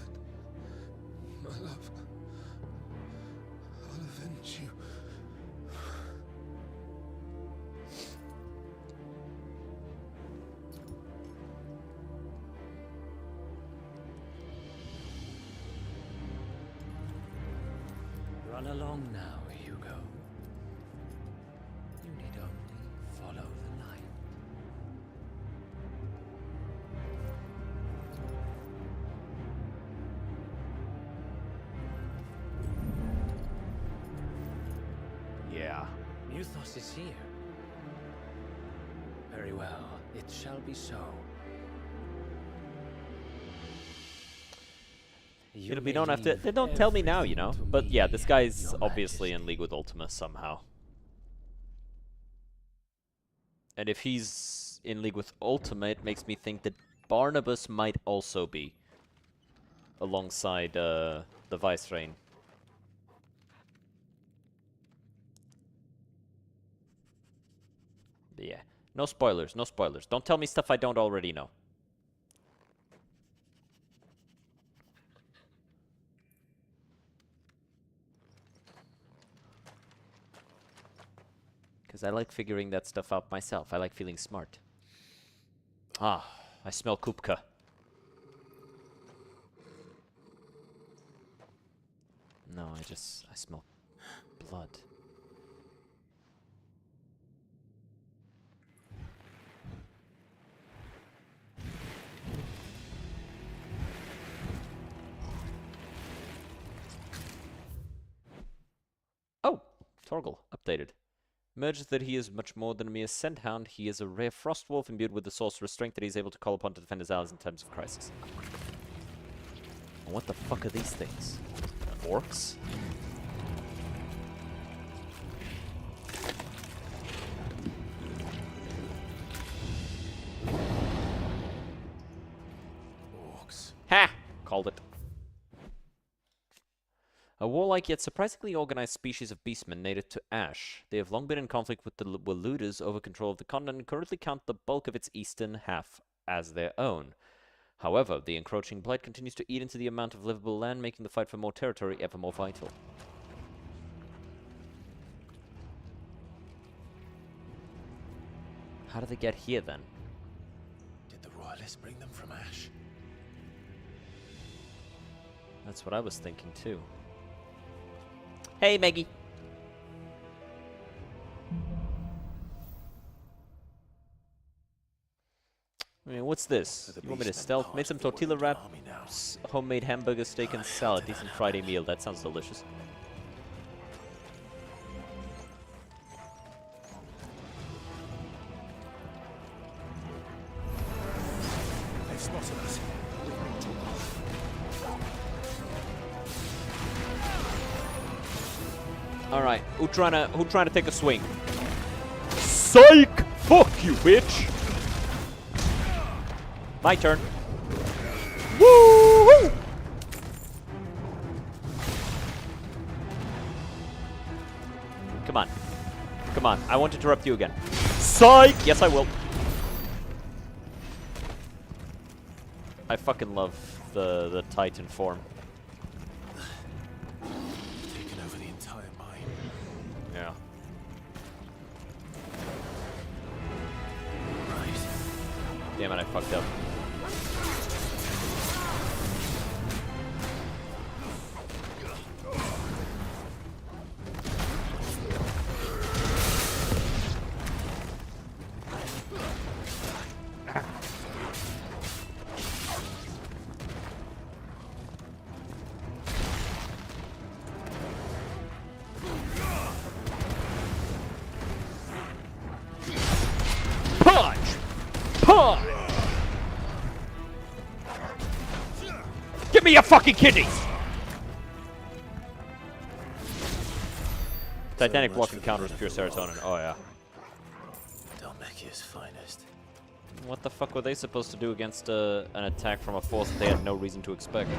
My love, I'll avenge you. Run along now, Hugo. You need only follow the light. Yeah. Muthos is here. Very well, it shall be so. It'll be known after. They don't tell me now, you know. But yeah, this guy's obviously in league with Ultima somehow. And if he's in league with Ultima, it makes me think that Barnabas might also be alongside the Vicereign. But yeah, no spoilers, no spoilers. Don't tell me stuff I don't already know. Because I like figuring that stuff out myself. I like feeling smart. Ah, I smell Kupka. No, I smell blood. Oh, Torgal, updated. Emerges that he is much more than a mere scent hound. He is a rare frost wolf imbued with the sorcerer's strength that he is able to call upon to defend his allies in times of crisis. And what the fuck are these things? Orcs? Orcs. Ha! Called it. A warlike yet surprisingly organized species of beastmen native to Ash. They have long been in conflict with the Waluders over control of the continent and currently count the bulk of its eastern half as their own. However, the encroaching blight continues to eat into the amount of livable land, making the fight for more territory ever more vital. How did they get here then? Did the Royalists bring them from Ash? That's what I was thinking too. Hey, Maggie. I mean, what's this? You want me to stealth? Made some tortilla wraps, homemade hamburger, steak, and salad. Decent Friday meal. That sounds delicious. They've spotted us. All right, who trying to take a swing? Psych! Fuck you, bitch! My turn. Woo! Come on. Come on. I won't interrupt you again. Psych! Yes, I will. I fucking love the Titan form. Taken over the entire mine. Yeah. Right. Damn it, I fucked up. Give me your fucking kidneys! Titanic walk encounters pure serotonin. Oh yeah. Dalmekia's finest. What the fuck were they supposed to do against an attack from a force that they had no reason to expect?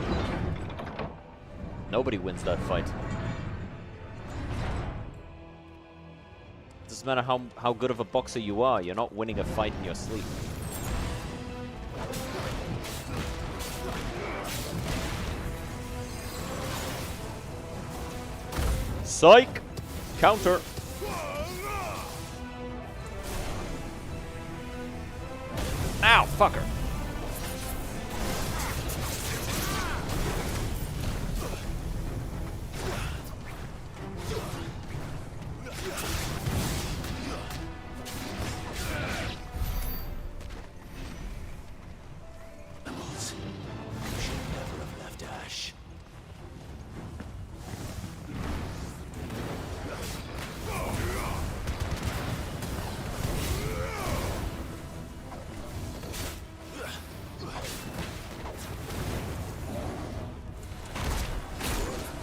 Nobody wins that fight. Doesn't matter how good of a boxer you are, you're not winning a fight in your sleep. Psych! Counter! Ow, fucker!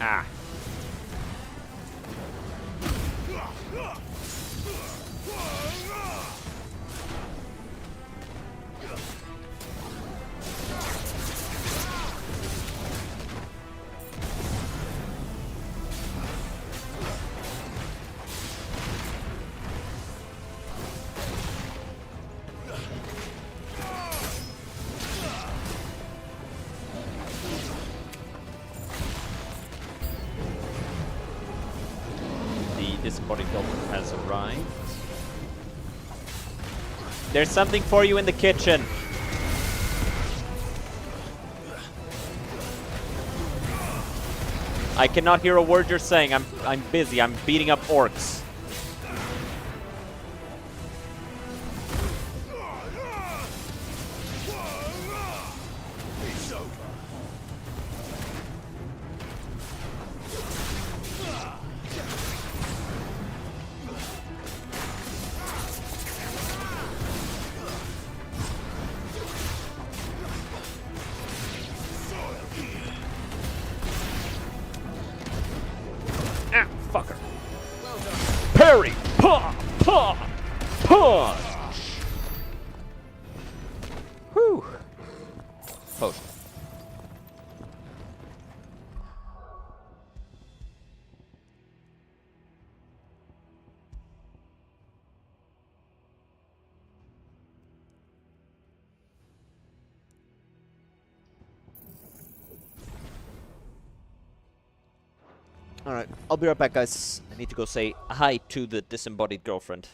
Ah. Disembodied goblin has arrived. There's something for you in the kitchen. I cannot hear a word you're saying. I'm busy. I'm beating up orcs. Ah, fucker. Parry! Paw! Paw! Punch! Whew. Potion. Alright, I'll be right back, guys. I need to go say hi to the disembodied girlfriend.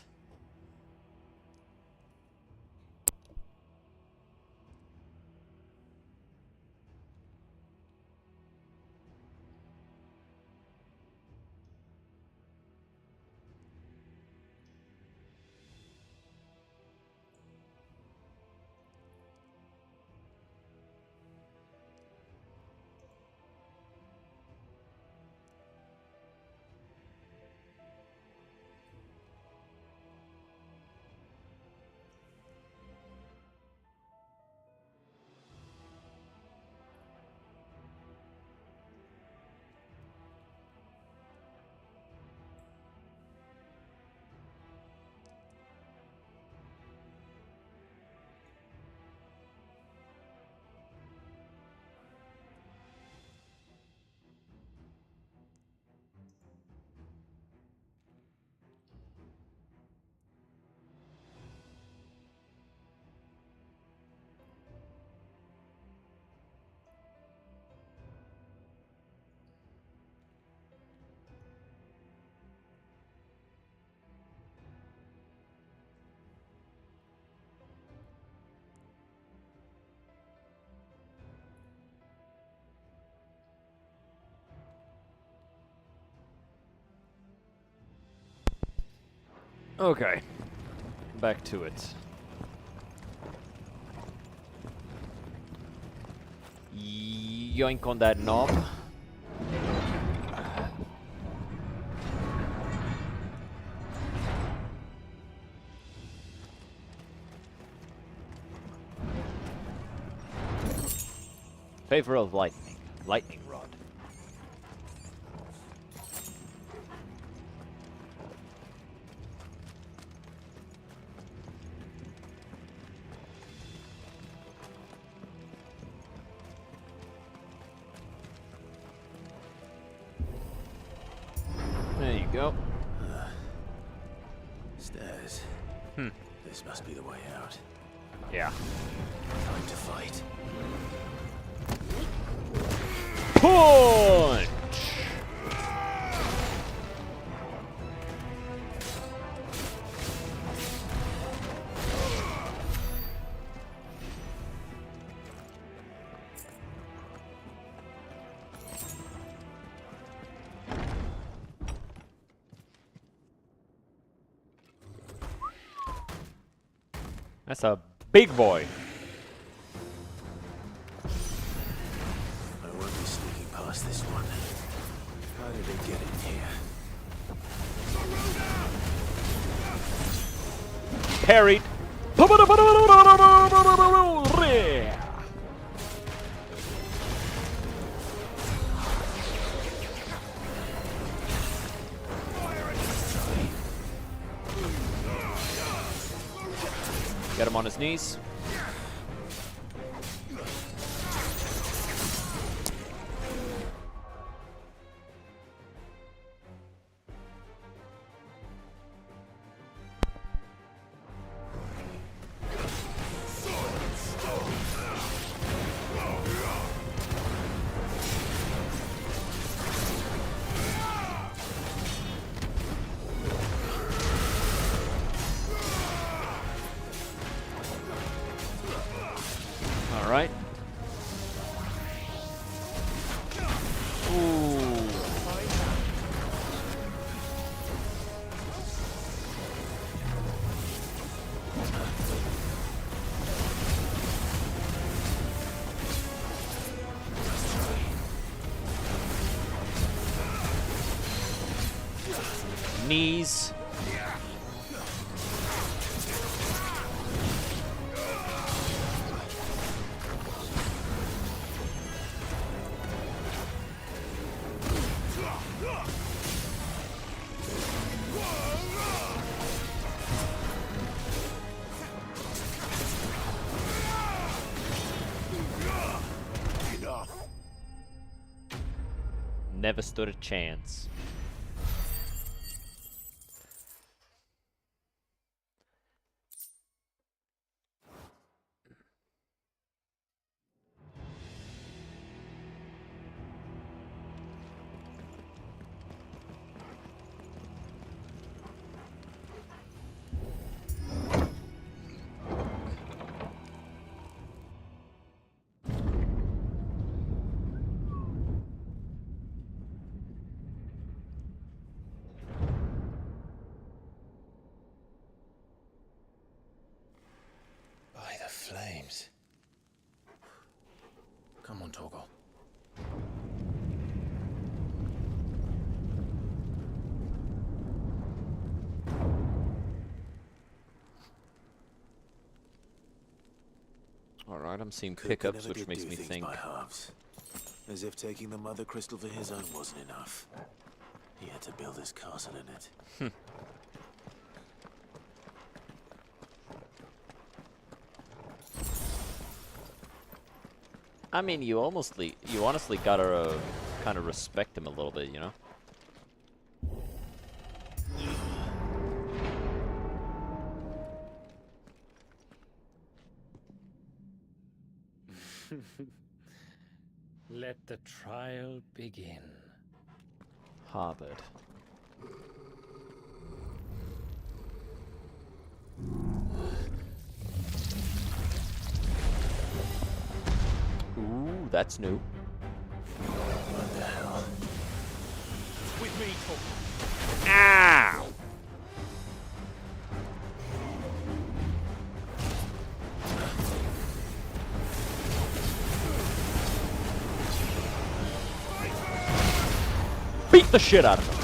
Okay. Back to it. Yoink on that knob. Favor of lightning. Lightning rod. There you go. Stairs. This must be the way out. Yeah. Time to fight. Punch! That's a big boy. I won't be sneaking past this one. How did it get in here? Parried. Get him on his knees. All right. Ooh. Knees. Never stood a chance. By the flames. Come on, Torgal. Alright, I'm seeing Cook pickups, never which did makes do me things think. by halves. As if taking the mother crystal for his own wasn't enough. He had to build his castle in it. I mean, you honestly gotta kind of respect him a little bit, you know? Let the trial begin. Harvard. Ooh, that's new. What the hell? With me, Torgal. Ow! the shit out of him.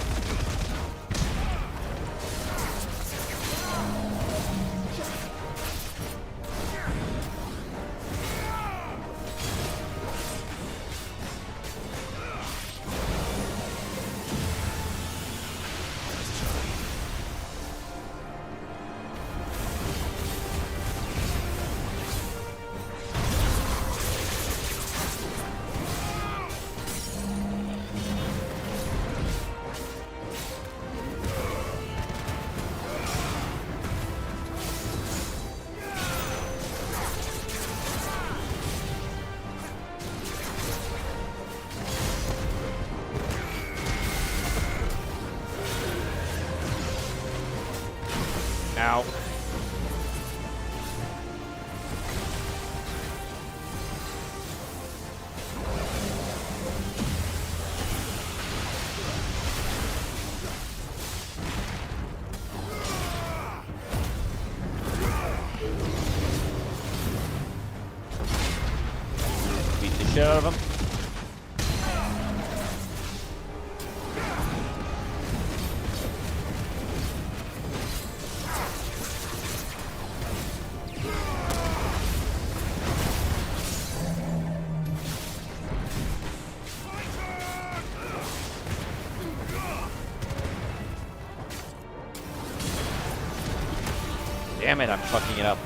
Ow. Beat the shit out of him. Damn it, I'm fucking it up.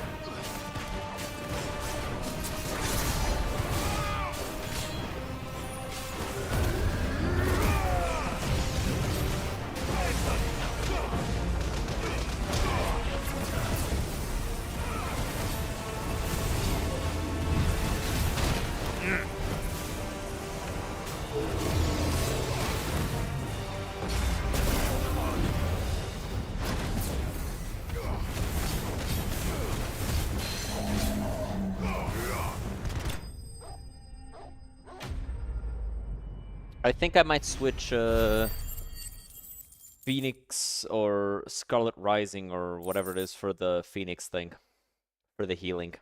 I think I might switch Phoenix or Scarlet Rising or whatever it is for the Phoenix thing. For the healing.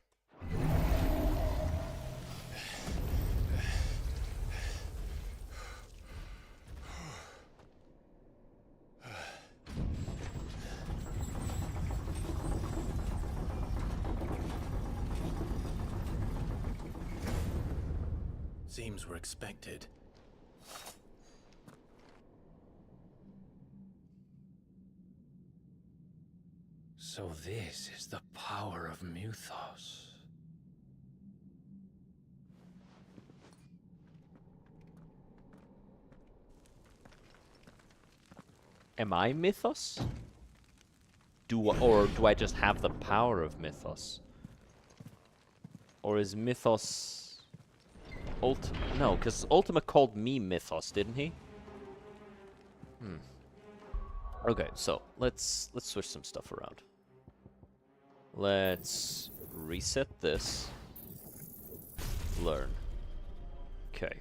Seems we're expected. So this is the power of Mythos. Am I Mythos? Or do I just have the power of Mythos? Or is Mythos... No, because Ultima called me Mythos, didn't he? Okay, so let's switch some stuff around. Let's reset this. Learn. Okay.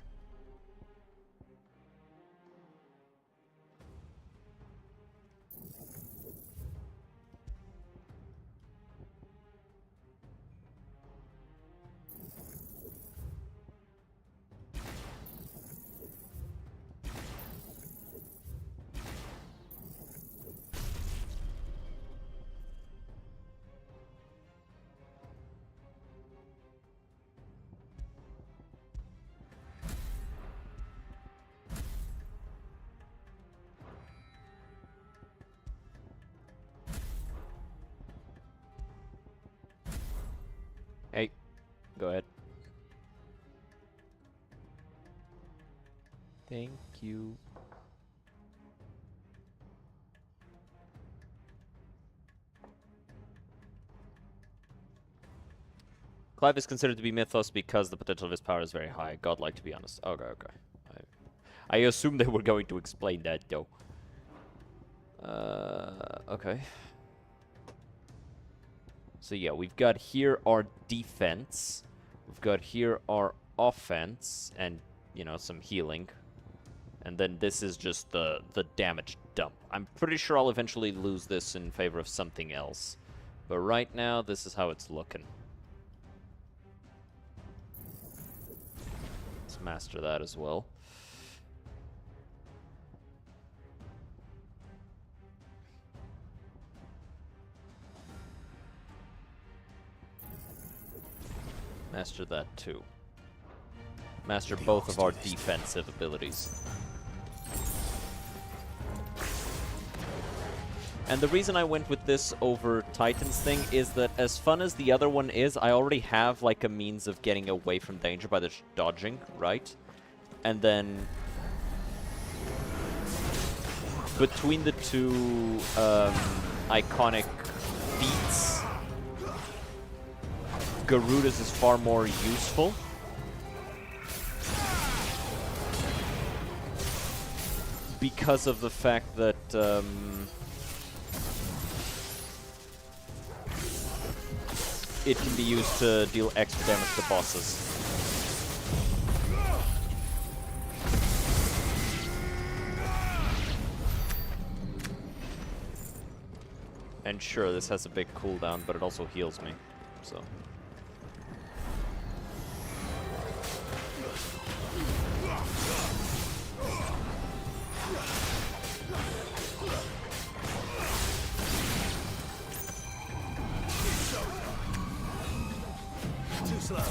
Hey, go ahead. Thank you. Clive is considered to be Mythos because the potential of his power is very high. Godlike, to be honest. Okay, okay. I assume they were going to explain that, though. Okay. So yeah, we've got here our defense. We've got here our offense and, you know, some healing. And then this is just the damage dump. I'm pretty sure I'll eventually lose this in favor of something else. But right now, this is how it's looking. Let's master that as well. Master that too. Master both of our defensive abilities. And the reason I went with this over Titan's thing is that as fun as the other one is, I already have like a means of getting away from danger by just dodging, right? And then between the two iconic feats, Garuda's is far more useful. Because of the fact that it can be used to deal extra damage to bosses. And sure, this has a big cooldown, but it also heals me, so... Too slow.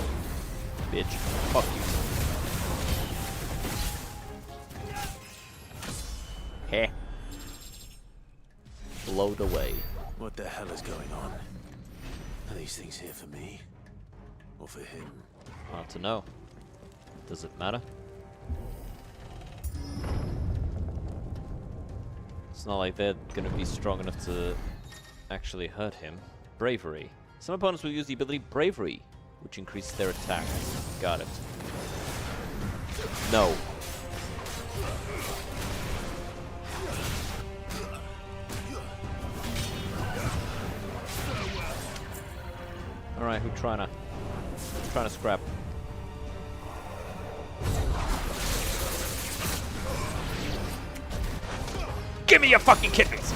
Bitch. Fuck you. Heh. Blowed away. What the hell is going on? Are these things here for me? Or for him? Hard to know. Does it matter? It's not like they're gonna be strong enough to actually hurt him. Bravery. Some opponents will use the ability Bravery, which increases their attack. Got it. No. Alright, who's trying to scrap? Give me your fucking kidneys!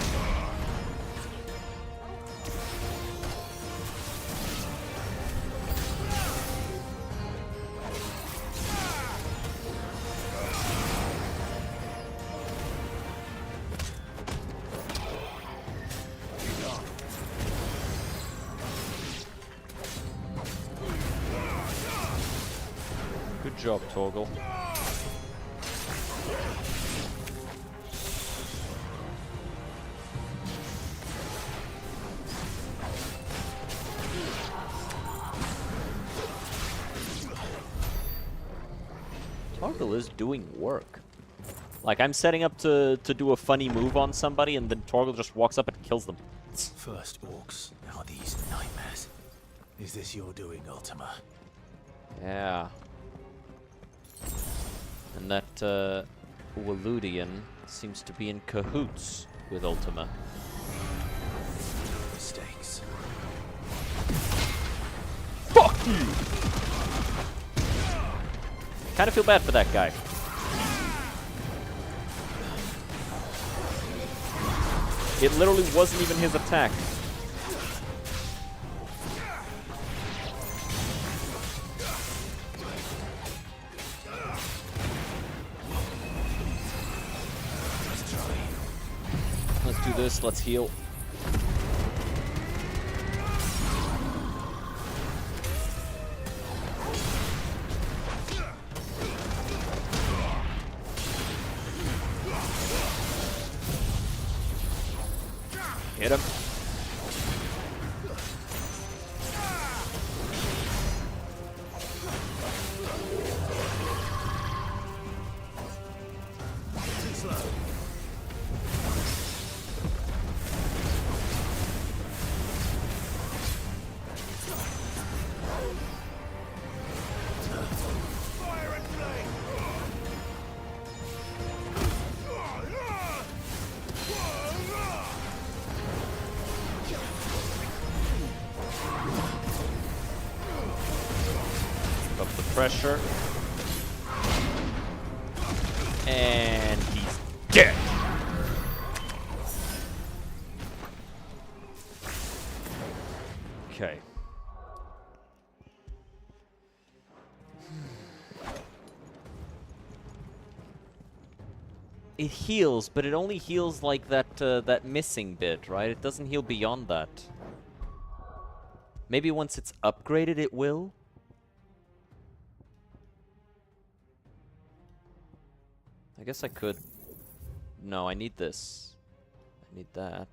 Good job, Torgal. Torgal is doing work. Like, I'm setting up to do a funny move on somebody, and then Torgal just walks up and kills them. First orcs, now these nightmares. Is this your doing, Ultima? Yeah. And that, Waludian seems to be in cahoots with Ultima. Mistakes. Fuck you! Kind of feel bad for that guy. It literally wasn't even his attack. Let's do this, let's heal. Hit him. Too slow. Fire and flame. Up the pressure. And he's dead. Okay. It heals, but it only heals like that missing bit, right? It doesn't heal beyond that. Maybe once it's upgraded, it will. I guess I could... No, I need this. I need that.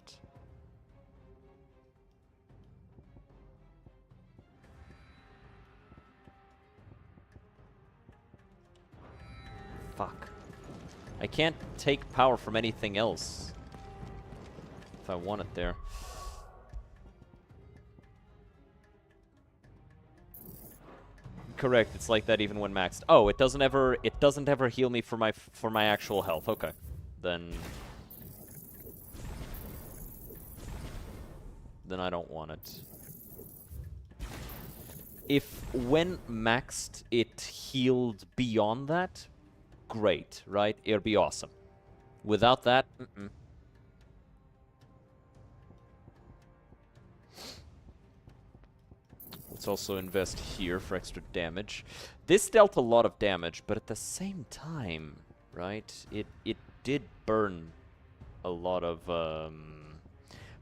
Fuck. I can't take power from anything else. If I want it there. Correct, it's like that even when maxed. Oh, it doesn't ever heal me for my actual health. Okay. Then I don't want it. If when maxed it healed beyond that, great, right? It'd be awesome. Without that, Let's also invest here for extra damage. This dealt a lot of damage, but at the same time, right? It did burn a lot of,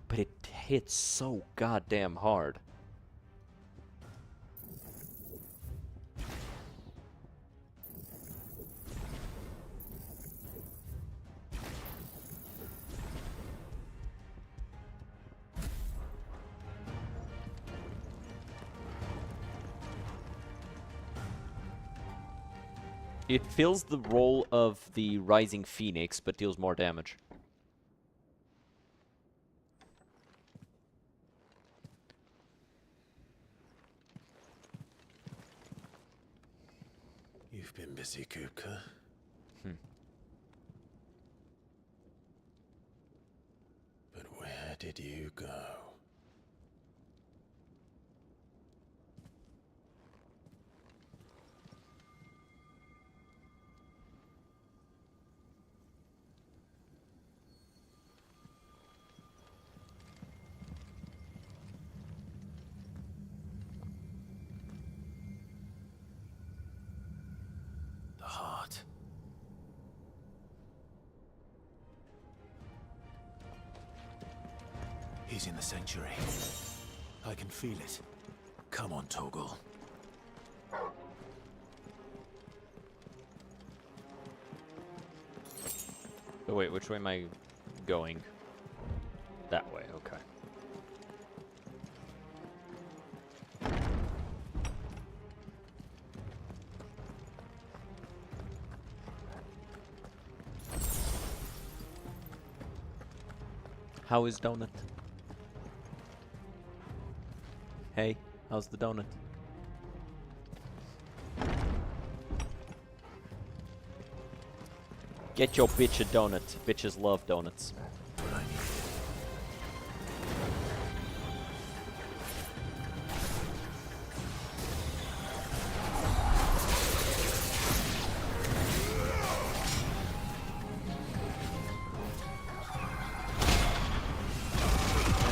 but it hit so goddamn hard. It fills the role of the Rising Phoenix, but deals more damage. You've been busy, Kupka. But where did you go? He's in the sanctuary. I can feel it. Come on, Torgal. Oh wait, which way am I going? That way, okay. How is Donut? Hey, how's the donut? Get your bitch a donut. Bitches love donuts.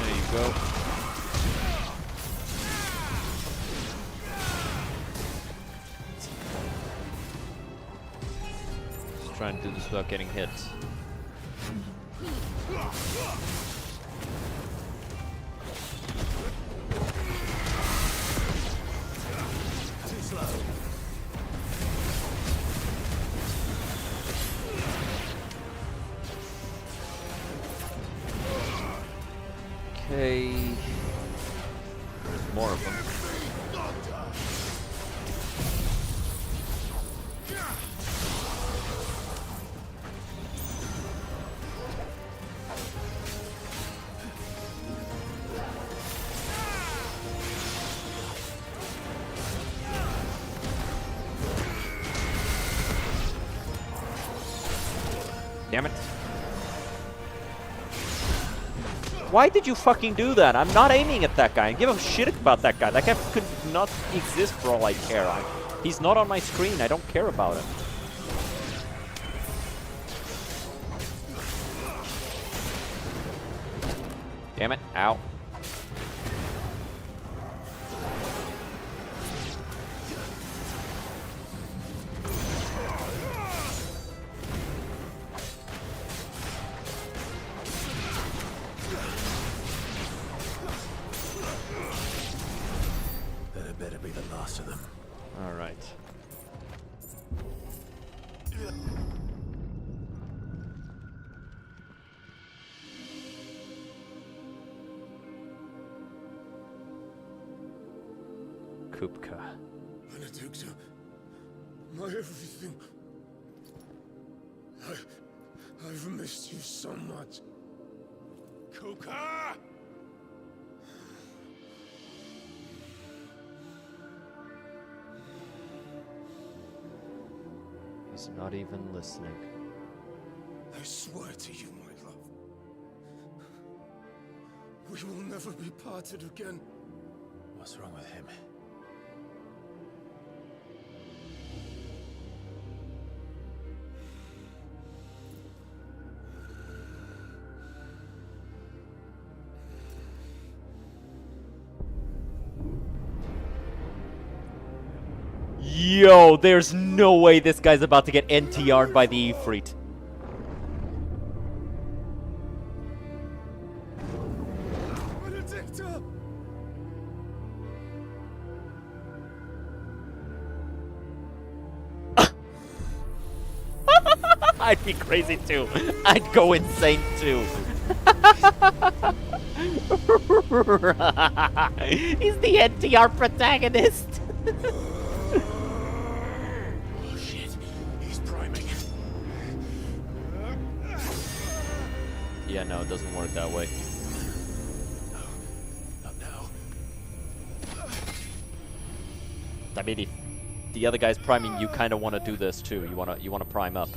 There you go. Trying to do this without getting hit. Too slow. Okay. There's more of them. Damn it. Why did you fucking do that? I'm not aiming at that guy. I give a shit about that guy. That guy could not exist for all I care. He's not on my screen. I don't care about him. Damn it. Ow. That better be the last of them. All right. Kupka. Benedicta, my everything. I've missed you so much. Kuka! He's not even listening. I swear to you, my love. We will never be parted again. What's wrong with him? Yo, there's no way this guy's about to get NTR'd by the Ifrit. Benedicta! I'd be crazy too. I'd go insane too. He's the NTR protagonist. Oh shit, he's priming. Yeah, no, it doesn't work that way. Not now. I mean, if the other guy's priming, you kind of want to do this too. You want to prime up.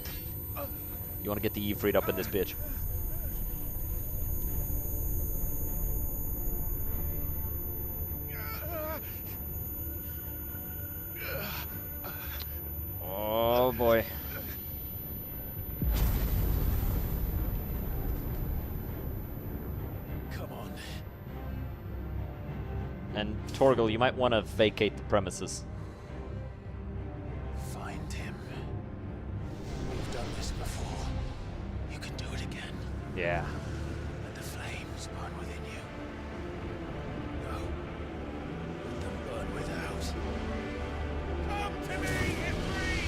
You want to get the Ifrit up in this bitch. Oh boy. Come on. And Torgal, you might want to vacate the premises. Find him. You've done this before. You can do it again. Yeah. Let the flames burn within you. No. Let them burn without. Come to me, Ifrit!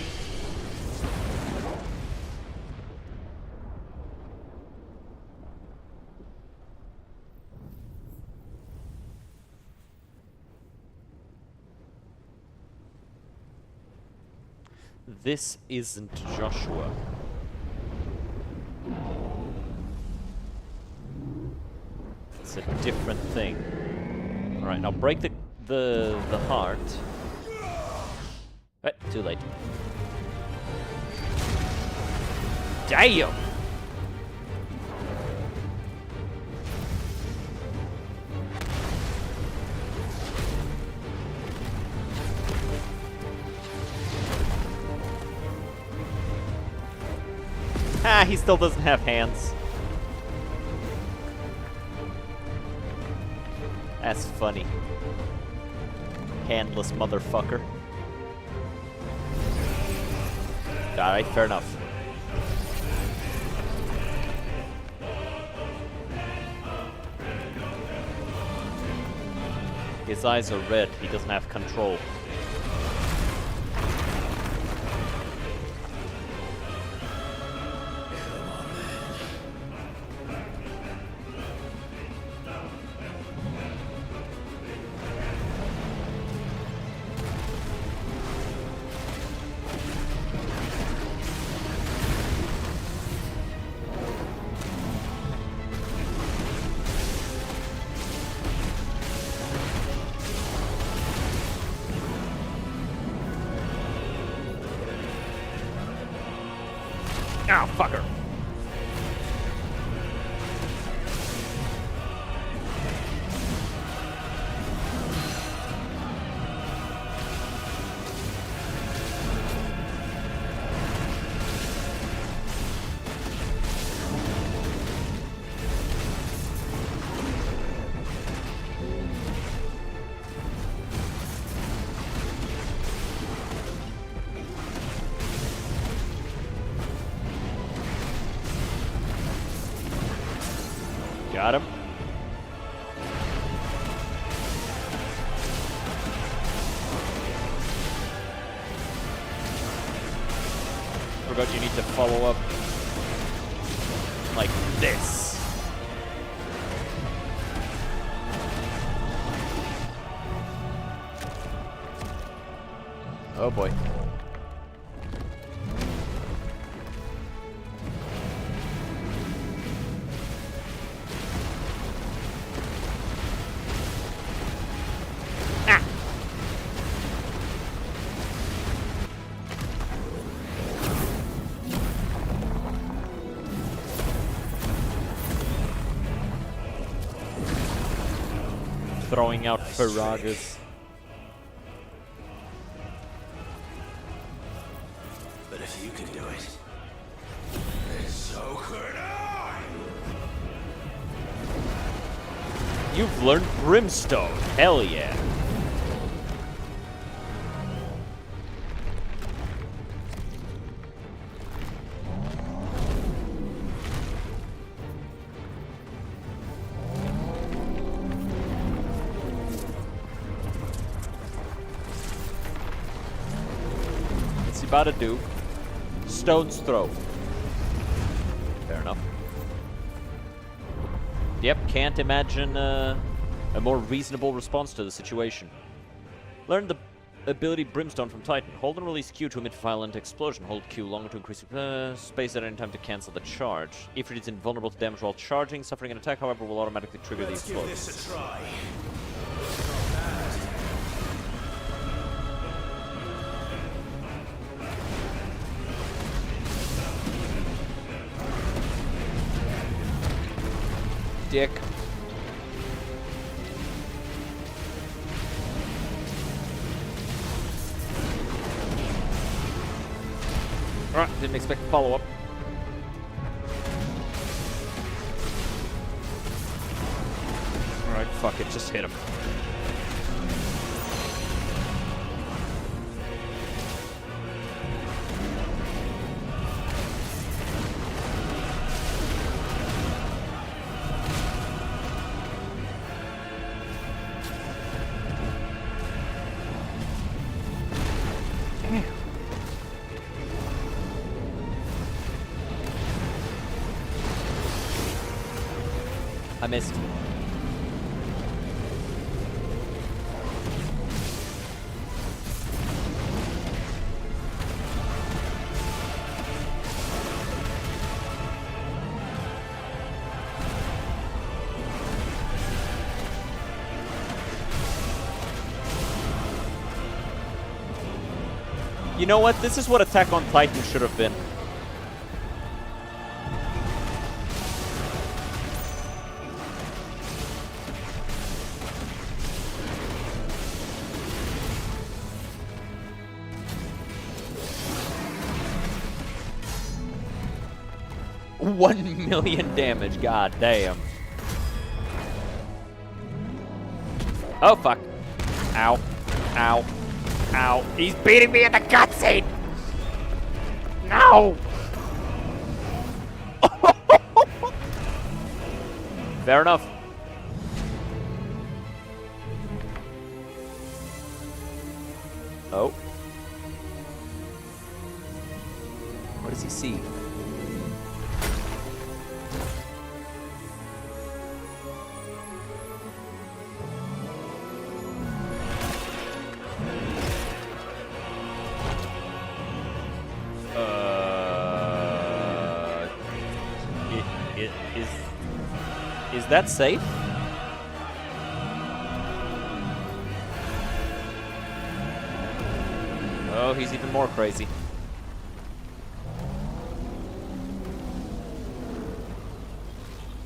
This isn't Joshua. It's a different thing. Alright, now break the heart. Too late. Damn! Ah, he still doesn't have hands. That's funny. Handless motherfucker. Alright, fair enough. His eyes are red. He doesn't have control. Oh, fucker. Got him. Forgot you need to follow up like this. Oh boy. Throwing out Faragas. But if you can do it, then so could I! You've learned Brimstone. Hell yeah. What's he about to do? Stone's throw. Fair enough. Yep, can't imagine a more reasonable response to the situation. Learn the ability Brimstone from Titan. Hold and release Q to emit violent explosion. Hold Q longer to increase space at any time to cancel the charge. If it is invulnerable to damage while charging, suffering an attack, however, will automatically trigger the explosion. Let's give this a try. Dick. Alright, didn't expect a follow-up. Alright, fuck it, just hit him. I missed. You know what? This is what Attack on Titan should have been. $1 million damage, god damn. Oh fuck. Ow. Ow. Ow. He's beating me in the cutscene! No! Fair enough. Oh. What does he see? Is that safe? Oh, he's even more crazy.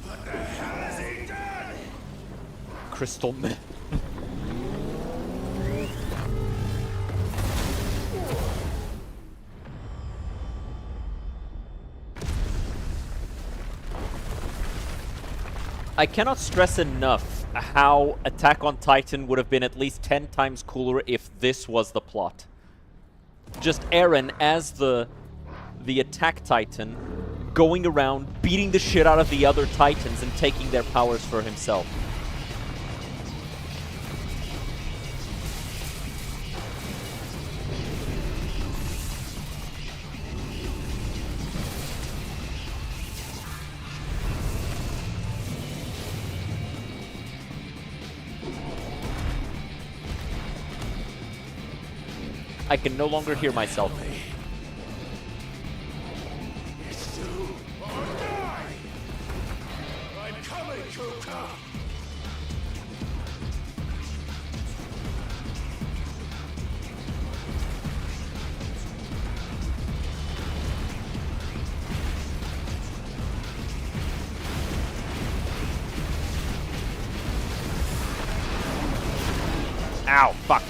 What the hell has he done? Crystal Man. I cannot stress enough how Attack on Titan would have been at least 10 times cooler if this was the plot. Just Eren as the Attack Titan going around beating the shit out of the other Titans and taking their powers for himself. I can no longer hear myself. It's do or die! I'm coming, Kuka! Ow, fuck.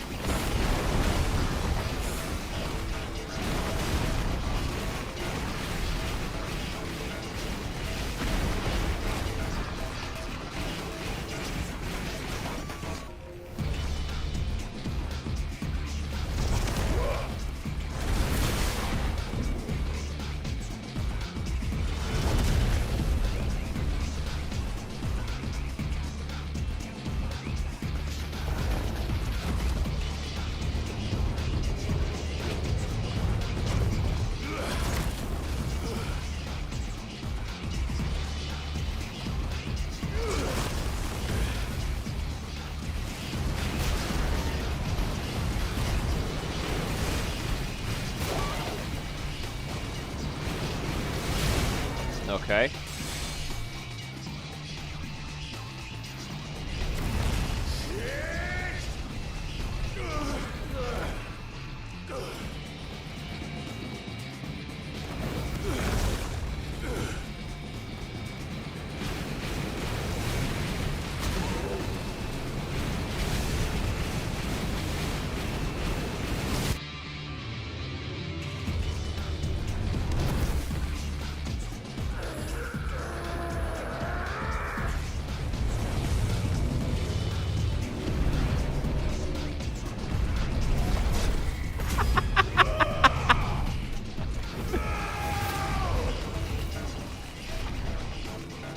Okay.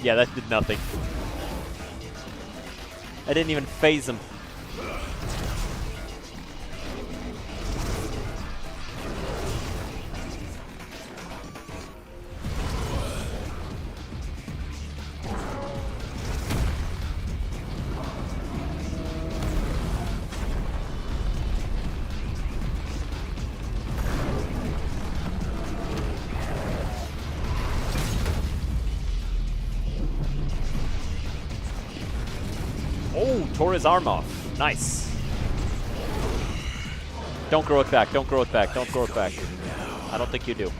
Yeah, that did nothing. I didn't even phase him. Oh, tore his arm off. Nice. Don't grow it back. Don't grow it back. Don't grow it back. I don't think you do.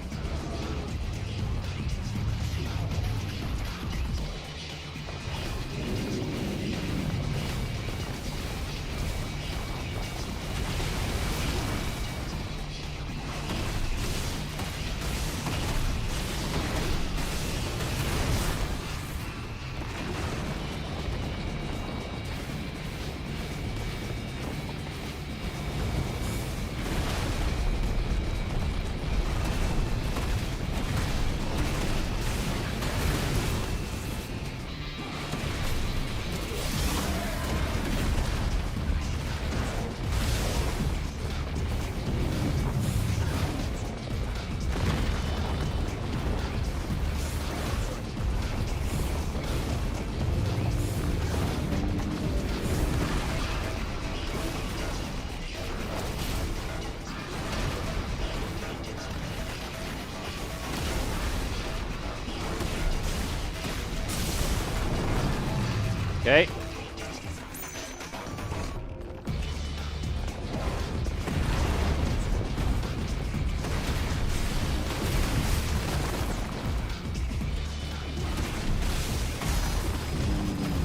Okay.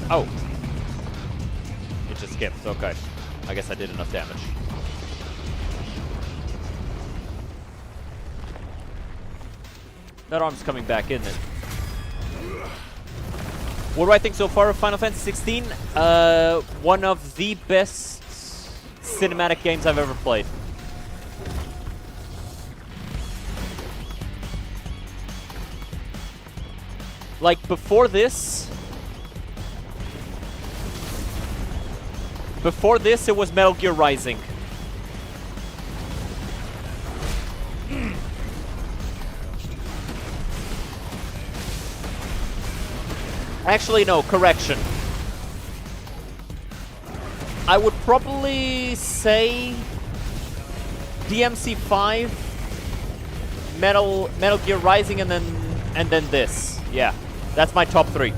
Oh. It just skipped. Okay. I guess I did enough damage. That arm's coming back, isn't it? What do I think so far of Final Fantasy 16? One of the best cinematic games I've ever played. Like, before this, it was Metal Gear Rising. Actually, no, correction. I would probably say DMC5, Metal Gear Rising, and then this. Yeah, that's my top 3.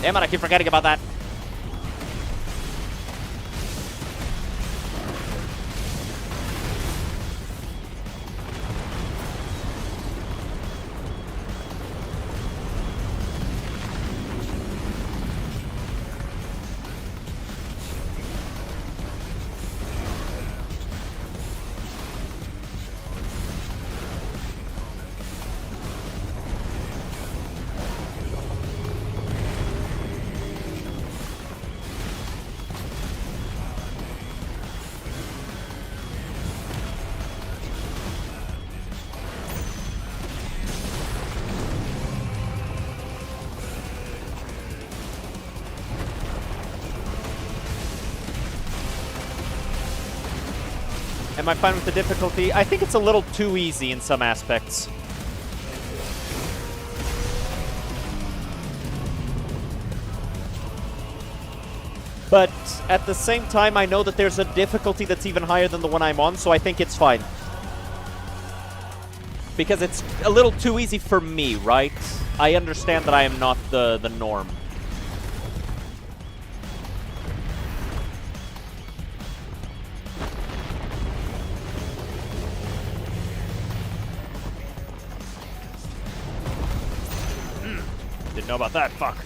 Damn it, I keep forgetting about that. Am I fine with the difficulty? I think it's a little too easy in some aspects. But at the same time, I know that there's a difficulty that's even higher than the one I'm on, so I think it's fine. Because it's a little too easy for me, right? I understand that I am not the norm. Didn't know about that, fuck.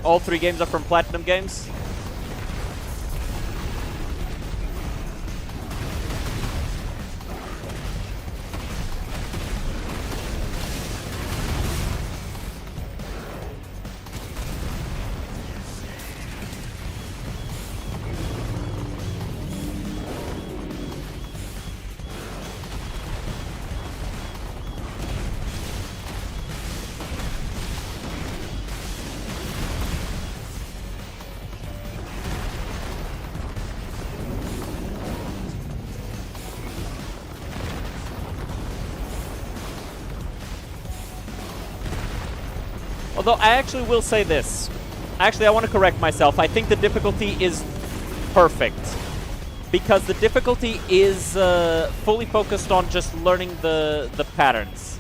All 3 games are from Platinum Games. Although, I actually will say this. Actually, I want to correct myself. I think the difficulty is perfect. Because the difficulty is fully focused on just learning the patterns.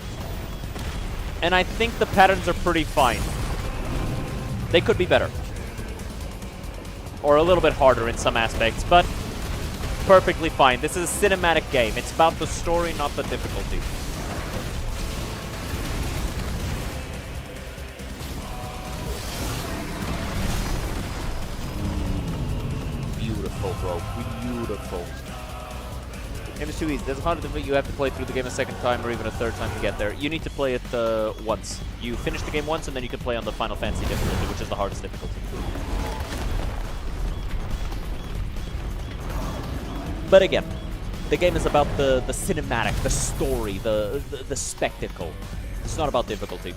And I think the patterns are pretty fine. They could be better. Or a little bit harder in some aspects, but perfectly fine. This is a cinematic game. It's about the story, not the difficulty. Beautiful, bro. Beautiful. Game is too easy. There's a lot of different. You have to play through the game a second time or even a third time to get there. You need to play it once. You finish the game once, and then you can play on the Final Fantasy difficulty, which is the hardest difficulty. But again, the game is about the cinematic, the story, the spectacle. It's not about difficulty.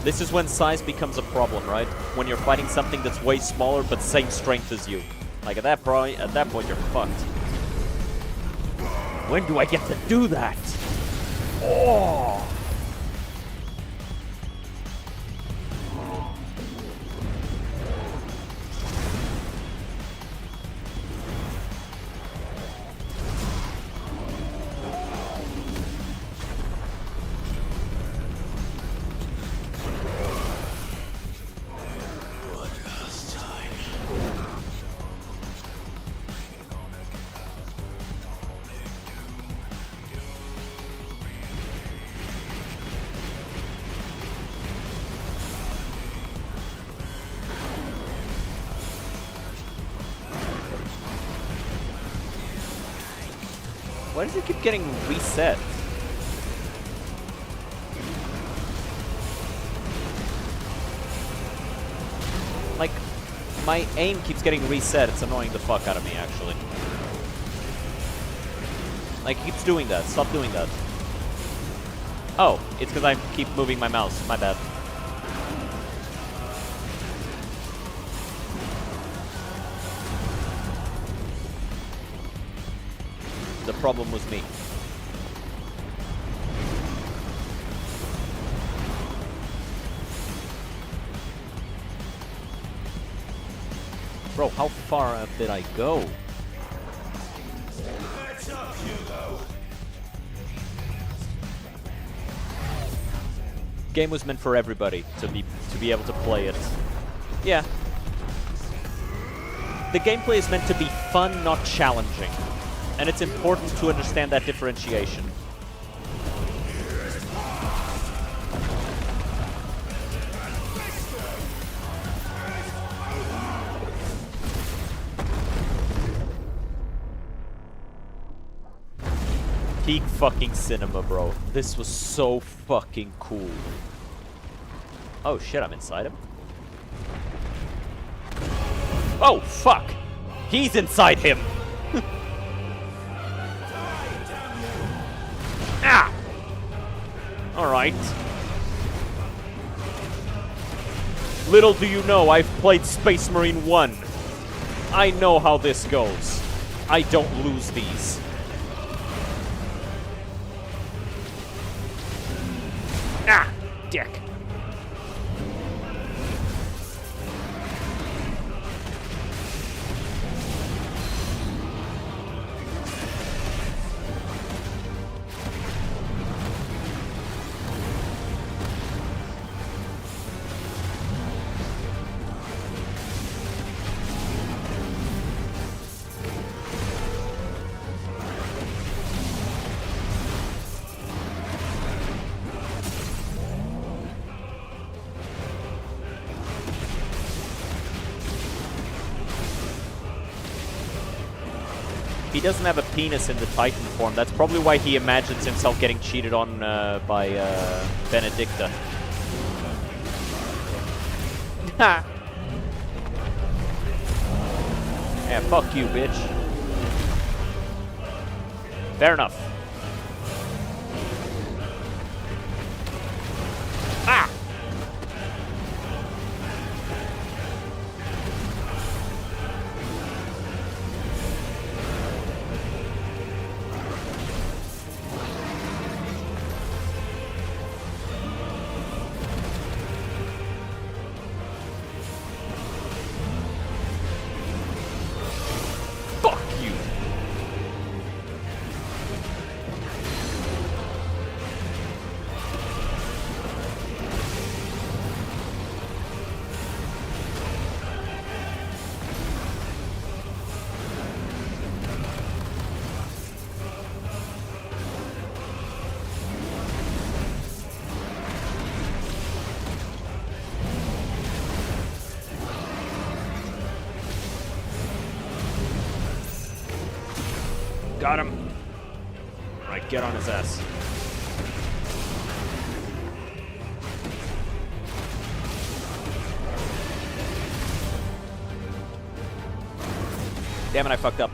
This is when size becomes a problem, right? When you're fighting something that's way smaller but same strength as you. Like at that point you're fucked. When do I get to do that? Oh! Why does it keep getting reset? Like, my aim keeps getting reset. It's annoying the fuck out of me, actually. Like, it keeps doing that. Stop doing that. Oh, it's because I keep moving my mouse. My bad. problem was me. Bro, how far up did I go? That's up, Hugo. Game was meant for everybody to be able to play it. Yeah. The gameplay is meant to be fun, not challenging. And it's important to understand that differentiation. Peak fucking cinema, bro. This was so fucking cool. Oh shit, I'm inside him. Oh fuck! He's inside him! Ah! Alright. Little do you know, I've played Space Marine 1. I know how this goes. I don't lose these. Ah! Dick. He doesn't have a penis in the Titan form. That's probably why he imagines himself getting cheated on by Benedicta. Ha! Yeah, fuck you, bitch. Fair enough. Ah! Got him. Right, get on his ass. Damn it, I fucked up.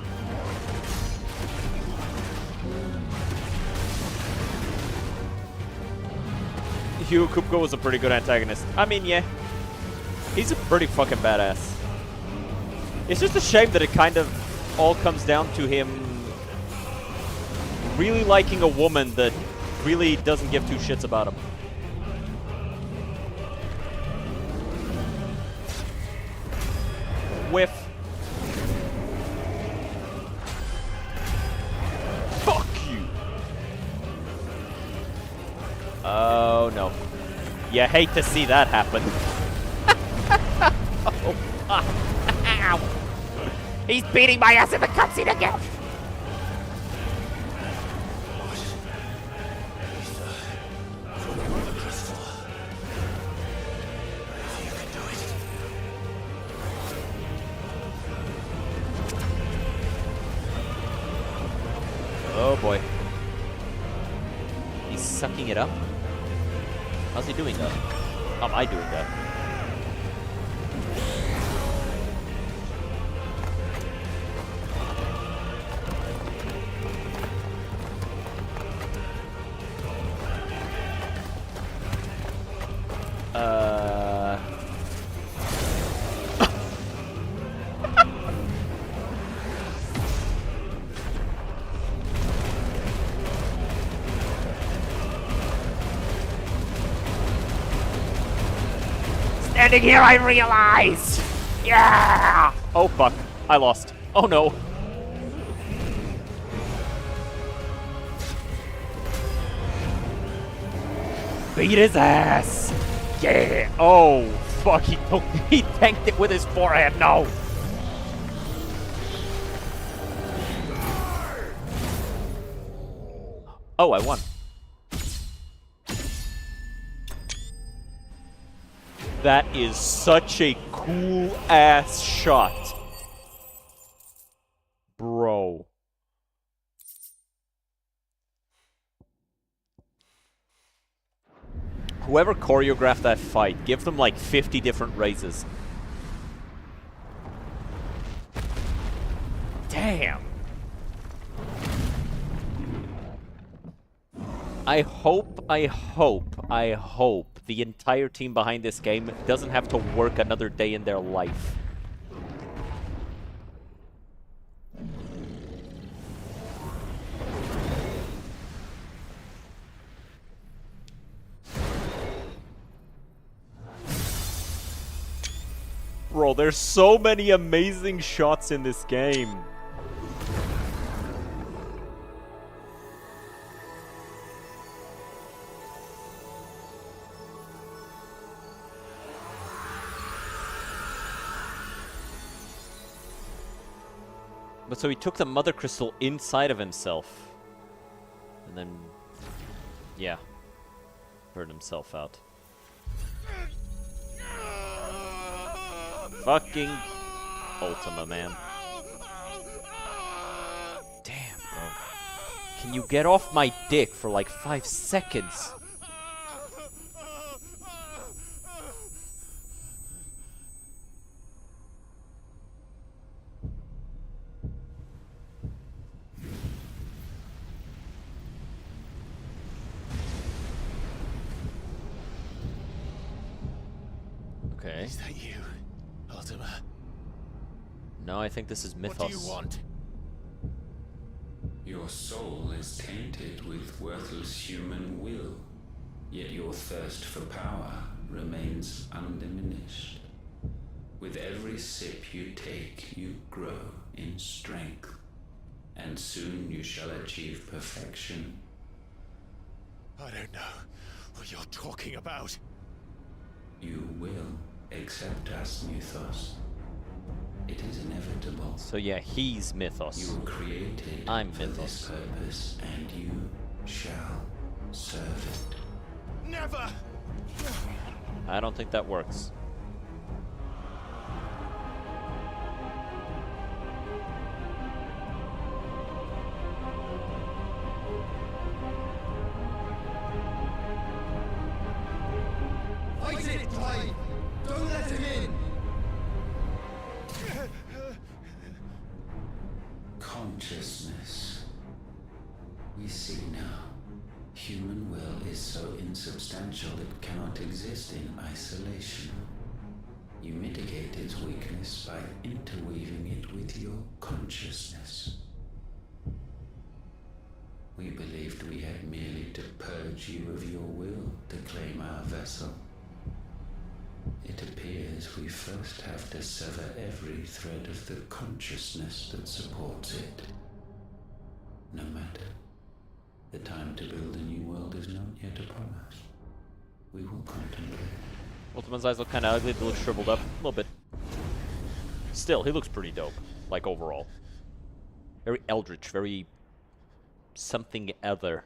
Hugo Kupko was a pretty good antagonist. I mean, yeah. He's a pretty fucking badass. It's just a shame that it kind of all comes down to him really liking a woman that really doesn't give two shits about him. Whiff. Fuck you! Oh no. You hate to see that happen. Oh, ow. He's beating my ass in the cutscene again! Oh boy. He's sucking it up? How's he doing that? How am I doing that? standing here, I realize! Yeah! Oh, fuck. I lost. Oh, no. Beat his ass! Yeah! Oh, fuck. He tanked it with his forehead. No! Oh, I won. That is such a cool-ass shot. Bro. Whoever choreographed that fight, give them like 50 different raises. Damn. I hope the entire team behind this game doesn't have to work another day in their life. Bro, there's so many amazing shots in this game. But so he took the mother crystal inside of himself. And then, yeah, burned himself out. Fucking Ultima, man. Damn, bro. Can you get off my dick for like 5 seconds? Okay. Is that you, Ultima? No, I think this is Mythos. What do you want? Your soul is tainted with worthless human will, yet your thirst for power remains undiminished. With every sip you take, you grow in strength, and soon you shall achieve perfection. I don't know what you're talking about. You will accept us, Mythos. It is inevitable. So yeah, he's Mythos. You were created I'm for Mythos. this purpose, and you shall serve it. Never! I don't think that works. Fight it, Clive! Don't let him in! Consciousness. We see now. Human will is so insubstantial it cannot exist in isolation. You mitigate its weakness by interweaving it with your consciousness. We believed we had merely to purge you of your will to claim our vessel. It appears we first have to sever every thread of the consciousness that supports it. No matter. The time to build a new world is not yet upon us. We will contemplate. Ultima's eyes look kind of ugly. They look shriveled up a little bit. Still, he looks pretty dope. Like, overall. Very eldritch, very something other.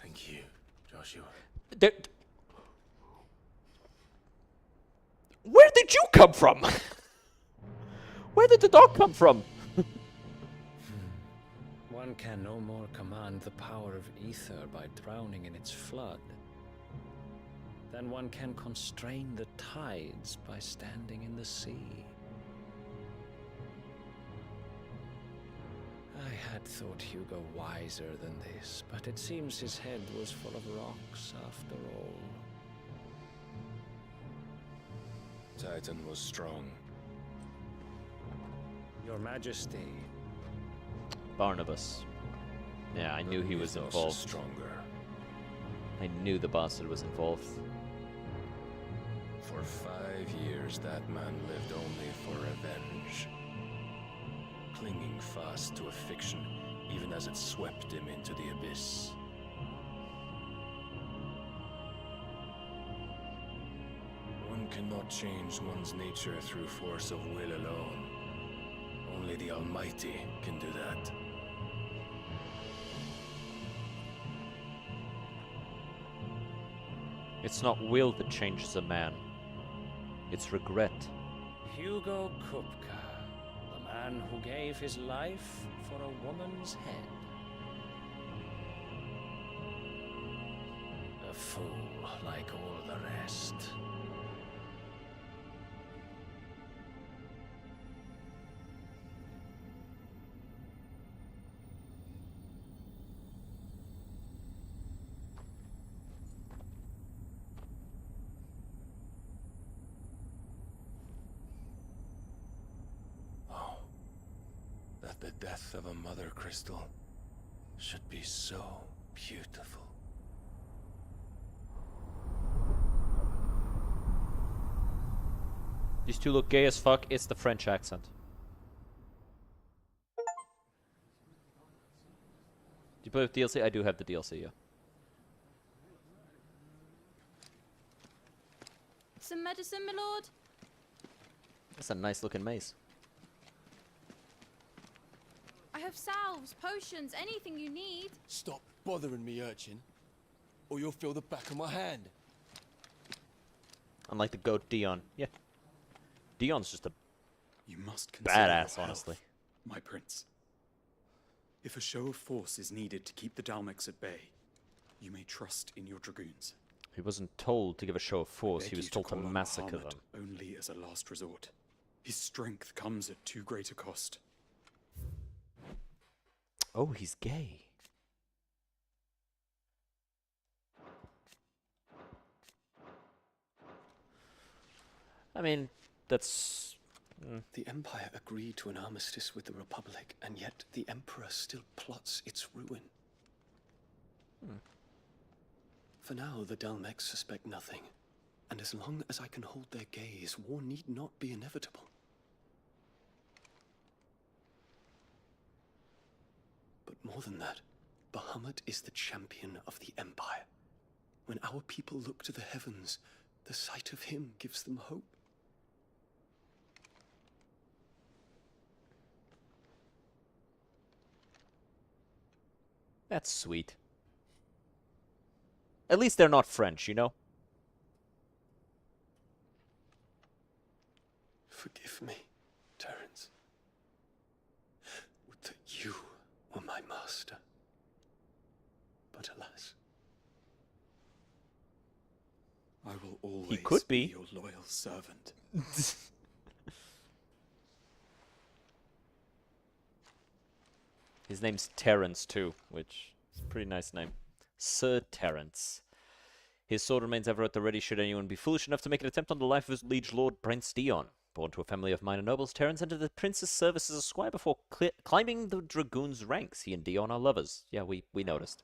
Thank you, Joshua. Where did you come from? Where did the dog come from? One can no more command the power of ether by drowning in its flood than one can constrain the tides by standing in the sea. I had thought Hugo wiser than this, but it seems his head was full of rocks after all. Titan was strong. Your Majesty. Barnabas. Yeah, I knew he was involved. Stronger. I knew the bastard was involved. For 5 years, that man lived only for revenge. Clinging fast to a fiction, even as it swept him into the abyss. One cannot change one's nature through force of will alone. Only the Almighty can do that. It's not will that changes a man. It's regret. Hugo Kupka, the man who gave his life for a woman's head. A fool like all the rest. That the death of a mother crystal should be so beautiful. These two look gay as fuck. It's the French accent. Do you play with DLC? I do have the DLC, yeah. Some medicine, my lord? That's a nice looking mace. I have salves, potions, anything you need. Stop bothering me, urchin, or you'll feel the back of my hand. Unlike the goat Dion. Yeah. Dion's just a You must consider badass, your honestly. health, my prince. If a show of force is needed to keep the Dalmex at bay, you may trust in your dragoons. He wasn't told to give a show of force, he was told to call on massacre Bahamut them. only as a last resort. His strength comes at too great a cost. Oh, he's gay. I mean, that's... The Empire agreed to an armistice with the Republic, and yet the Emperor still plots its ruin. For now, the Dalmex suspect nothing, and as long as I can hold their gaze, war need not be inevitable. But more than that, Bahamut is the champion of the Empire. When our people look to the heavens, the sight of him gives them hope. That's sweet. At least they're not French, you know? Forgive me, Terence. Would that you were my master. But alas. I will always He could be. your loyal servant. His name's Terence, too, which is a pretty nice name. Sir Terence. His sword remains ever at the ready should anyone be foolish enough to make an attempt on the life of his liege lord, Prince Dion. Born to a family of minor nobles, Terence entered the prince's service as a squire before climbing the dragoon's ranks. He and Dion are lovers. Yeah, we noticed.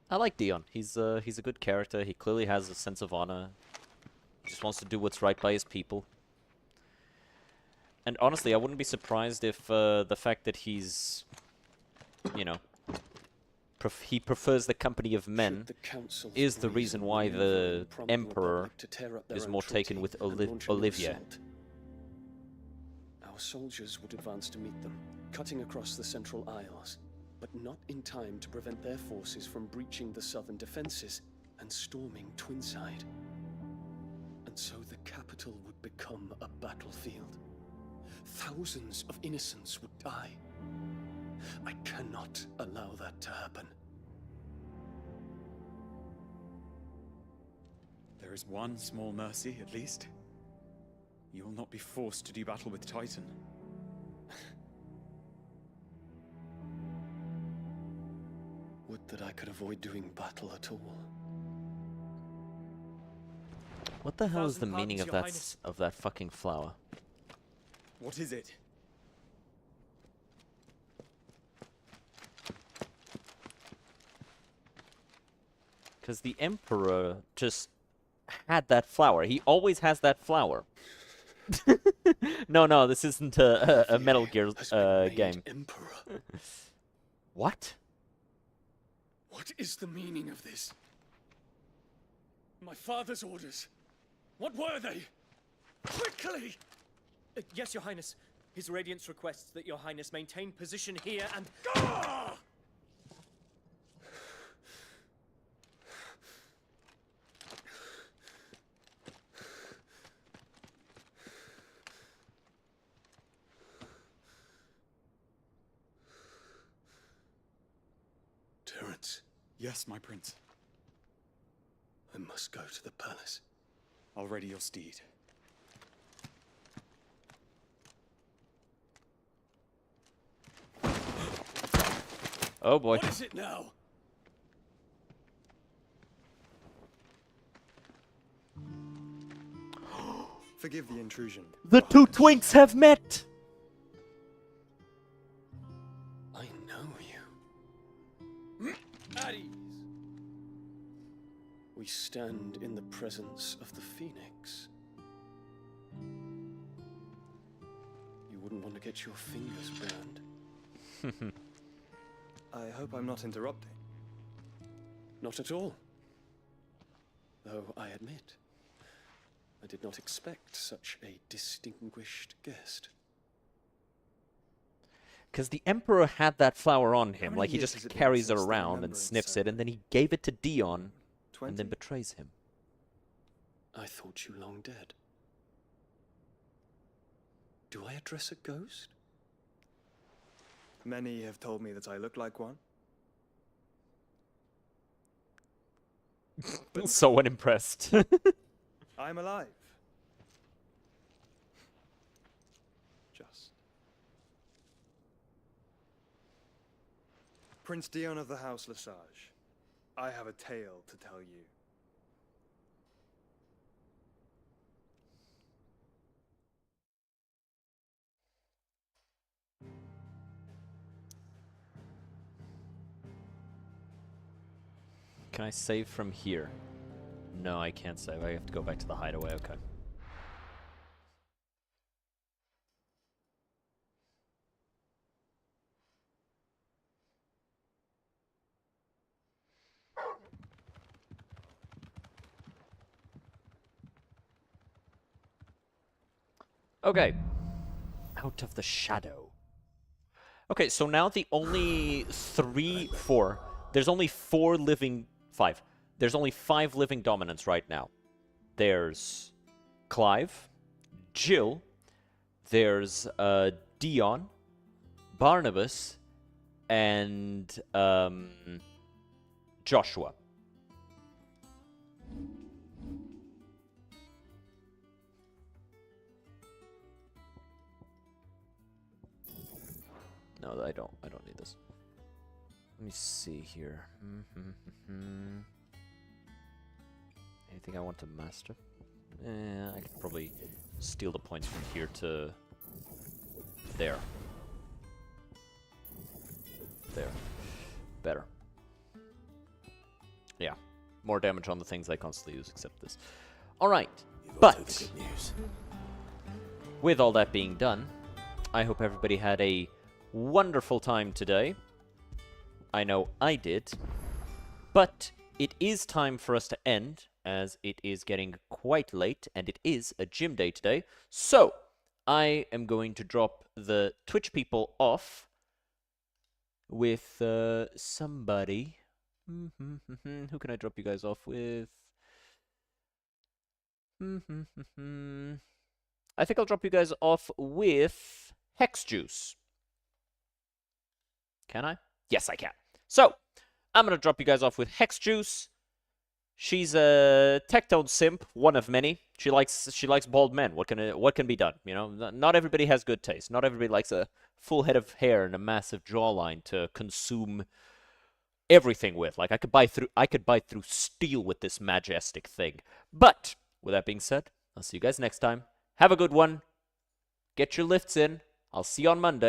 I like Dion. He's a good character. He clearly has a sense of honor. He just wants to do what's right by his people. And honestly, I wouldn't be surprised if the fact that he's, you know, he prefers the company of men is the reason why the Emperor is more taken with Olivia. Our soldiers would advance to meet them, cutting across the Central Isles, but not in time to prevent their forces from breaching the southern defenses and storming Twinside. And so the capital would become a battlefield. Thousands of innocents would die. I cannot allow that to happen. There is one small mercy, at least. You will not be forced to do battle with Titan. Would that I could avoid doing battle at all. What the hell is the 1,000 meaning of pardons, Your Highness. that fucking flower? What is it? Because the Emperor just had that flower. He always has that flower. No, this isn't a Metal Gear game. Emperor. What? What is the meaning of this? My father's orders. What were they? Quickly! Yes, Your Highness. His Radiance requests that Your Highness maintain position here and... Ah! Terence. Yes, my prince. I must go to the palace. I'll ready your steed. Oh boy. What is it now? Forgive the intrusion. The two twinks have met! I know you. At ease. We stand in the presence of the Phoenix. You wouldn't want to get your fingers burned. I hope I'm not interrupting. Not at all. Though I admit, I did not expect such a distinguished guest. Because the Emperor had that flower on him, many like he years just has it been carries it since the around and remembrance sniffs it, and then he gave it to Dion, 20? and then betrays him. I thought you long dead. Do I address a ghost? Many have told me that I look like one. So unimpressed. I'm alive. Just. Prince Dion of the House Lesage, I have a tale to tell you. Can I save from here? No, I can't save. I have to go back to the hideaway. Okay. Okay. Out of the shadow. Okay, so now the only there's only 4 living... 5. There's only 5 living dominants right now. There's Clive, Jill, there's Dion, Barnabas, and Joshua. No, I don't need this. Let me see here. Anything I want to master? I could probably steal the points from here to there. There. Better. Yeah. More damage on the things I constantly use, except this. Alright. But, with all that being done, I hope everybody had a wonderful time today. I know I did. But it is time for us to end, as it is getting quite late, and it is a gym day today. So, I am going to drop the Twitch people off with somebody. Who can I drop you guys off with? I think I'll drop you guys off with Hex Juice. Can I? Yes, I can. So, I'm going to drop you guys off with Hex Juice. She's a tectone simp, one of many. She likes bald men. What can be done? You know, not everybody has good taste. Not everybody likes a full head of hair and a massive jawline to consume everything with. Like I could bite through steel with this majestic thing. But with that being said, I'll see you guys next time. Have a good one. Get your lifts in. I'll see you on Monday.